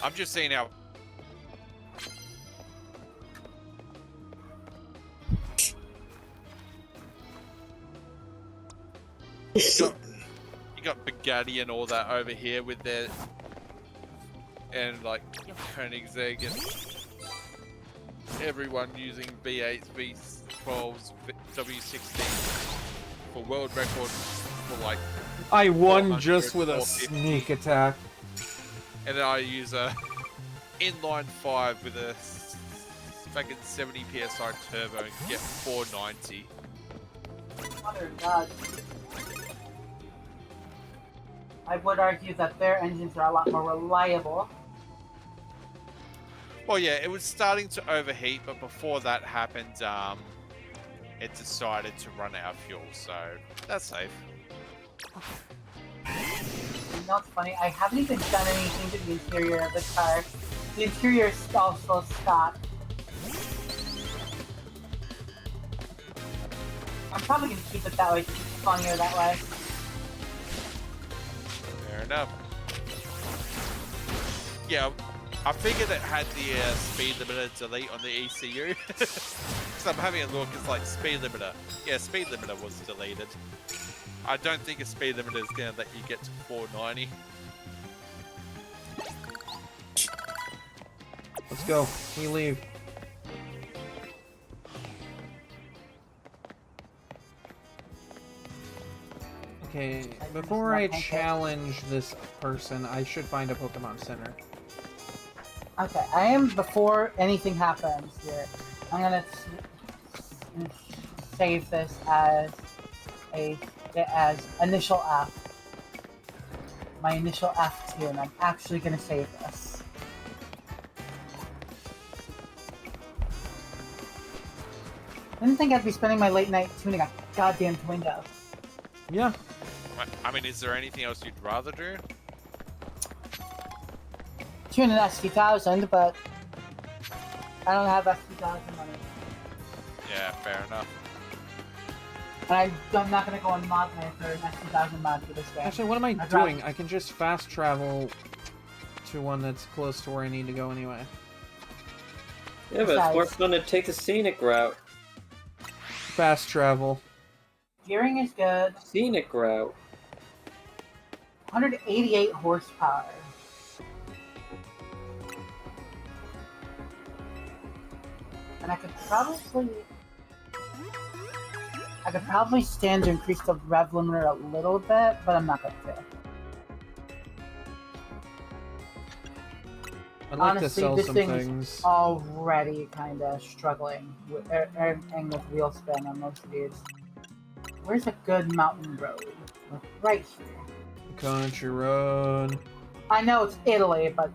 I'm just seeing how. You got Bugatti and all that over here with their. And like Koenigsegg and everyone using V8s, V12s, W16 for world record for like. I won 400, just with a 450. sneak attack. And then I use a inline 5 with a fucking 70 psi turbo and get 490. Mother of God. I would argue that their engines are a lot more reliable. Well, yeah, it was starting to overheat, but before that happened, it decided to run out of fuel, so that's safe. You know what's funny? I haven't even done anything to the interior of this car. The interior is also stock. I'm probably gonna keep it that way. It's funnier that way. Fair enough. Yeah, I figured it had the speed limiter delete on the ECU. So I'm having a look, it's like speed limiter. Yeah, speed limiter was deleted. I don't think a speed limiter is going to let you get to 490. Let's go. We leave. Okay, before I challenge this person, I should find a Pokemon Center. Okay, I am before anything happens here. I'm gonna save this as initial F. My initial F tier, and I'm actually gonna save this. I didn't think I'd be spending my late night tuning a goddamn Twingo. Yeah. I mean, is there anything else you'd rather do? Tune an S2000, but I don't have S2000 money. Yeah, fair enough. And I'm not gonna go on mod mode for an S2000 mod for this game. Actually, what am I I'd doing? rather- I can just fast travel to one that's close to where I need to go anyway. Yeah, but it's more Besides- fun to take the scenic route. Fast travel. Gearing is good. Scenic route. 188 horsepower. And I could probably stand to increase the rev limiter a little bit, but I'm not going to. I'd like Honestly, to sell this some thing is things. already kind of struggling with, and with wheel spin on most of these. Where's a good mountain road? Right here. Country road. I know it's Italy, but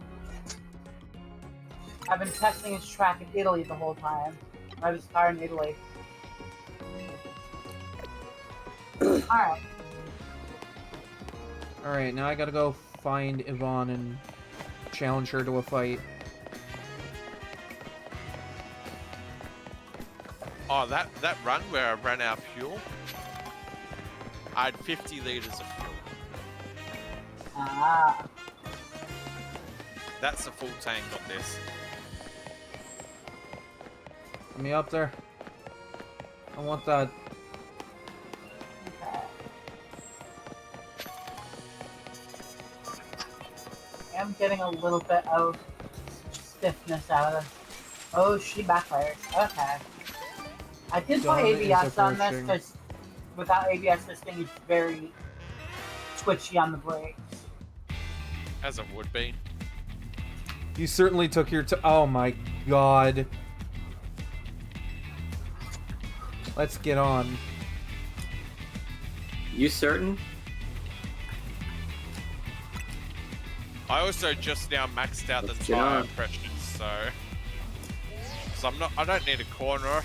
I've been testing his track in Italy the whole time. I have his car in Italy. Alright. Alright, now I gotta go find Yvonne and challenge her to a fight. Oh, that run where I ran out of fuel, I had 50 liters of fuel. Ah. That's a full tank on this. Get me up there. I want that. Okay. I'm getting a little bit of stiffness out of this. Oh, she backfires. Okay. I did put Dawn is ABS on this approaching. because without ABS, this thing is very twitchy on the brakes. As it would be. You certainly took your oh my god. Let's get on. You certain? I also just now maxed out the Let's get tire on. pressures, so I don't need a corner,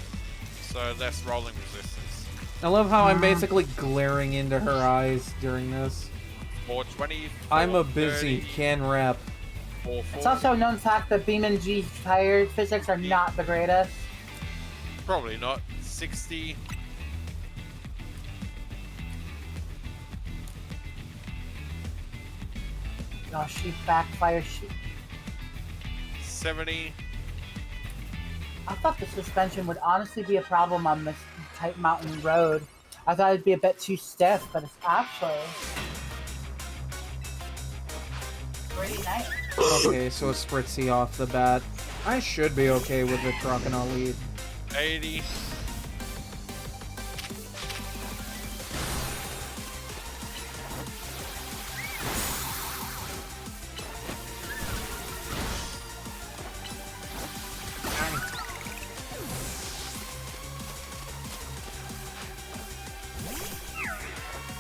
so less rolling resistance. I love how I'm basically glaring into her eyes during this. 420. I'm a busy 430, can rep. 440. It's also a known fact that Beam G tire physics are not the greatest. Probably not. 60. Oh, she backfires. 70. I thought the suspension would honestly be a problem on this tight mountain road. I thought it'd be a bit too stiff, but it's actually pretty nice. Okay, so a spritzy off the bat. I should be okay with the truck and I'll lead. 80.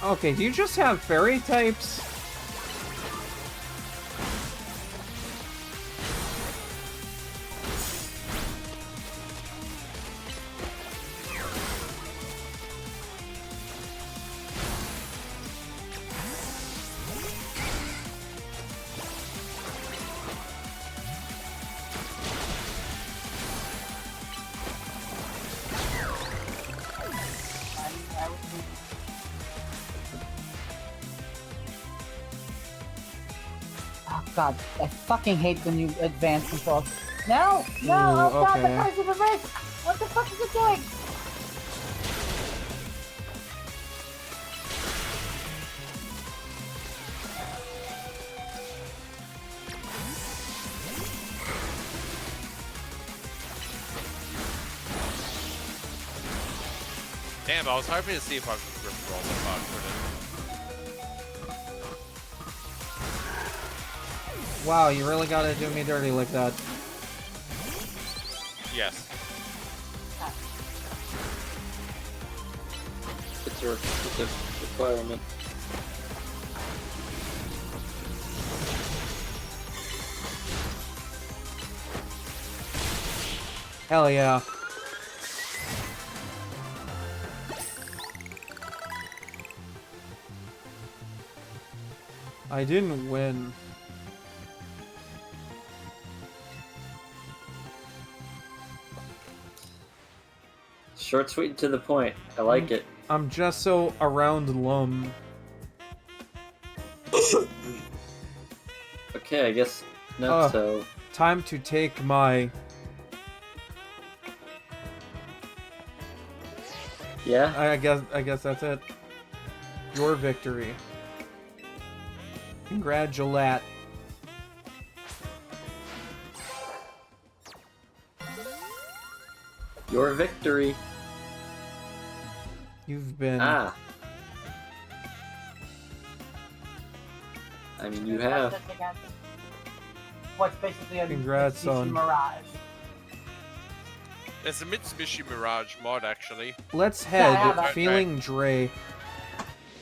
Okay, do you just have fairy types? Oh god, I fucking hate the new advanced controls. No! No! Ooh, Oh god, the okay. price of a wrist! What the fuck is it doing? Damn, I was hoping to see if I could rip roll the bug, but Wow, you really gotta do me dirty like that. yes. It's a requirement. Hell yeah. I didn't win. Short, sweet, and to the point. I like it. I'm just so around lum. Okay, I guess not so. Time to take my... Yeah? I guess that's it. Your victory. Congratulate. Your victory. You've been... Ah. I mean, you have. What's basically a Congrats Mitsubishi on- Mirage. There's a Mitsubishi Mirage mod, actually. Let's I head. have that. Feeling Dre.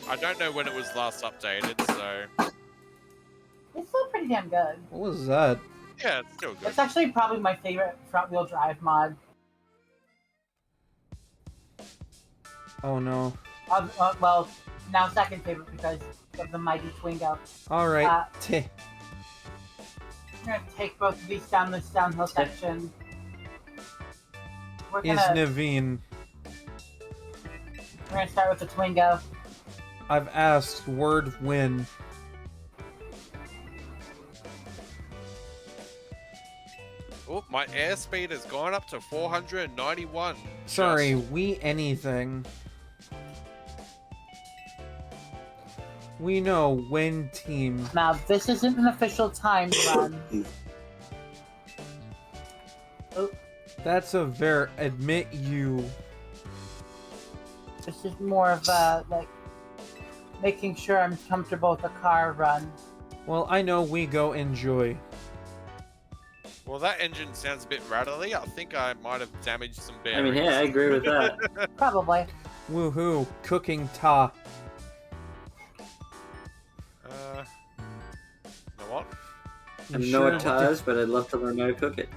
I don't know when it was last updated, so... It's still pretty damn good. What was that? Yeah, it's still good. It's actually probably my favorite front-wheel drive mod. Oh no. Well, now second favorite because of the mighty Twingo. Alright. I'm gonna take both of these down this downhill section. We're Is gonna Naveen. start with the Twingo. I've asked word win. Oh, my airspeed has gone up to 491. Sorry, Just- we anything. We know win team. Now this isn't an official time run. That's a admit you. This is more of a like making sure I'm comfortable with the car run. Well, I know we go enjoy. Well, that engine sounds a bit rattly. I think I might have damaged some I bearings. mean, yeah, I agree with that. Probably. Woohoo, cooking ta. You know what? I You know sure it ties, but I'd love to learn how to cook it.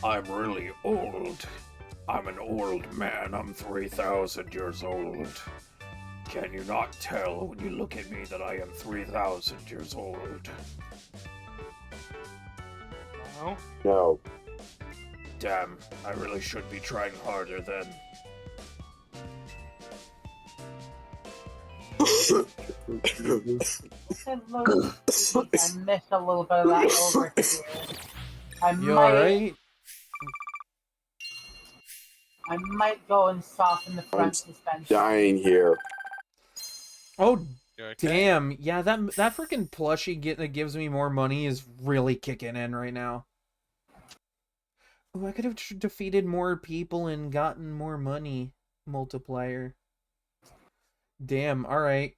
I'm really old. I'm an old man. I'm 3,000 years old. Can you not tell when you look at me that I am 3,000 years old? No? No. Damn, I really should be trying harder then. I missed a little bit of that over here. You alright? I might go and soften the front suspension. Dying here. Oh, You okay? damn. Yeah, that freaking plushie that gives me more money is really kicking in right now. Oh, I could have defeated more people and gotten more money multiplier. Damn, alright.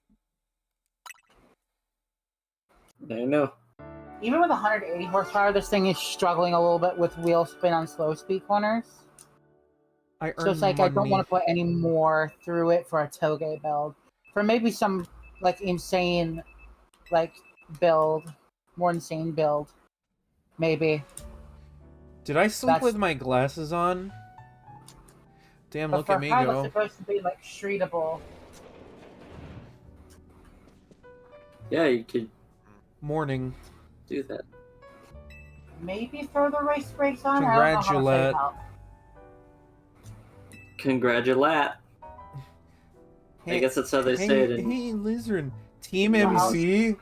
I know. Even with 180 horsepower, this thing is struggling a little bit with wheel spin on slow speed corners. I So it's earn like I don't money. want to put any more through it for a Toge build. For maybe some like insane like build, more insane build. Maybe. Did I sleep That's- with my glasses on? Damn, But look for at me her, it's go. supposed to be like streetable. Yeah, you could Morning. do that. Maybe throw the race brakes on. I don't know how much they Congratulate. help. Congratulate. I guess that's how they say it in Hey, Lizard. Team Wow. MC.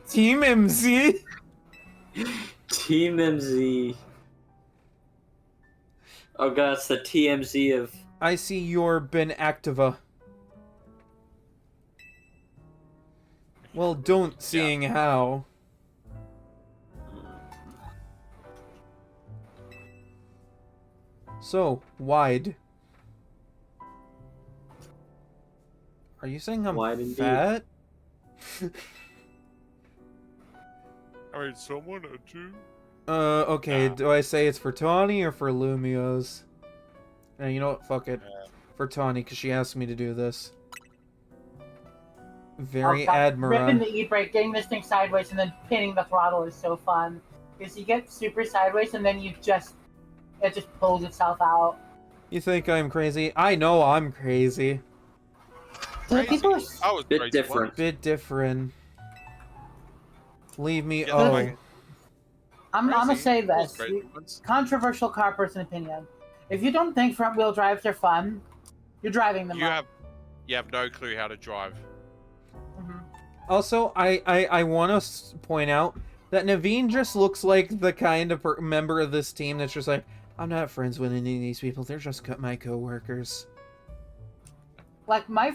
Team MC. Team MZ. Oh god, it's the TMZ of... I see you're been Activa. Well, don't seeing how. So, wide. Are you saying I'm Wide indeed. fat? I mean, someone or two. Okay, Nah. do I say it's for Tawny or for Lumios? You know what, fuck it. For Tawny, because she asked me to do this. Very Oh, God, ripping admirable. the e-brake, getting this thing sideways, and then pinning the throttle is so fun. Because you get super sideways, and then it just pulls itself out. You think I'm crazy? I know I'm crazy. So the people are, I was Bit crazy different. once. Bit different. Leave me. Yeah, Oh, like- I'm gonna Crazy. say I was this. crazy once. Controversial car person opinion. If you don't think front wheel drives are fun, you're driving them wrong. You have no clue how to drive. Mhm. Also, I want to point out that Naveen just looks like the kind of member of this team that's just like, I'm not friends with any of these people. They're just my co-workers. Like my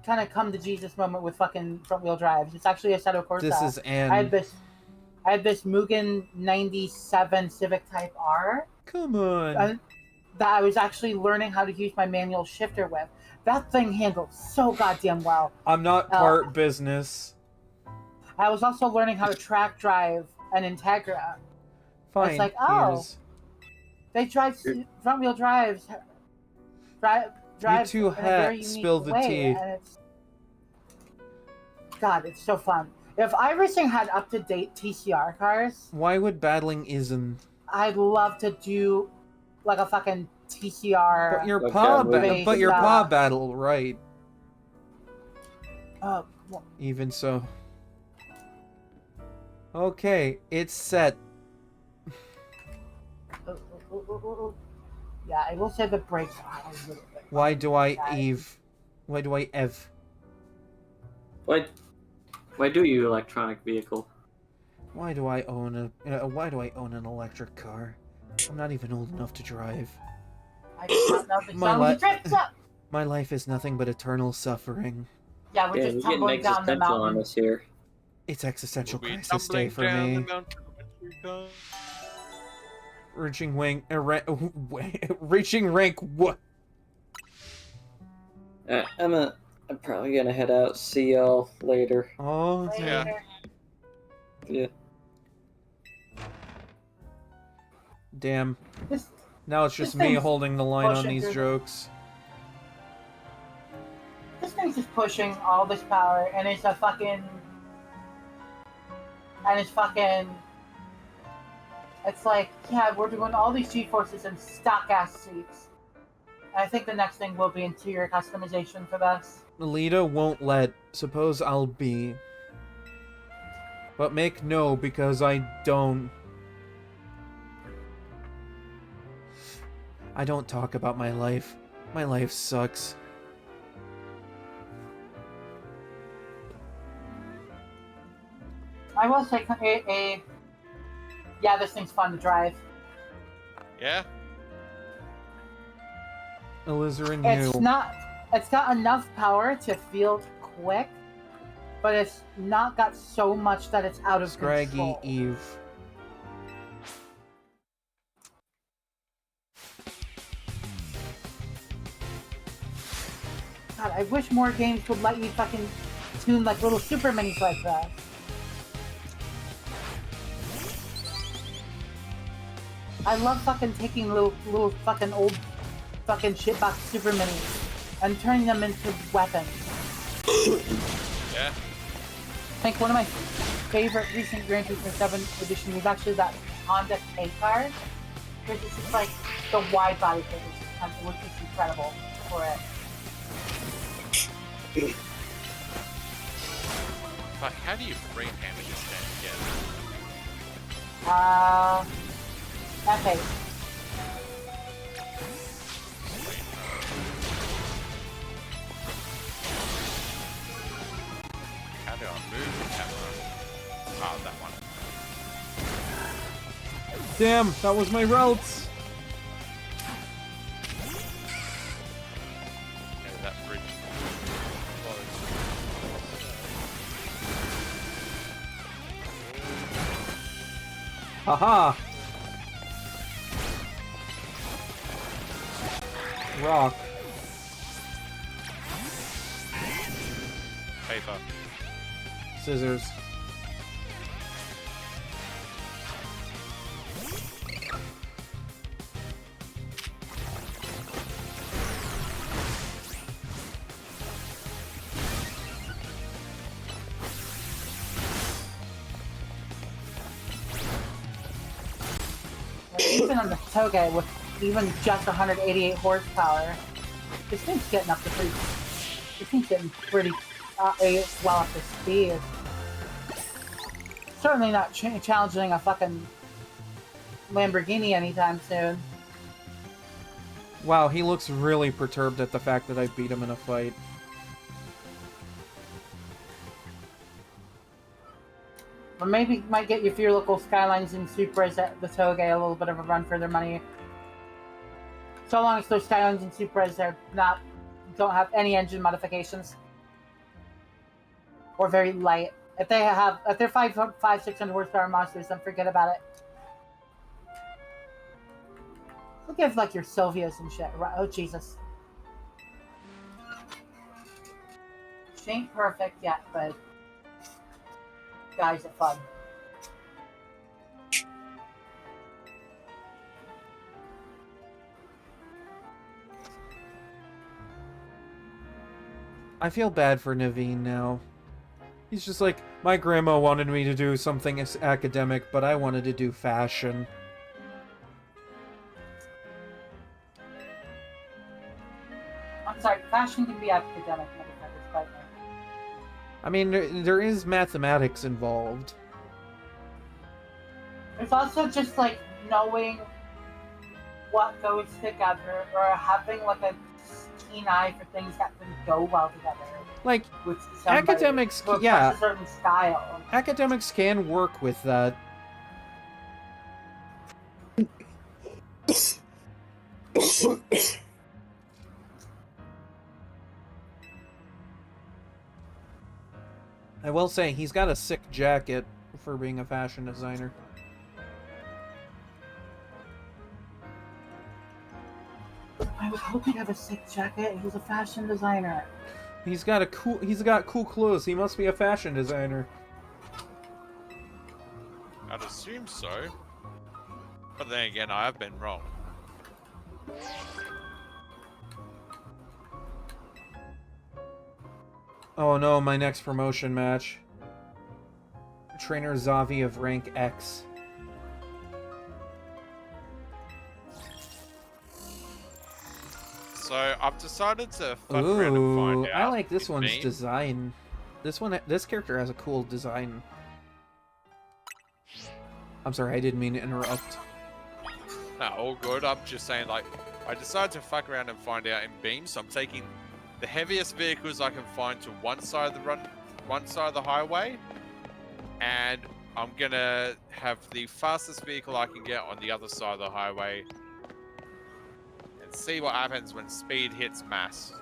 kind of come to Jesus moment with fucking front wheel drives. It's actually a Assetto Corsa. This is I had Anne. I had this Mugen 97 Civic Type R Come on. that I was actually learning how to use my manual shifter with. That thing handled so goddamn well. I'm not part business. I was also learning how to track drive an Integra. Fine. It's like, oh. here's- They drive front wheel drives. Drive two in a very hats unique spill the way, tea. and it's God, it's so fun. If iRacing had up-to-date TCR cars, Why would battling isn't? I'd love to do like a fucking TCR. But your Okay, paw, moving. but your Based, paw battle, right? Well, Even so. Okay, it's set. yeah, I will say the brakes are a little bit. Why do I bad. Eve? Why do I Ev? Why do you electronic vehicle? Why do I own an electric car? I'm not even old enough to drive. I do not know the My song. li- He drifts up. My life is nothing but eternal suffering. Yeah, we're Yeah, we're just getting tumbling down the existential on mountain. us here. It's existential We'll be crisis day tumbling for down the me. mountain when we come. Reaching rank what? I'm probably gonna head out. See y'all later. Oh, Yeah. Yeah. damn. This, Now it's just This me thing's holding the line on pushing these through the- jokes. this thing's just pushing all this power, and it's it's like, yeah, we're doing all these G-forces in stock-ass seats. And I think the next thing will be interior customization for this. Alita won't let. Suppose I'll be. But make no, because I don't. I don't talk about my life. My life sucks. I will say, yeah, this thing's fun to drive. Yeah. Alizarin, It's you. it's got enough power to feel quick, but it's not got so much that it's out of Scraggy control. Eve. God, I wish more games would let you fucking tune like little super minis like that. I love fucking taking little fucking old fucking shitbox super minis and turning them into weapons. Yeah. I think one of my favorite recent Gran Turismo 7 edition was actually that Honda K car, because it's just like the wide body thing, which is incredible for it. Fuck, how do you frame hammer this thing F8. How do I move the camera? Oh, that one. Damn, that was my routes. Okay, that bridge. Haha. Rock. Paper. Scissors. Even on the Toge with even just 188 horsepower, this thing's getting up to pretty. This thing's getting pretty well up to speed. Certainly not challenging a fucking Lamborghini anytime soon. Wow, he looks really perturbed at the fact that I beat him in a fight. But maybe might get you for your local Skylines and Supras at the Toge a little bit of a run for their money. So long as those Skylines and Supras don't have any engine modifications. Or very light. If they're 600 horsepower monsters, then forget about it. Look at like your Sylvias and shit. Oh Jesus. She ain't perfect yet, but guys are fun. I feel bad for Naveen now. He's just like, my grandma wanted me to do something academic, but I wanted to do fashion. I'm sorry, fashion can be academic, motherfuckers, but I mean, there is mathematics involved. there's also just like knowing what goes together, or having like a keen eye for things that can go well together. Like, With somebody academics, who yeah. a certain style. Academics can work with that. I will say, he's got a sick jacket for being a fashion designer. I would hope he'd have a sick jacket. He's a fashion designer. He's got cool clothes. He must be a fashion designer. I'd assume so. But then again, I have been wrong. Oh no, my next promotion match. Trainer Zavi of rank X. So I've decided to fuck around and find out. I like this if one's Beam- design. This character has a cool design. I'm sorry, I didn't mean to interrupt. No, all good. I'm just saying, like, I decided to fuck around and find out in Beam, so I'm taking the heaviest vehicles I can find to one side of the highway, and I'm gonna have the fastest vehicle I can get on the other side of the highway, and see what happens when speed hits mass.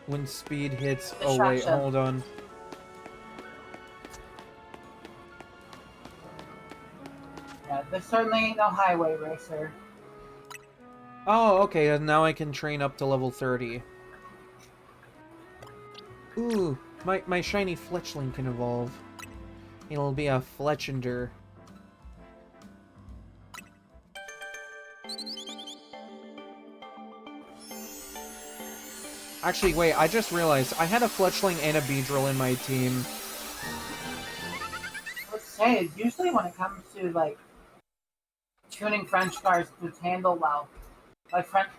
When speed hits... Oh wait, Destruction. hold on. Yeah, there certainly ain't no highway racer. Oh, okay, and now I can train up to level 30. Ooh, my shiny fletchling can evolve. It'll be a Fletchender. Actually, wait, I just realized I had a Fletchling and a Beedrill in my team. Let's say, usually when it comes to, like, tuning French cars to handle well, like front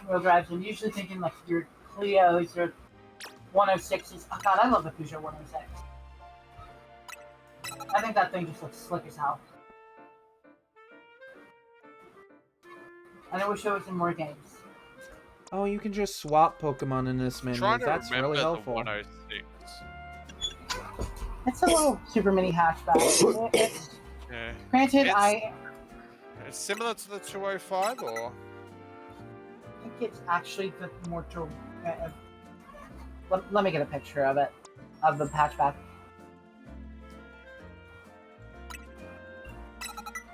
wheel drives, I'm usually thinking, like, your Clios, your 106s. Oh, God, I love the Peugeot 106. I think that thing just looks slick as hell. And I wish it was in more games. Oh, you can just swap Pokemon in this menu. Trying to That's remember really the helpful. 106. It's a little super mini hatchback. It's, Yeah. granted, It's similar to the 205, or? I think it's actually the more to. Let me get a picture of it, of the hatchback.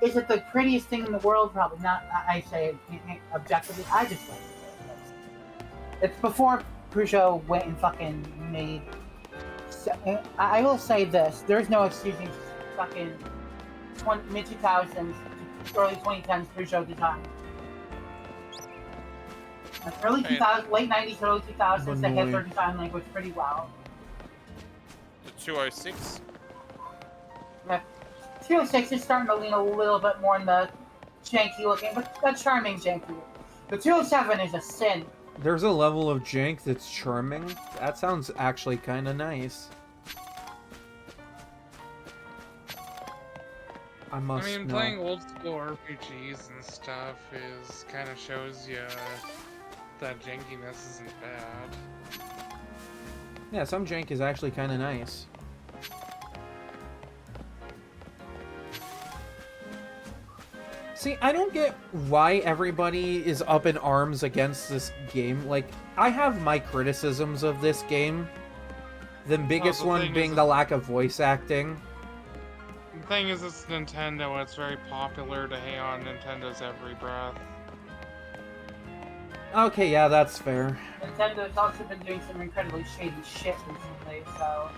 Is it the prettiest thing in the world? Probably not. I say objectively. I just like it. It's before Peugeot went and fucking made. I will say this: there's no excusing fucking mid 2000s, early 2010s Peugeot design. Like early 2000s, late 90s, early 2000s, they hit their design language pretty well. The 206? Yeah. 206 is starting to lean a little bit more in the janky looking, but a charming janky. The 207 is a sin. There's a level of jank that's charming. That sounds actually kind of nice. I mean, know. Playing old school RPGs and stuff is kind of shows you that jankiness isn't bad. Yeah, some jank is actually kind of nice. See, I don't get why everybody is up in arms against this game. Like, I have my criticisms of this game. The biggest one being the lack of voice acting. The thing is, it's Nintendo, it's very popular to hate on Nintendo's every breath. Okay, yeah, that's fair. Nintendo's also been doing some incredibly shady shit recently, so...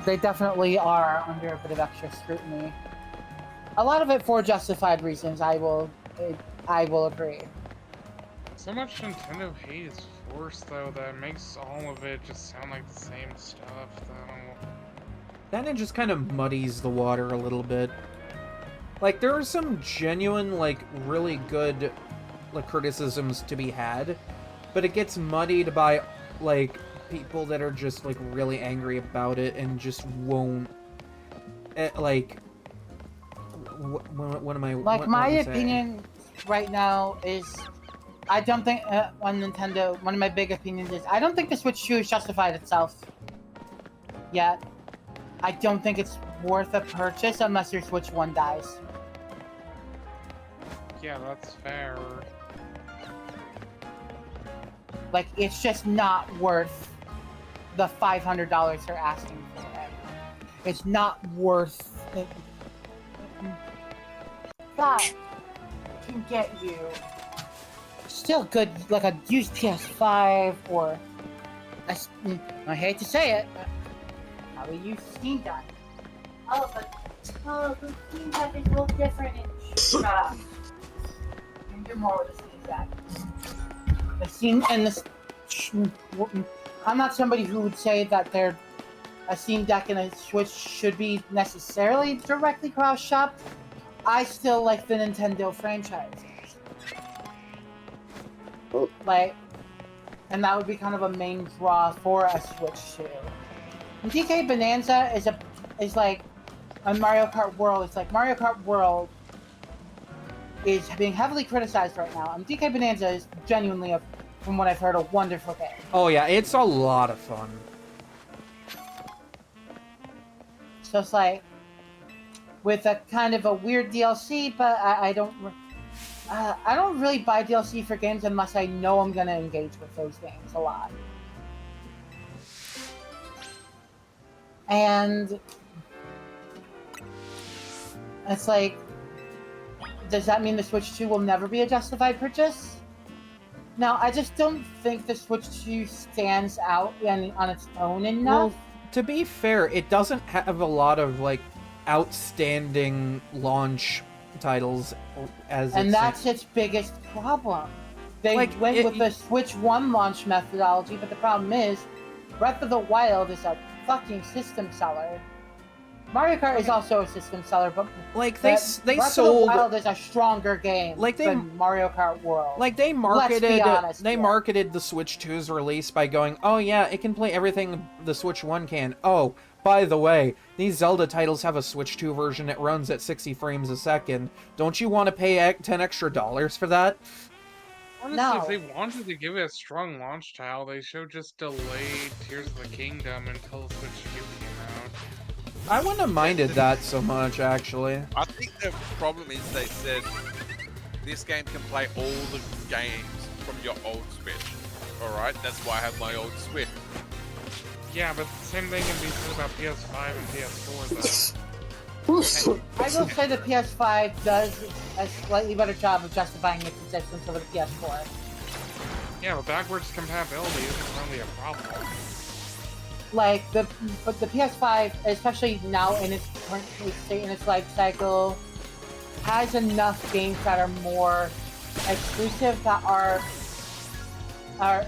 They definitely are under a bit of extra scrutiny. A lot of it for justified reasons, I will agree. So much Nintendo hate is forced, though, that makes all of it just sound like the same stuff, though. Then it just kind of muddies the water a little bit. Like, there are some genuine, like, really good, like, criticisms to be had, but it gets muddied by, like, people that are just, like, really angry about it and just won't, like... What am I? Like, my opinion right now is, I don't think on Nintendo. One of my big opinions is I don't think the Switch 2 has justified itself yet. I don't think it's worth a purchase unless your Switch 1 dies. Yeah, that's fair. Like, it's just not worth the $500 they're asking for it. It's not worth it. That can get you still good, like a used PS5 or I hate to say it, but probably use Steam Deck. Oh, but the Steam Deck is a little different. Shut up. You can do more with the Steam Deck. The Steam and the. I'm not somebody who would say that a Steam Deck and a Switch should be necessarily directly cross-shop. I still like the Nintendo franchise. Like, and that would be kind of a main draw for a Switch 2. And DK Bonanza is like on Mario Kart World. It's like Mario Kart World is being heavily criticized right now. And DK Bonanza is genuinely, from what I've heard, a wonderful game. Oh yeah, it's a lot of fun. So it's like, with a kind of a weird DLC, but I don't really buy DLC for games unless I know I'm gonna engage with those games a lot. And it's like, does that mean the Switch 2 will never be a justified purchase? No, I just don't think the Switch 2 stands out on its own enough. Well, to be fair, it doesn't have a lot of, like, outstanding launch titles and that's its biggest problem. they Like, went with the Switch 1 launch methodology, but the problem is, Breath of the Wild is a fucking system seller. Mario Kart is also a system seller, but like they Breath sold of the Wild is a stronger game Like, they- than Mario Kart World. like they Let's marketed be honest they here. marketed the Switch 2's release by going, "Oh yeah, it can play everything the Switch 1 can." Oh, by the way, these Zelda titles have a Switch 2 version that runs at 60 frames a second. Don't you want to pay $10 extra for that? Honestly, No. if they wanted to give it a strong launch title, they should just delayed Tears of the Kingdom until Switch 2 came out. I wouldn't have minded that so much, actually. I think the problem is they said this game can play all the games from your old Switch. Alright, that's why I have my old Switch. Yeah, but the same thing can be said about PS5 and PS4, though. I will say the PS5 does a slightly better job of justifying its existence over the PS4. Yeah, but backwards compatibility isn't really a problem. Like but the PS5, especially now in its current state in its life cycle, has enough games that are more exclusive that are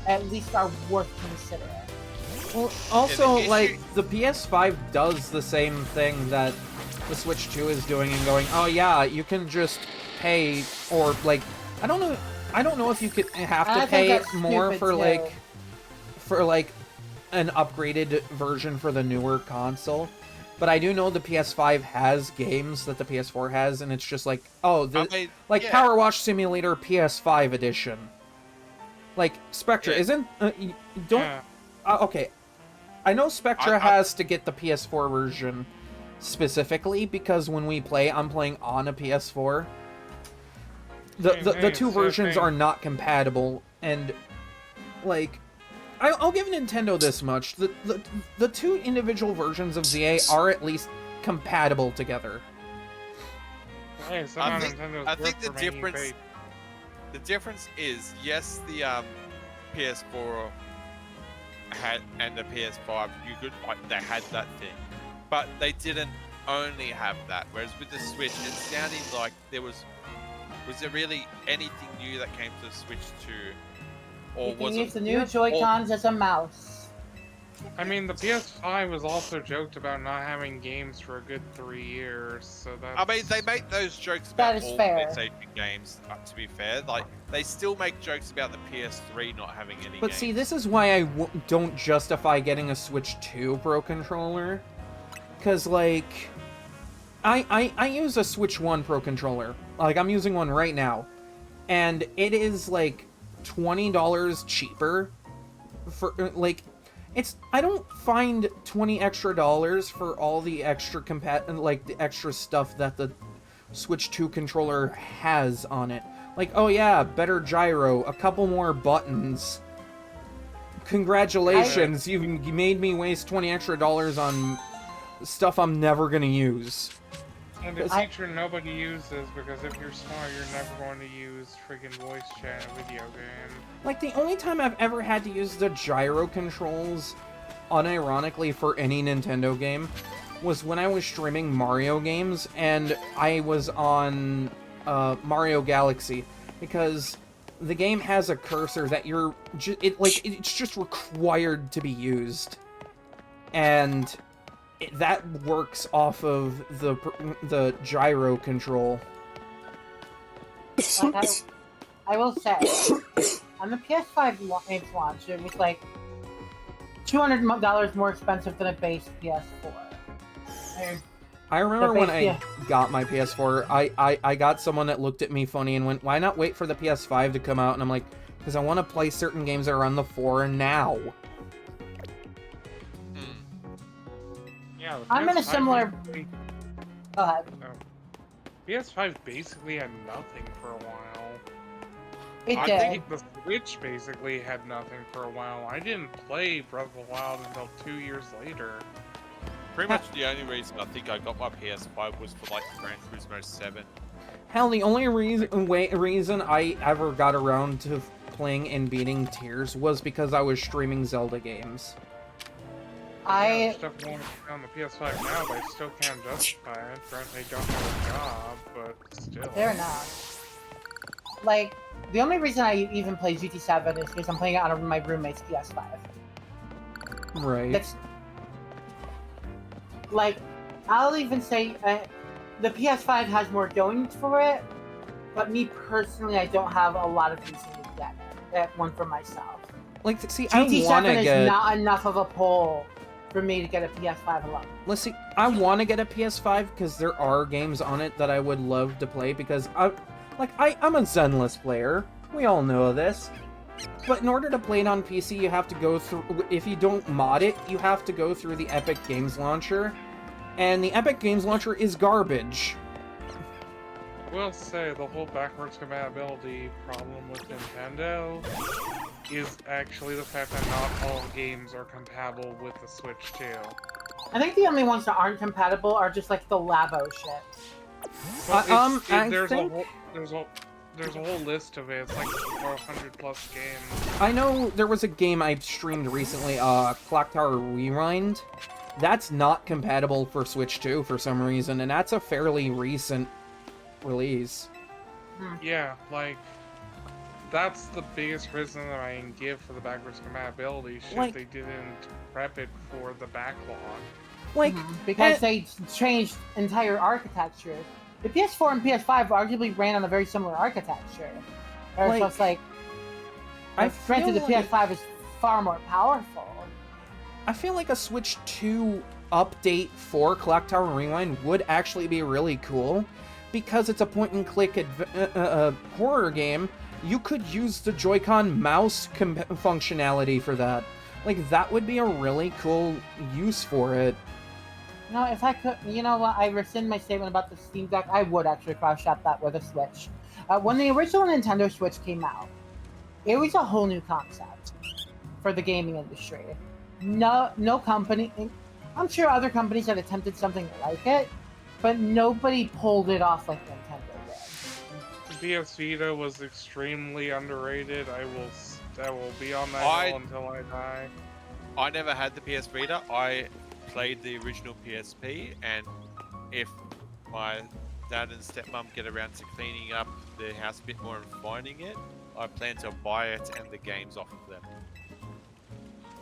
at least are worth considering. Well, also, issue- like, the PS5 does the same thing that the Switch 2 is doing and going, "Oh yeah, you can just pay," or like, I don't know if you could have I to think pay that's more stupid, for too. like an upgraded version for the newer console. But I do know the PS5 has games that the PS4 has, and it's just like, oh, I mean, like yeah. Power Wash Simulator PS5 edition. Like Spectra Yeah. isn't don't Yeah. okay. I know Spectra I- has to get the PS4 version specifically because when we play, I'm playing on a PS4. The two versions are not compatible, and like I'll give Nintendo this much: the two individual versions of ZA are at least compatible together. Hey, somehow I think Nintendo's the worth remaining difference paid. the difference is yes, the PS4 had and the PS5 you could they had that thing, but they didn't only have that. Whereas with the Switch, it sounded like was there really anything new that came to the Switch 2, or You can was use the it? new Joy-Cons as a mouse. I mean, the PS5 was also joked about not having games for a good 3 years, so that's... I mean, they make those jokes That about is all fair. PlayStation games. To be fair, like they still make jokes about the PS3 not having any. But games. see, this is why I don't justify getting a Switch 2 Pro controller, because like I use a Switch 1 Pro controller. Like, I'm using one right now, and it is like $20 cheaper for like I don't find $20 extra for all the extra the extra stuff that the Switch 2 controller has on it. Like, oh yeah, better gyro, a couple more buttons. Congratulations, you made me waste $20 extra on stuff I'm never gonna use. And a feature nobody uses, because if you're smart, you're never going to use friggin' voice chat in a video game. Like, the only time I've ever had to use the gyro controls, unironically, for any Nintendo game, was when I was streaming Mario games, and I was on Mario Galaxy, because the game has a cursor that it's just required to be used, and that works off of the gyro control. Like, I will say, on the PS5 launch, it was like $200 more expensive than a base PS4. I remember The when base- I yeah. got my PS4, I got someone that looked at me funny and went, "Why not wait for the PS5 to come out?" And I'm like, because I want to play certain games that are on the 4 now. Yeah, the I'm in a PS5 similar- basically- Go ahead. PS5 basically had nothing for a while. It I did. think The Switch basically had nothing for a while. I didn't play Breath of the Wild until 2 years later. Pretty much the only reason I think I got my PS5 was for like Gran Turismo 7. Hell, the only reason I ever got around to playing and beating Tears was because I was streaming Zelda games. Yeah, stuff going on the PS5 now, but I still can't justify it. Granted, I don't have a job, but still. Fair enough. Like, The only reason I even play GT7 is because I'm playing it on my roommate's PS5. Right. That's like, I'll even say the PS5 has more going for it, but me personally, I don't have a lot of reason to get one for myself. Like, see, I want GT7 to is get. not enough of a pull for me to get a PS5 alone. Let's see. I want to get a PS5 because there are games on it that I would love to play because I'm a Zenless player. We all know this. But in order to play it on PC, you have to go through. If you don't mod it, you have to go through the Epic Games Launcher, and the Epic Games Launcher is garbage. I will say the whole backwards compatibility problem with Nintendo is actually the fact that not all games are compatible with the Switch too. I think the only ones that aren't compatible are just like the Labo shit. Well, I there's think- there's a whole list of it. It's like 400 plus games. I know there was a game I streamed recently, Clock Tower Rewind. That's not compatible for Switch 2 for some reason, and that's a fairly recent release. Yeah, like that's the biggest reason that I can give for the backwards compatibility. Shit, Like- they didn't prep it for the backlog. Like, Because they changed entire architecture. The PS4 and PS5 arguably ran on a very similar architecture. Or Like, so it's like, I granted, the feel like- PS5 is far more powerful. I feel like a Switch 2 update for Clock Tower Rewind would actually be really cool, because it's a point-and-click horror game. You could use the Joy-Con mouse functionality for that. Like, that would be a really cool use for it. No, if I could, you know what? I rescind my statement about the Steam Deck. I would actually cross-shop that with a Switch. When the original Nintendo Switch came out, it was a whole new concept for the gaming industry. No company. I'm sure other companies had attempted something like it, but nobody pulled it off like Nintendo did. PS Vita was extremely underrated. I will be on that hill until I die. I never had the PS Vita. I played the original PSP, and if my dad and stepmom get around to cleaning up the house a bit more and finding it, I plan to buy it and the games off of them.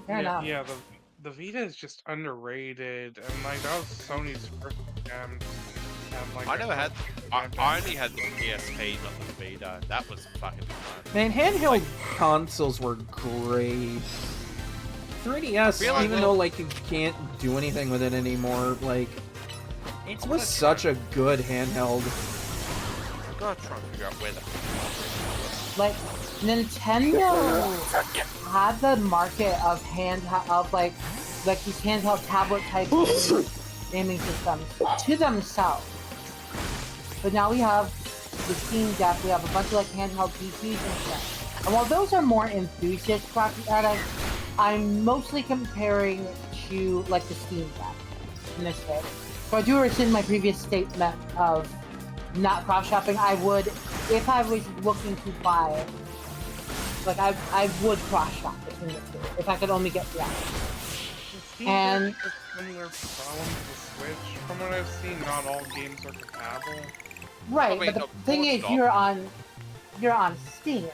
Fair enough. Yeah, the Vita is just underrated, and like that was Sony's first attempt. And, like, I never had. I attempt. only had the PSP, not the Vita. That was fucking fun. Man, handheld consoles were great. 3DS, feel like even we'll- though like you can't do anything with it anymore, like it I'm was gonna such try- a good handheld. I'm gonna try and figure out where the. Like Nintendo had the market of these handheld tablet type gaming systems to themselves. But now we have the Steam Deck, we have a bunch of like handheld PCs and stuff. And while those are more enthusiast products, I'm mostly comparing to like the Steam Deck in this case. So I do rescind my previous statement of not cross-shopping. I would, if I was looking to buy, like I would cross-shop between the two if I could only get the option. The Steam And- Deck has similar problems with Switch. From what I've seen, not all games are compatible. Right, I mean, but the of thing course is, not. you're on Steam.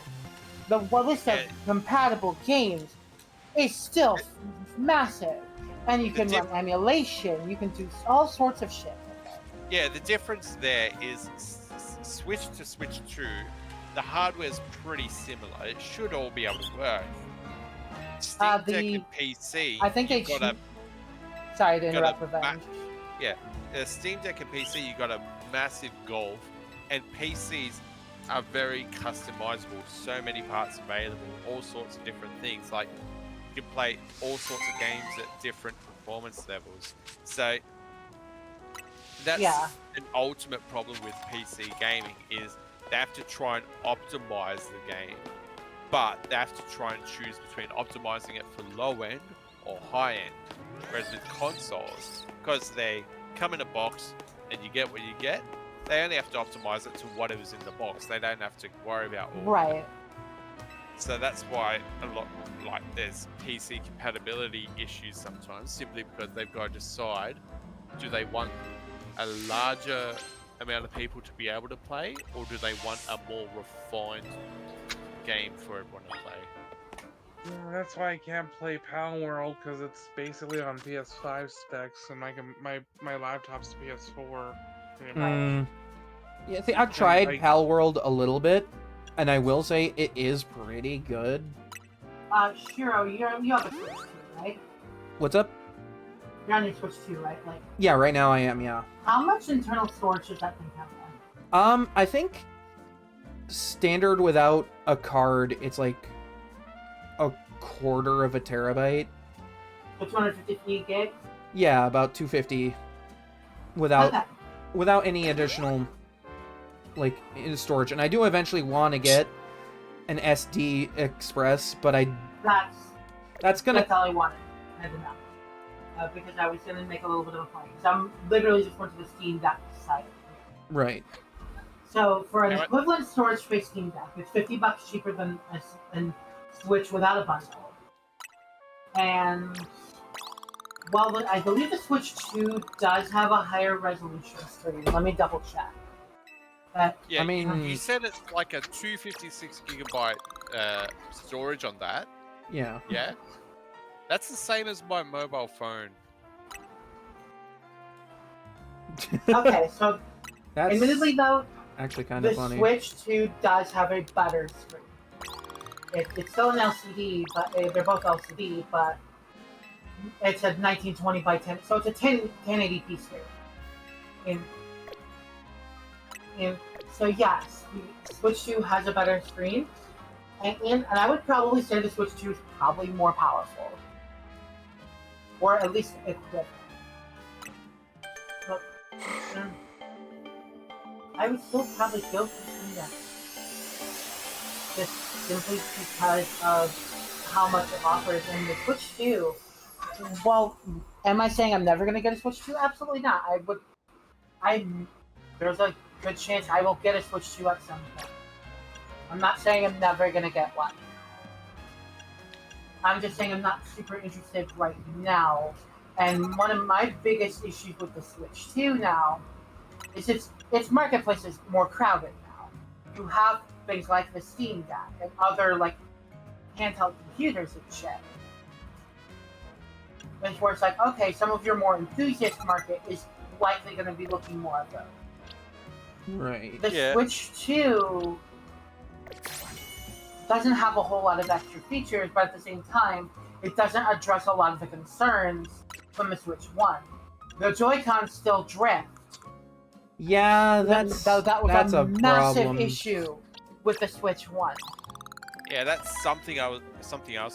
The list of Yeah. compatible games is still massive, and you The can diff- run emulation. You can do all sorts of shit. with it. Yeah, the difference there is Switch to Switch 2. The hardware's pretty similar. It should all be able to work. Steam Deck the- and PC. I think they you've got a Sorry to got a interrupt, ma- Revenge. Steam Deck and PC, you got a massive gulf, and PCs are very customizable. So many parts available, all sorts of different things. Like you can play all sorts of games at different performance levels. So that's Yeah. an ultimate problem with PC gaming is they have to try and optimize the game, but they have to try and choose between optimizing it for low end or high end. Whereas with consoles, because they come in a box and you get what you get, they only have to optimize it to whatever's in the box. They don't have to worry about all. Right. So that's why a lot, like, there's PC compatibility issues sometimes, simply because they've got to decide, do they want a larger amount of people to be able to play, or do they want a more refined game for everyone to play. Yeah, that's why I can't play Pal World because it's basically on PS5 specs, and my laptop's PS4. Pretty much. Mm. Yeah, see, I've tried Pal World a little bit, and I will say it is pretty good. Shiro, you have a Switch too, right? What's up? You're on your Switch too, right? Like, Yeah, right now I am, yeah. how much internal storage does that thing have then? I think standard without a card, it's like a quarter of a terabyte. So 250 gigs? Yeah, about 250 without Okay. without any additional like in storage. And I do eventually want to get an SD Express, but that's gonna That's all I wanted. I did not. Because I was going to make a little bit of a point. Because I'm literally just going to the Steam Deck side. right. So for an Yeah, equivalent storage space Steam Deck, it's $50 cheaper than Switch without a bundle. And while I believe the Switch 2 does have a higher resolution screen, let me double check. Yeah, I mean- you said it's like a 256 gigabyte storage on that. Yeah. Yeah, that's the same as my mobile phone. Okay, so That's admittedly though, actually kind the of funny. Switch 2 does have a better screen. It's still an LCD, but they're both LCD, but it's a 1920 by 10, so it's a 1080p screen. So yes, the Switch 2 has a better screen, and I would probably say the Switch 2 is probably more powerful, or at least equivalent. But, I would still probably go for Steam Deck. Just simply because of how much it offers. And the Switch 2, well, am I saying I'm never going to get a Switch 2? Absolutely not. There's a good chance I will get a Switch 2 at some point. I'm not saying I'm never going to get one. I'm just saying I'm not super interested right now. And one of my biggest issues with the Switch 2 now is its marketplace is more crowded now. You have things like the Steam Deck and other like handheld computers and shit. Which where it's like, okay, some of your more enthusiast market is likely going to be looking more at those. Right. The Yeah. Switch 2 doesn't have a whole lot of extra features, but at the same time, it doesn't address a lot of the concerns from the Switch 1. The Joy-Cons still drift. Yeah, that's that was that's a massive problem. issue with the Switch 1. Yeah, that's something else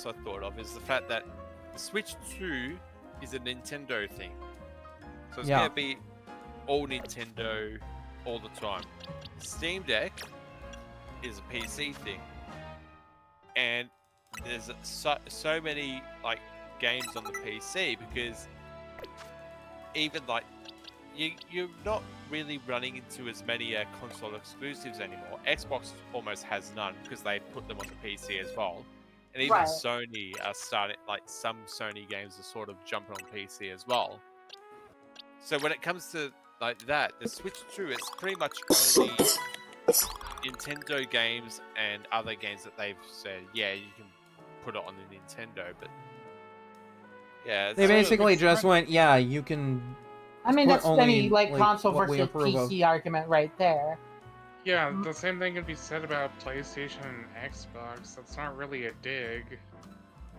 I thought of is the fact that the Switch 2 is a Nintendo thing, so it's Yeah. gonna be all Nintendo all the time. Steam Deck is a PC thing, and there's so many like games on the PC because even like you're not really running into as many console exclusives anymore. Xbox almost has none because they put them on the PC as well, and even Right. Sony are starting like some Sony games are sort of jumping on PC as well. So when it comes to like that, the Switch 2, it's pretty much only Nintendo games and other games that they've said, yeah, you can put it on the Nintendo, but yeah, They it's- basically just went, yeah, you can. I mean, Put that's only, any like like, console what we versus approve of. PC argument right there. Yeah, the same thing can be said about PlayStation and Xbox. That's not really a dig.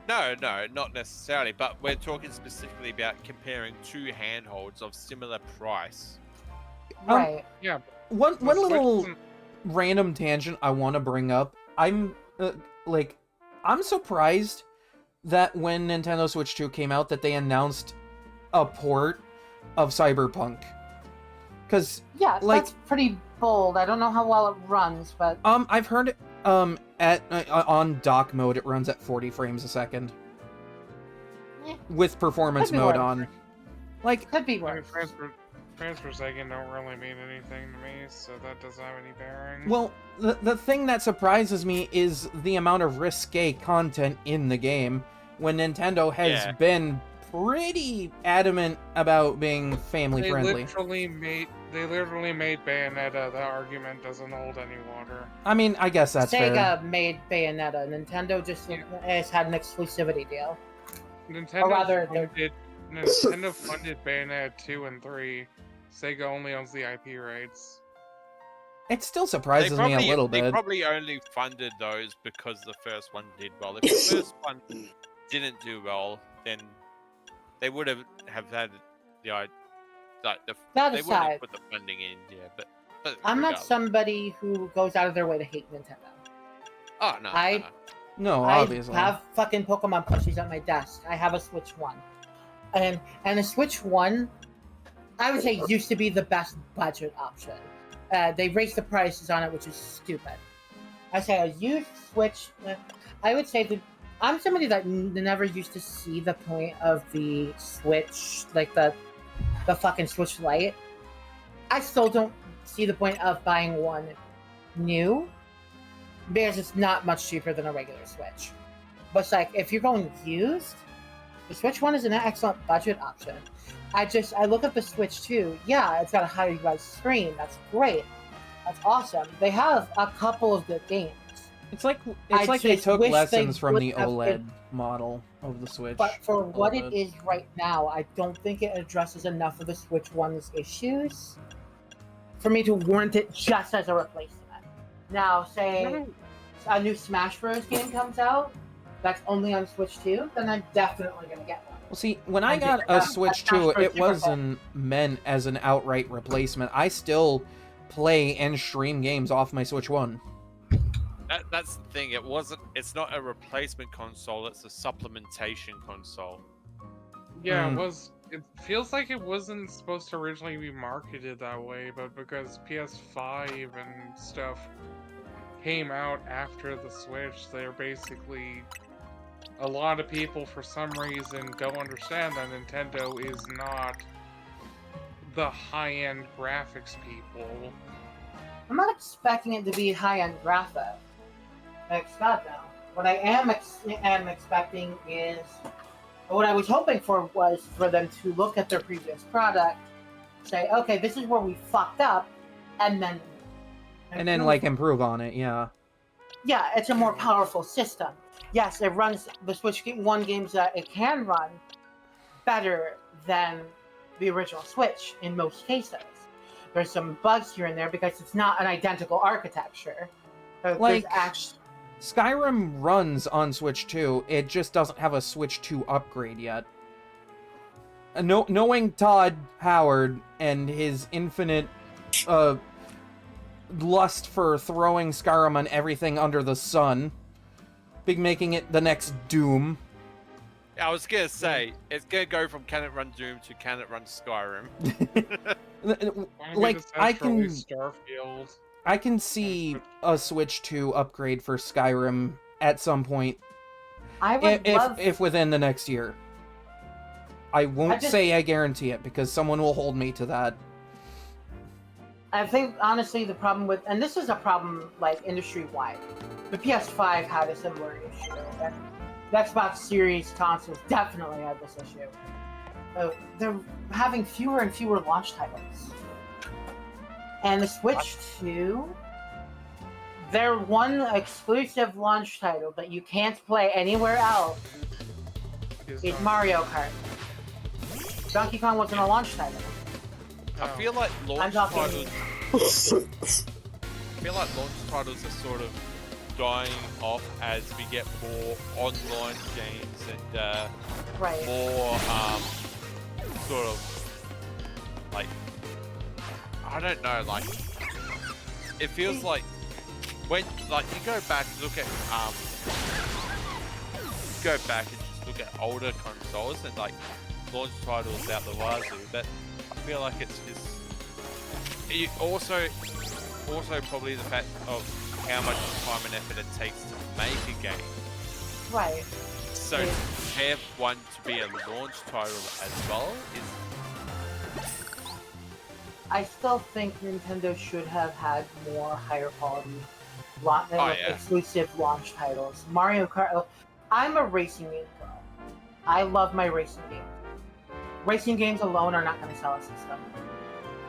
No, not necessarily, but we're talking specifically about comparing two handholds of similar price. Right. Yeah, One the one Switch little isn't- random tangent I want to bring up. I'm surprised that when Nintendo Switch 2 came out that they announced a port of Cyberpunk. Cuz Yeah, Like- that's pretty bold. I don't know how well it runs, but I've heard at on dock mode it runs at 40 frames a second. Eh. With performance Could be mode worse. on. Like could be I mean, worse. frames per second don't really mean anything to me, so that doesn't have any bearing. well, the thing that surprises me is the amount of risque content in the game when Nintendo has Yeah. been pretty adamant about being family They friendly. literally made Bayonetta. That argument doesn't hold any water. I mean, I guess that's Sega fair. made Bayonetta. Nintendo just has had an exclusivity deal. Nintendo rather, they're- funded Bayonetta 2 and 3. Sega only owns the IP rights. It still surprises me a little They bit. probably only funded those because the first one did well. If the first one didn't do well, then they would have had the idea. Like That they wouldn't aside, have put the funding in, yeah. But I'm not regardless. somebody who goes out of their way to hate Nintendo. Oh no. I- No, I obviously. have fucking Pokemon plushies at my desk. I have a Switch 1. And the Switch 1, I would say, used to be the best budget option. They raised the prices on it, which is stupid. I say a used Switch, I would say that I'm somebody that never used to see the point of the Switch, like the fucking Switch Lite. I still don't see the point of buying one new, because it's not much cheaper than a regular Switch. But it's like, if you're going used, the Switch 1 is an excellent budget option. I look at the Switch 2, yeah, it's got a high res screen, that's great. That's awesome. They have a couple of good games. It's like I they just took wish lessons they from would the have OLED model of the Switch. But for a what little it bit. is right now, I don't think it addresses enough of the Switch 1's issues for me to warrant it just as a replacement. Now, say a new Smash Bros. Game comes out that's only on Switch 2, then I'm definitely going to get one. Well, see, when I And got the- a Switch Smash 2, Bros. it wasn't meant as an outright replacement. I still play and stream games off my Switch 1. That's the thing. It's not a replacement console. It's a supplementation console. Yeah, Hmm. it feels like it wasn't supposed to originally be marketed that way, but because PS5 and stuff came out after the Switch, they're basically... A lot of people, for some reason, don't understand that Nintendo is not the high-end graphics people. I'm not expecting it to be high-end graphic. God, no. What I am expecting is... What I was hoping for was for them to look at their previous product, say, okay, this is where we fucked up, and then... And then, like, improve on it, yeah. Yeah, it's a more powerful system. Yes, it runs the Switch 1 games that it can run better than the original Switch in most cases. There's some bugs here and there because it's not an identical architecture. Like- There's actually... Skyrim runs on Switch 2, it just doesn't have a Switch 2 upgrade yet. Knowing Todd Howard and his infinite lust for throwing Skyrim on everything under the sun, making it the next Doom. Yeah, I was gonna say it's gonna go from can it run Doom to can it run Skyrim. Like, I can Starfield. I can see a Switch 2 upgrade for Skyrim at some point, I would love... if within the next year. I won't just- say I guarantee it, because someone will hold me to that. I think, honestly, the problem with... And this is a problem, like, industry-wide. The PS5 had a similar issue, and the Xbox Series consoles definitely had this issue. They're having fewer and fewer launch titles. And the Switch 2, their one exclusive launch title that you can't play anywhere else is Mario Kart. Donkey Kong wasn't a launch title. I feel like launch talking- titles. I feel like launch titles are sort of dying off as we get more online games and Right. more sort of like I don't know, like it feels like when like you go back and look at and just look at older consoles and like launch titles out the wazoo, but I feel like it's just also probably the fact of how much time and effort it takes to make a game. Right. So Yeah. to have one to be a launch title as well is I still think Nintendo should have had more higher quality yeah. exclusive launch titles. Mario Kart. I'm a racing game girl. I love my racing games. racing games alone are not going to sell a system.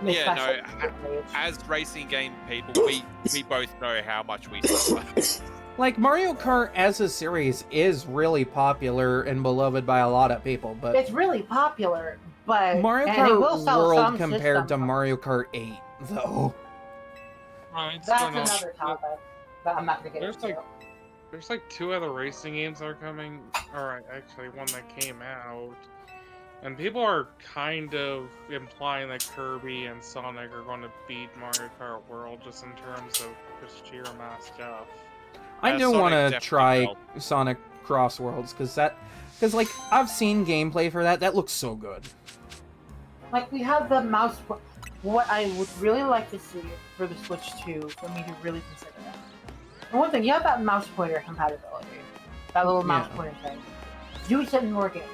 Yeah, no, Especially at as racing game people, we both know how much we suffer. Like, Mario Kart as a series is really popular and beloved by a lot of people, but It's really popular, but Mario and it will Kart sell World some compared to systems. Mario Kart 8, though. It's That's gonna- another topic that I'm not going to get There's into. There's like 2 other racing games that are coming. Alright, actually, one that came out. And people are kind of implying that Kirby and Sonic are going to beat Mario Kart World just in terms of just sheer mass stuff. I do Sonic want to definitely try felt- Sonic Cross Worlds, because like, I've seen gameplay for that. That looks so good. Like, we have the mouse. What I would really like to see for the Switch 2, for me to really consider that. And one thing, you have that mouse pointer compatibility. That little mouse Yeah. pointer thing. Use it in more games.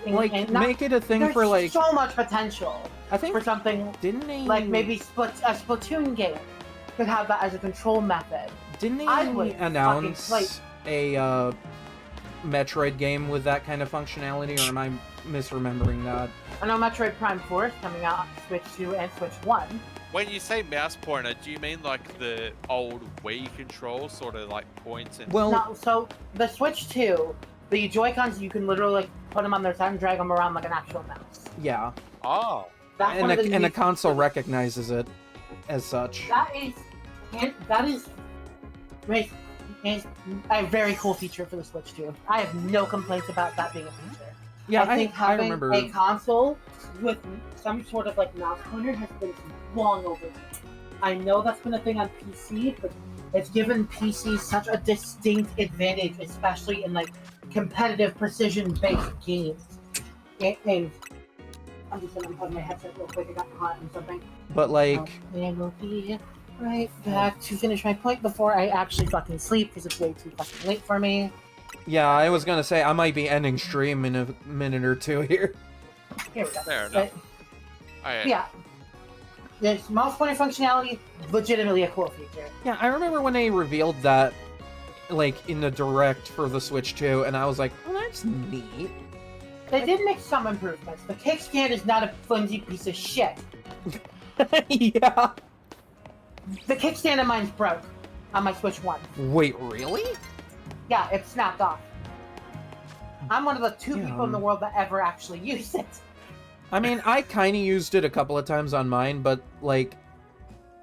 Like, make it a thing there's for, like, so much potential I think, for something didn't they, like maybe a Splatoon game could have that as a control method. didn't they I would fucking announce play- a Metroid game with that kind of functionality, or am I misremembering that? I know Metroid Prime 4 is coming out on Switch 2 and Switch 1. When you say mouse pointer, do you mean like the old Wii control, sort of like points and? Well, No, so the Switch 2, the Joy-Cons, you can literally like put them on their side and drag them around like an actual mouse. yeah, Oh, That's one of the and the neat- console recognizes it as such. That is a very cool feature for the Switch 2. I have no complaints about that being a feature. Yeah, I think I having remember. a console with some sort of like mouse pointer has been long overdue. I know that's been a thing on PC, but it's given PC such a distinct advantage, especially in like competitive precision-based games. And I'm just gonna unplug my headset real quick. I got caught in something. But like, And we'll be right back to finish my point before I actually fucking sleep because it's way too fucking late for me. yeah, I was gonna say I might be ending stream in a minute or two here. Here we go. fair But, enough. I, yeah. This mouse pointer functionality, legitimately a cool feature. Yeah, I remember when they revealed that, like, in the direct for the Switch 2, and I was like, oh, that's neat. They did make some improvements. The kickstand is not a flimsy piece of shit. Yeah. The kickstand of mine's broke on my Switch 1. Wait, really? Yeah, it snapped off. I'm one of the 2 Yeah. people in the world that ever actually use it. I mean, I kind of used it a couple of times on mine, but, like,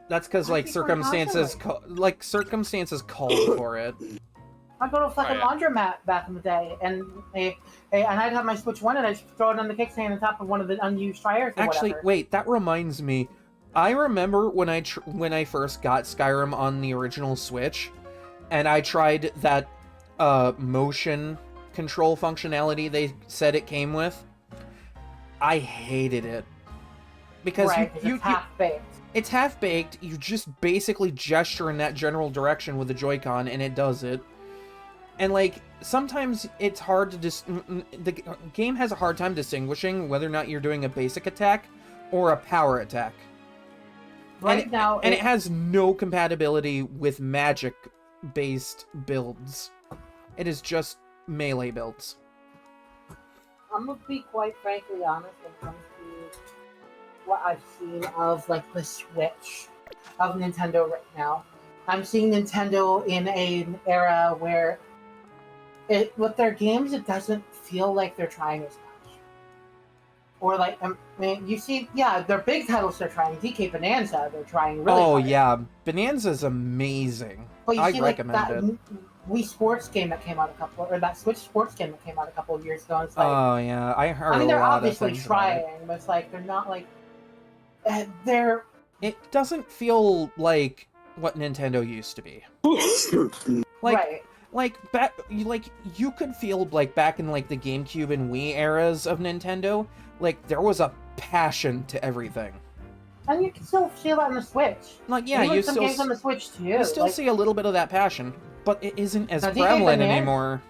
that's because, I like, think we're circumstances called for it. I go to a fucking Oh, yeah. laundromat back in the day, and I'd have my Switch 1, and I'd throw it on the kickstand on top of one of the unused dryers or Actually, whatever. wait, that reminds me. I remember when I first got Skyrim on the original Switch, and I tried that motion control functionality they said it came with. I hated it because Right, 'cause it's half-baked. it's half-baked. You just basically gesture in that general direction with the Joy-Con, and it does it. And like sometimes it's hard to the game has a hard time distinguishing whether or not you're doing a basic attack or a power attack. Right now, And it has no compatibility with magic-based builds. It is just melee builds. I'm gonna be quite frankly honest when it comes to what I've seen of like the Switch of Nintendo right now. I'm seeing Nintendo in an era where with their games, it doesn't feel like they're trying as much. Or like, I mean, you see, yeah, their big titles they're trying. DK Bonanza, they're trying really Oh hard. yeah, Bonanza's amazing. But you I see, like recommend that it. Wii Sports game that came out or that Switch Sports game that came out a couple of years ago. And it's like, Oh yeah, I heard I mean, a they're lot obviously of things about it. trying, but it's like they're not like they're It doesn't feel like what Nintendo used to be. Like, right. like back, you could feel like back in like the GameCube and Wii eras of Nintendo, like there was a passion to everything. And you can still feel that on the Switch. Like yeah, Even you some still games on the Switch too. you still like, see a little bit of that passion, but it isn't as Now, DK prevalent Bonanza- anymore.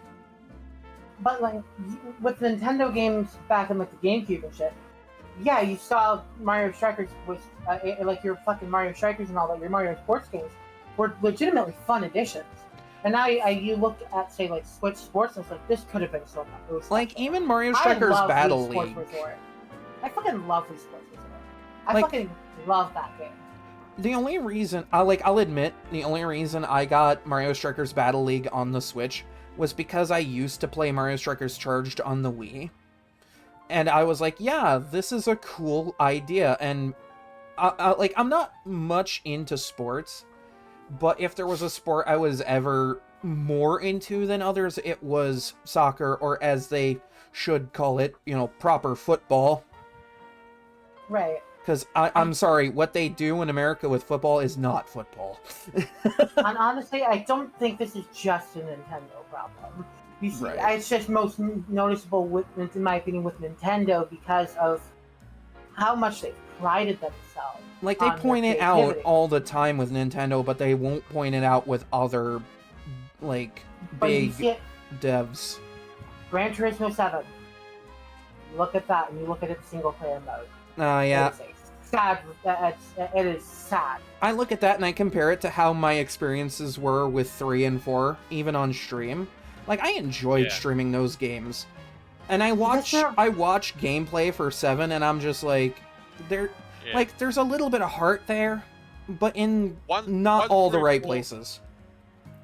But like with Nintendo games back in like the GameCube and shit, yeah, you saw Mario Strikers was like your fucking Mario Strikers and all that. Your Mario Sports games were legitimately fun additions. And now you look at, say, like, Switch Sports, and it's like, this could have been so much. It was Like, special. even Mario I Strikers love Battle Wii Sports League. Resort. I fucking love Wii Sports Resort. I Like- fucking love that game. The only reason, I'll admit, the only reason I got Mario Strikers Battle League on the Switch was because I used to play Mario Strikers Charged on the Wii. And I was like, yeah, this is a cool idea. And, I'm not much into sports, but if there was a sport I was ever more into than others, it was soccer, or as they should call it, proper football. Right. Because I'm sorry, what they do in America with football is not football. And honestly, I don't think this is just a Nintendo problem. You see, Right. it's just most noticeable, in my opinion, with Nintendo because of how much they've prided themselves. Like, they on their point it out creativity. all the time with Nintendo, but they won't point it out with other, like, But you big see it, devs. Gran Turismo 7. Look at that, and you look at its single-player mode. Yeah. It's a sad. It is sad. I look at that and I compare it to how my experiences were with 3 and 4, even on stream. Like, I enjoyed Yeah. streaming those games. And I watch That's gameplay for 7, and I'm just like, Yeah. there's a little bit of heart there, but in One- not one all the through right 4 places.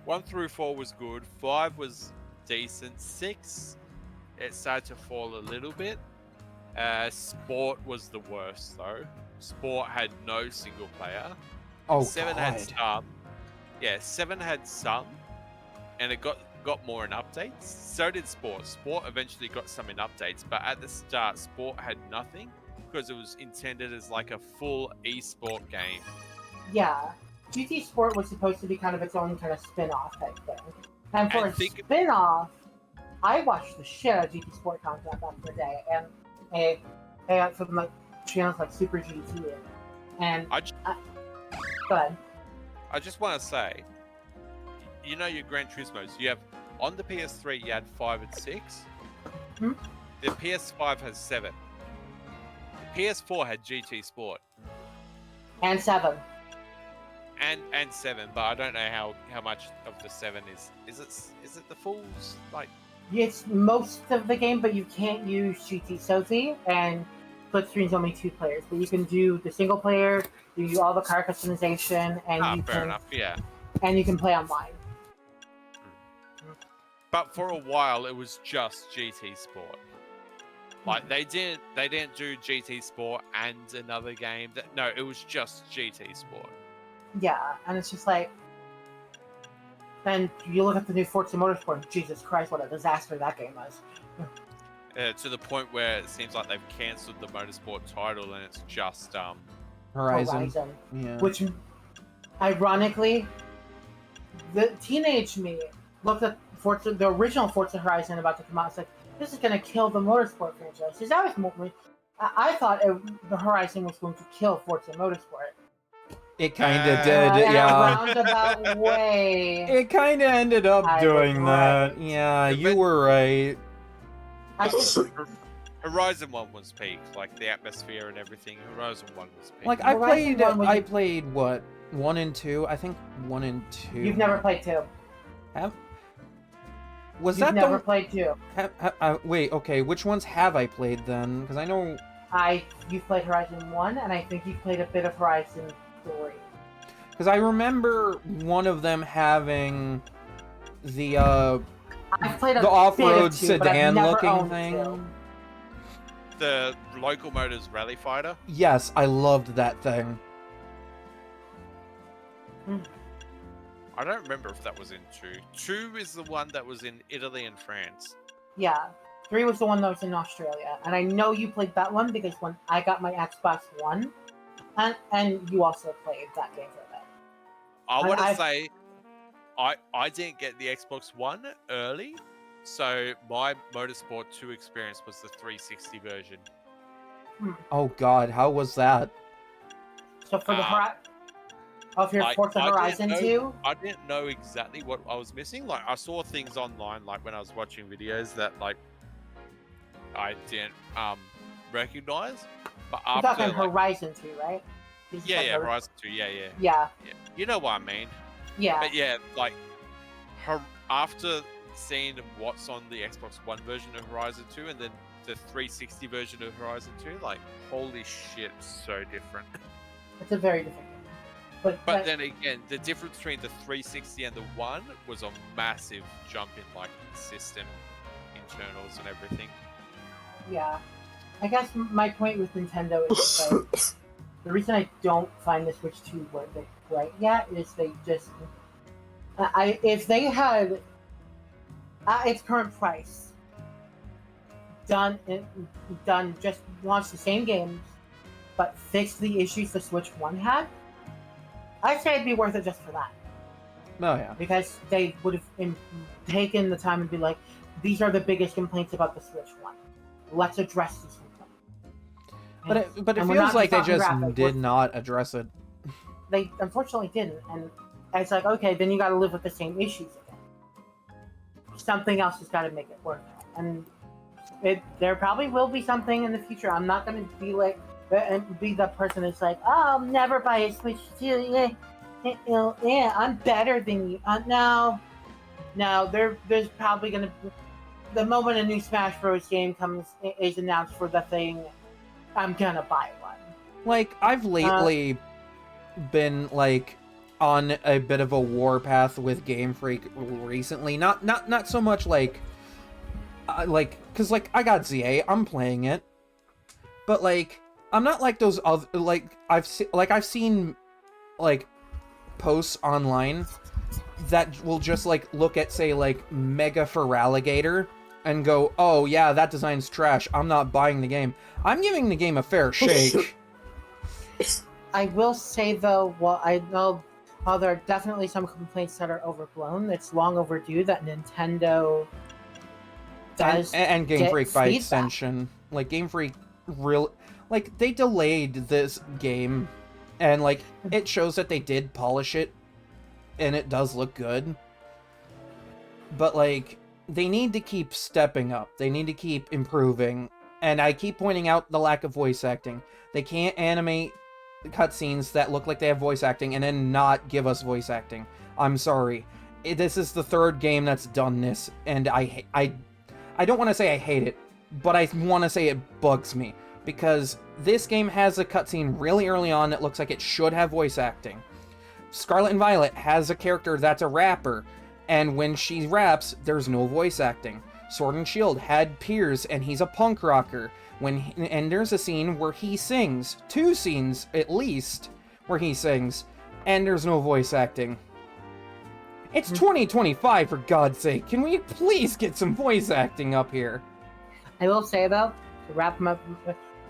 1 through 4 was good. 5 was decent. 6, it started to fall a little bit. Sport was the worst though. Sport had no single player. Oh, 7 had God. some. Yeah, 7 had some, and it got more in updates. So did Sport. Sport eventually got some in updates, but at the start, Sport had nothing because it was intended as like a full esport game. Yeah. GT Sport was supposed to be kind of its own kind of spin-off type thing. And for I a think- spin-off, I watched the shit out of GT Sport content back in the day, and I got from like channels like Super GT, and I, j- go ahead. I just want to say, you know your Gran Turismos, you have, on the PS3 you had 5 and 6. Hmm? The PS5 has 7. The PS4 had GT Sport. And 7. And 7, but I don't know how much of the 7 is it the fulls, like, It's most of the game, but you can't use GT Sophie, and split screen's only 2 players. But you can do the single player, you do all the car customization, and fair enough, yeah. and you can play online. But for a while it was just GT Sport. Like they didn't do GT Sport and another game. No, it was just GT Sport. Yeah, and it's just like, and you look at the new Forza Motorsport, Jesus Christ, what a disaster that game was. To the point where it seems like they've cancelled the motorsport title and it's just Horizon. Yeah. Which, ironically, the teenage me looked at Forza, the original Forza Horizon about to come out. It's like, this is going to kill the motorsport franchise. Because I thought the Horizon was going to kill Forza Motorsport. It kind of Uh, did, In a yeah. roundabout way. It kind of ended up I doing was that. right. Yeah, you were right. I think Horizon 1 was peak, like the atmosphere and everything. Horizon 1 was peak. Like, Horizon 1 was- I played, what, 1 and 2? I think 1 and 2. you've never played 2. Was You've that never the... played 2. Wait, okay, which ones have I played then? Because I know... You've played Horizon 1, and I think you've played a bit of Horizon 3. Because I remember one of them having the, I've played a the off-road bit of 2, but I've sedan never looking owned thing. 2. The Local Motors Rally Fighter. Yes, I loved that thing. I don't remember if that was in 2. 2 is the one that was in Italy and France. Yeah. 3 was the one that was in Australia. And I know you played that one because when I got my Xbox One, and you also played that game for a bit. I And want to I've- say, I didn't get the Xbox One early, so my Motorsport 2 experience was the 360 version. Oh god, how was that? So for the of your like, Forza I didn't Horizon know- 2, I didn't know exactly what I was missing. Like, I saw things online, like when I was watching videos that like I didn't recognize. But you're after, talking like, Horizon 2, right? This is yeah, like yeah, Horizon- Horizon 2, yeah. Yeah, You know what I mean? yeah. But yeah, like after seeing what's on the Xbox One version of Horizon 2 and then the 360 version of Horizon 2, like, holy shit, so different. It's a very different game. But then again, the difference between the 360 and the One was a massive jump in, like, system internals and everything. yeah, I guess my point with Nintendo is like the reason I don't find the Switch 2 worth it right yet is they just if they had at its current price done just launched the same games but fixed the issues the Switch 1 had, I'd say it'd be worth it just for that. Oh yeah. Because they would have taken the time and be like, these are the biggest complaints about the Switch 1. Let's address these complaints. But it and we're feels not like they talking just graphic, did we're- not address it. They unfortunately didn't, and it's like, okay, then you got to live with the same issues again. Something else has got to make it work, and there probably will be something in the future. I'm not going to be like be the person that's like, oh, I'll never buy a Switch 2. Yeah, I'm better than you. No, there's probably going to be the moment a new Smash Bros. Game is announced for the thing, I'm gonna buy one. Like, I've lately been, like, on a bit of a warpath with Game Freak recently. Not so much, like, because, like, I got ZA, I'm playing it. But, like, I'm not like those other, like, I've seen, like, posts online that will just, like, look at, say, like, Mega Feraligatr and go, oh, yeah, that design's trash, I'm not buying the game. I'm giving the game a fair shake. I will say, though, while I know while there are definitely some complaints that are overblown, it's long overdue that Nintendo does and Game get Freak by feedback. extension. Like, Game Freak really, like, they delayed this game, and, like, it shows that they did polish it, and it does look good. But, like, they need to keep stepping up. They need to keep improving. And I keep pointing out the lack of voice acting. They can't animate cutscenes that look like they have voice acting and then not give us voice acting. I'm sorry. This is the third game that's done this, and I don't want to say I hate it, but I want to say it bugs me. Because this game has a cutscene really early on that looks like it should have voice acting. Scarlet and Violet has a character that's a rapper, and when she raps, there's no voice acting. Sword and Shield had Piers, and he's a punk rocker. And there's a scene where he sings. 2 scenes, at least, where he sings. And there's no voice acting. It's 2025, for God's sake. Can we please get some voice acting up here? I will say, though, to wrap them up,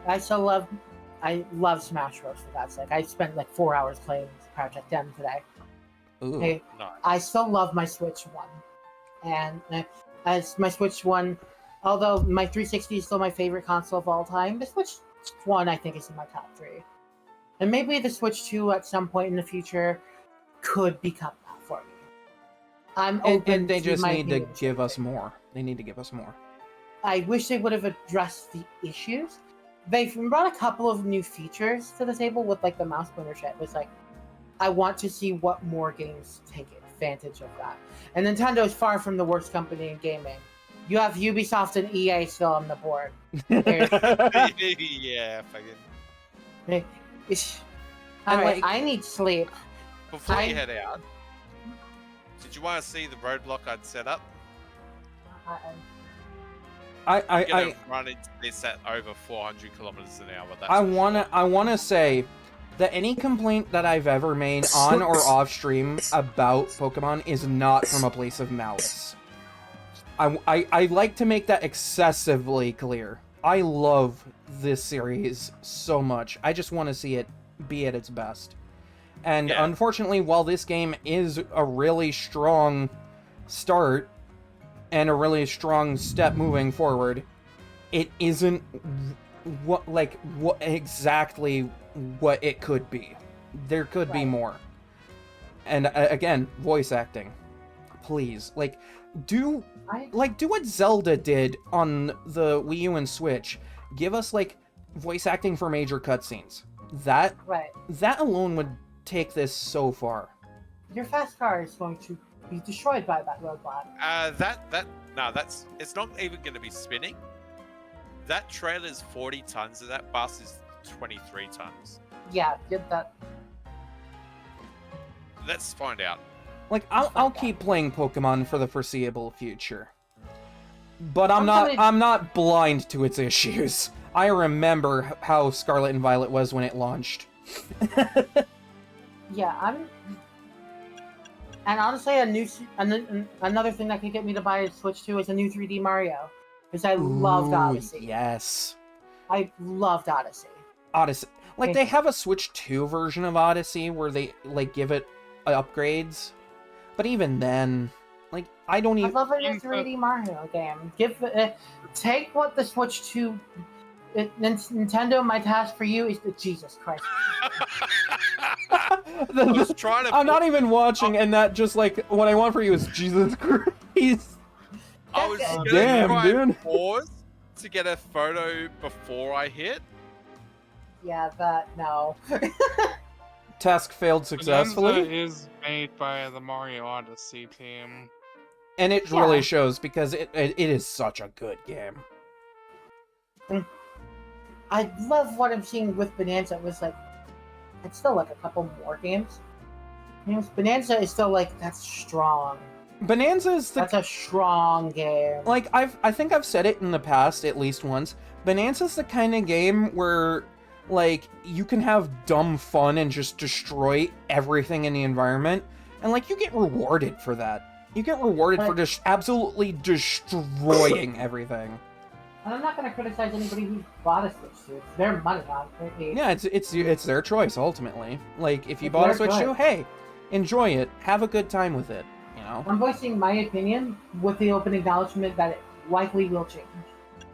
I love Smash Bros. For God's sake. I spent like 4 hours playing Project M today. Ooh. Hey, Nice. I still love my Switch 1. And as my Switch 1, although my 360 is still my favorite console of all time, the Switch 1 I think is in my top 3. And maybe the Switch 2 at some point in the future could become that for me. I'm open And they to just my need to opinions. give us more. They need to give us more. I wish they would have addressed the issues. They've brought a couple of new features to the table with like the mouse pointer shit. It's like, I want to see what more games take advantage of that. And Nintendo is far from the worst company in gaming. You have Ubisoft and EA still on the board. Yeah, fucking. Alright, like- I need sleep. Before you head out, did you want to see the roadblock I'd set up? I You're gonna run into this at over 400 kilometers an hour. That's I for sure. wanna say that any complaint that I've ever made on or off stream about Pokemon is not from a place of malice. I like to make that excessively clear. I love this series so much. I just want to see it be at its best. And Yeah. unfortunately, while this game is a really strong start and a really strong step moving forward, it isn't what exactly what it could be. There could be Right. more. And again, voice acting, please, do what Zelda did on the Wii U and Switch. Give us voice acting for major cutscenes. That Right. alone would take this so far. Your fast car is going to He's destroyed by that roadblock. It's not even going to be spinning. That trailer's 40 tons, and that bus is 23 tons. Yeah, get that. Let's find out. Like, I'll keep playing Pokemon for the foreseeable future. But I'm not blind to its issues. I remember how Scarlet and Violet was when it launched. Yeah, and honestly, another thing that could get me to buy a Switch 2 is a new 3D Mario, because I loved Ooh, Odyssey. Yes. I loved Odyssey. Odyssey. Like, they have a Switch 2 version of Odyssey where they, like, give it upgrades. But even then, like, I don't even... I love a new 3D Mario game. Take what the Switch 2... Nintendo, my task for you is... Jesus Christ. I'm not even watching, and that just, like, what I want for you is Jesus Christ. I was Damn, gonna try and dude. pause to get a photo before I hit. Yeah, no. Task failed successfully. Bonanza is made by the Mario Odyssey team. And it Yeah. really shows, because it is such a good game. I love what I'm seeing with Bonanza. It was like, it's still like a couple more games. Bonanza is still like, that's strong. Bonanza is That's a strong game. Like, I think I've said it in the past at least once. Bonanza's the kind of game where, like, you can have dumb fun and just destroy everything in the environment, and, like, you get rewarded for that. You get rewarded for just absolutely destroying everything. And I'm not going to criticize anybody who bought a Switch 2. It's their money, honestly. Yeah, it's their choice, ultimately. Like, if you It's bought a their Switch choice. 2, hey, enjoy it. Have a good time with it, you know? I'm voicing my opinion with the open acknowledgement that it likely will change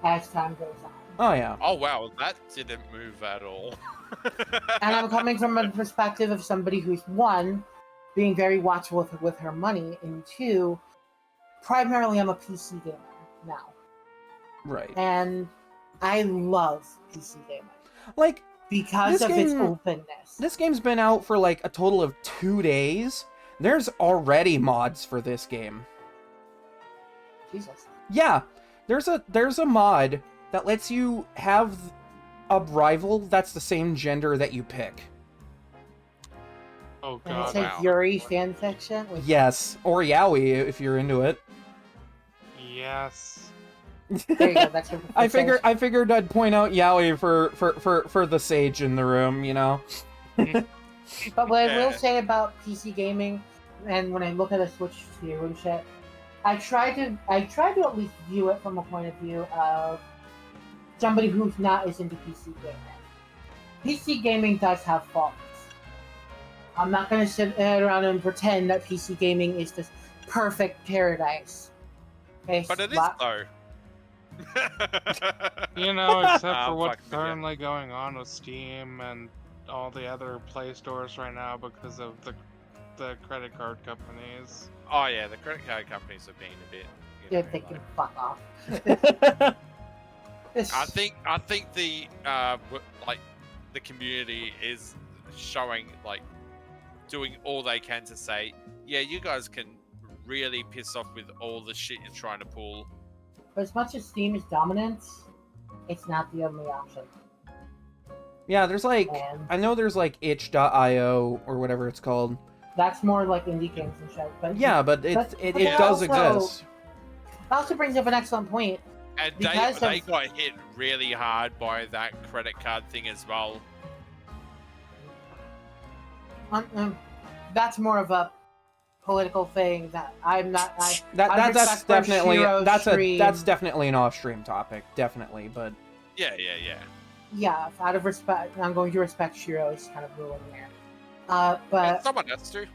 as time goes on. Oh, yeah. Oh wow, that didn't move at all. And I'm coming from a perspective of somebody who's, one, being very watchful with her money, and two, primarily I'm a PC gamer now. Right. And I love PC gaming. Like, Because This of its game- openness. this game's been out for, like, a total of 2 days. There's already mods for this game. Jesus. Yeah, there's a mod that lets you have a rival that's the same gender that you pick. Oh And god. it's a wow. Yuri fanfiction. Which, Yes, or yaoi if you're into it. Yes. There you go, that's your I figured I'd point out yaoi for the sage in the room, you know. But what I will Yeah. say about PC gaming, and when I look at a Switch 2 and shit, I try to at least view it from a point of view of somebody who's not as into PC gaming. PC gaming does have faults. I'm not gonna sit around and pretend that PC gaming is this perfect paradise. Okay, But it is though. You know, except Ah, for what's fuck me, yeah. currently going on with Steam and all the other Play stores right now because of the credit card companies. Oh yeah, the credit card companies have been a bit. You Yeah, know, they like- can fuck off. This- I think the like the community is showing like doing all they can to say, yeah, you guys can really piss off with all the shit you're trying to pull. But as much as Steam is dominant, it's not the only option. Yeah, there's like, And I know there's like itch.io or whatever it's called. that's more like indie games and shit. But Yeah, but it they does also- exist. It also brings up an excellent point. And Because they of- got hit really hard by that credit card thing as well. That's more of a political thing that I'm not. That's respect for definitely Shiro's that's stream. definitely an off-stream topic, definitely. But Yeah. Yeah, out of respect, I'm going to respect Shiro's kind of ruling there. But Someone has to.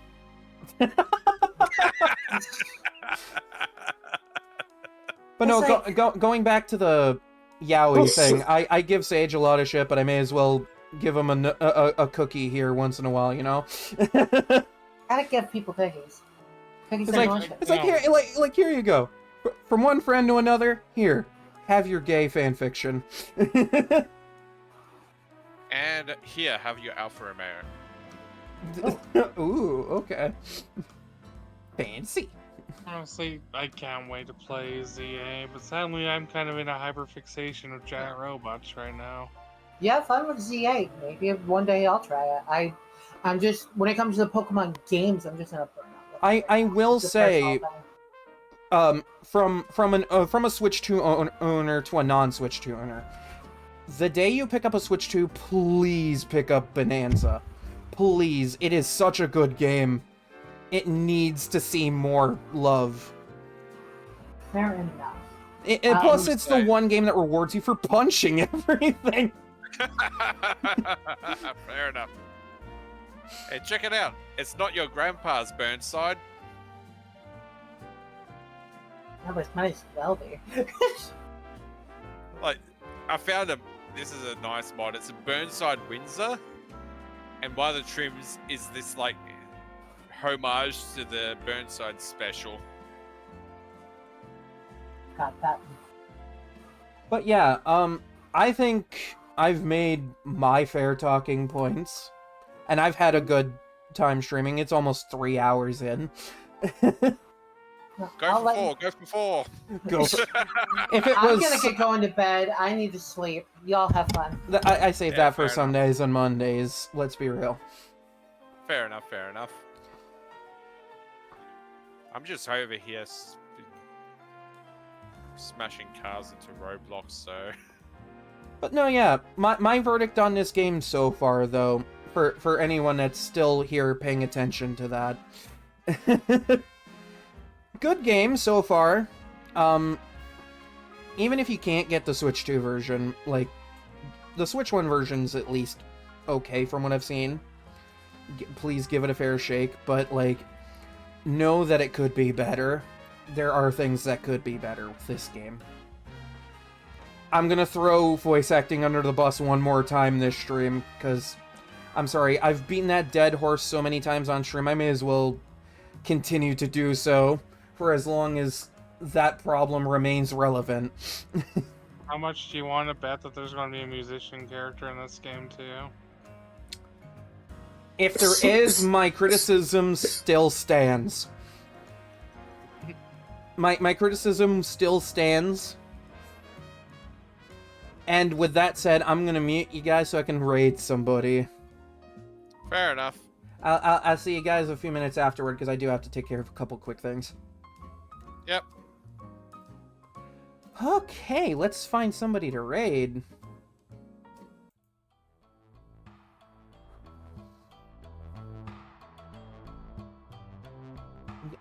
but no, It's going back to the yaoi thing, I give Sage a lot of shit, but I may as well give him a cookie here once in a while, you know. gotta give people cookies. Cookies It's are like delicious. it's like here, like here you go. From one friend to another, here, have your gay fan fiction. And here, have your Alfa Romeo. Ooh, okay. Fancy. Honestly, I can't wait to play ZA, but sadly I'm kind of in a hyperfixation of giant robots right now. Yeah, fun with Z8. Maybe one day I'll try it. I'm just when it comes to the Pokemon games, I'm just gonna burn out. I will It's a personal say, thing. from a Switch 2 owner to a non-Switch 2 owner, the day you pick up a Switch 2, please pick up Bonanza. Please, it is such a good game. It needs to see more love. Fair enough. Plus, it's the one game that rewards you for punching everything. Fair enough. Hey, check it out. It's not your grandpa's Burnside. Yeah, but it might as well be. Like, I found this is a nice mod. It's a Burnside Windsor, and one of the trims is this like homage to the Burnside special. Got that. But yeah, I think I've made my fair talking points, and I've had a good time streaming. It's almost 3 hours in. Go for 4. Go. If it I'm was, gonna get going to bed. I need to sleep. Y'all have fun. I save Yeah, that for fair Sundays and Mondays. Let's be real. Fair enough. I'm just over here smashing cars into roadblocks, so... But no, yeah, my verdict on this game so far, though, for anyone that's still here paying attention to that, good game so far. Even if you can't get the Switch 2 version, like, the Switch 1 version's at least okay from what I've seen. Please give it a fair shake, but, like, know that it could be better. There are things that could be better with this game. I'm gonna throw voice acting under the bus one more time this stream, because, I'm sorry, I've beaten that dead horse so many times on stream, I may as well continue to do so for as long as that problem remains relevant. How much do you want to bet that there's going to be a musician character in this game too? If there is, my criticism still stands. My criticism still stands. And with that said, I'm gonna mute you guys so I can raid somebody. Fair enough. I'll see you guys a few minutes afterward, because I do have to take care of a couple quick things. Yep. Okay, let's find somebody to raid.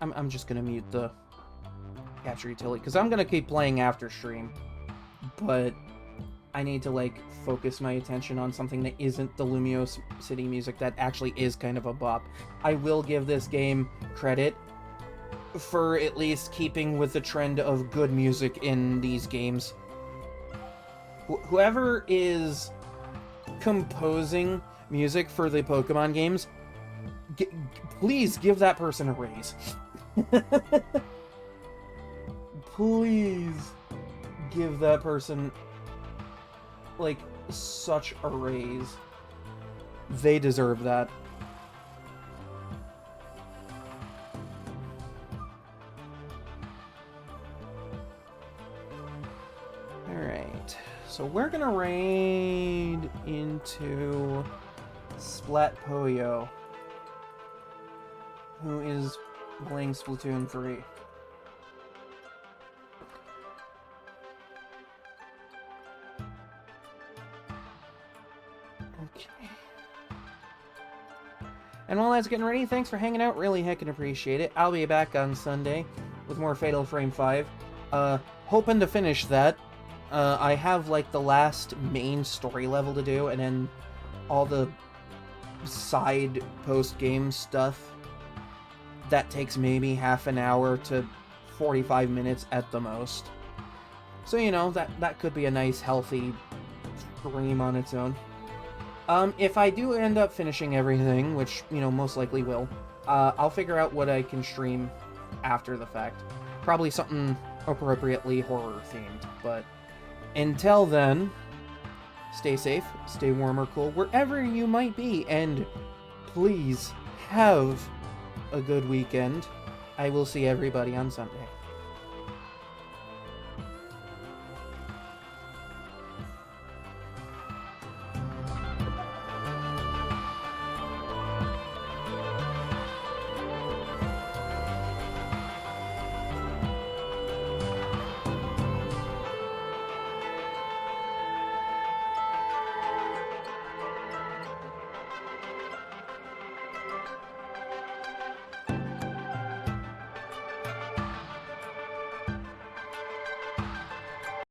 I'm just gonna mute the capture utility, because I'm gonna keep playing after stream. But I need to, like, focus my attention on something that isn't the Lumiose City music that actually is kind of a bop. I will give this game credit for at least keeping with the trend of good music in these games. Whoever is composing music for the Pokemon games, please give that person a raise. Please give that person, like, such a raise. They deserve that. Alright, so we're gonna raid into Splatpoyo, who is playing Splatoon 3. Okay. And while that's getting ready, thanks for hanging out. Really heckin' appreciate it. I'll be back on Sunday with more Fatal Frame 5. Hoping to finish that. I have, like, the last main story level to do, and then all the side post-game stuff. That takes maybe half an hour to 45 minutes at the most. So, you know, that could be a nice, healthy stream on its own. If I do end up finishing everything, which, you know, most likely will, I'll figure out what I can stream after the fact. Probably something appropriately horror-themed, but until then, stay safe, stay warm or cool, wherever you might be, and please have a good weekend. I will see everybody on Sunday.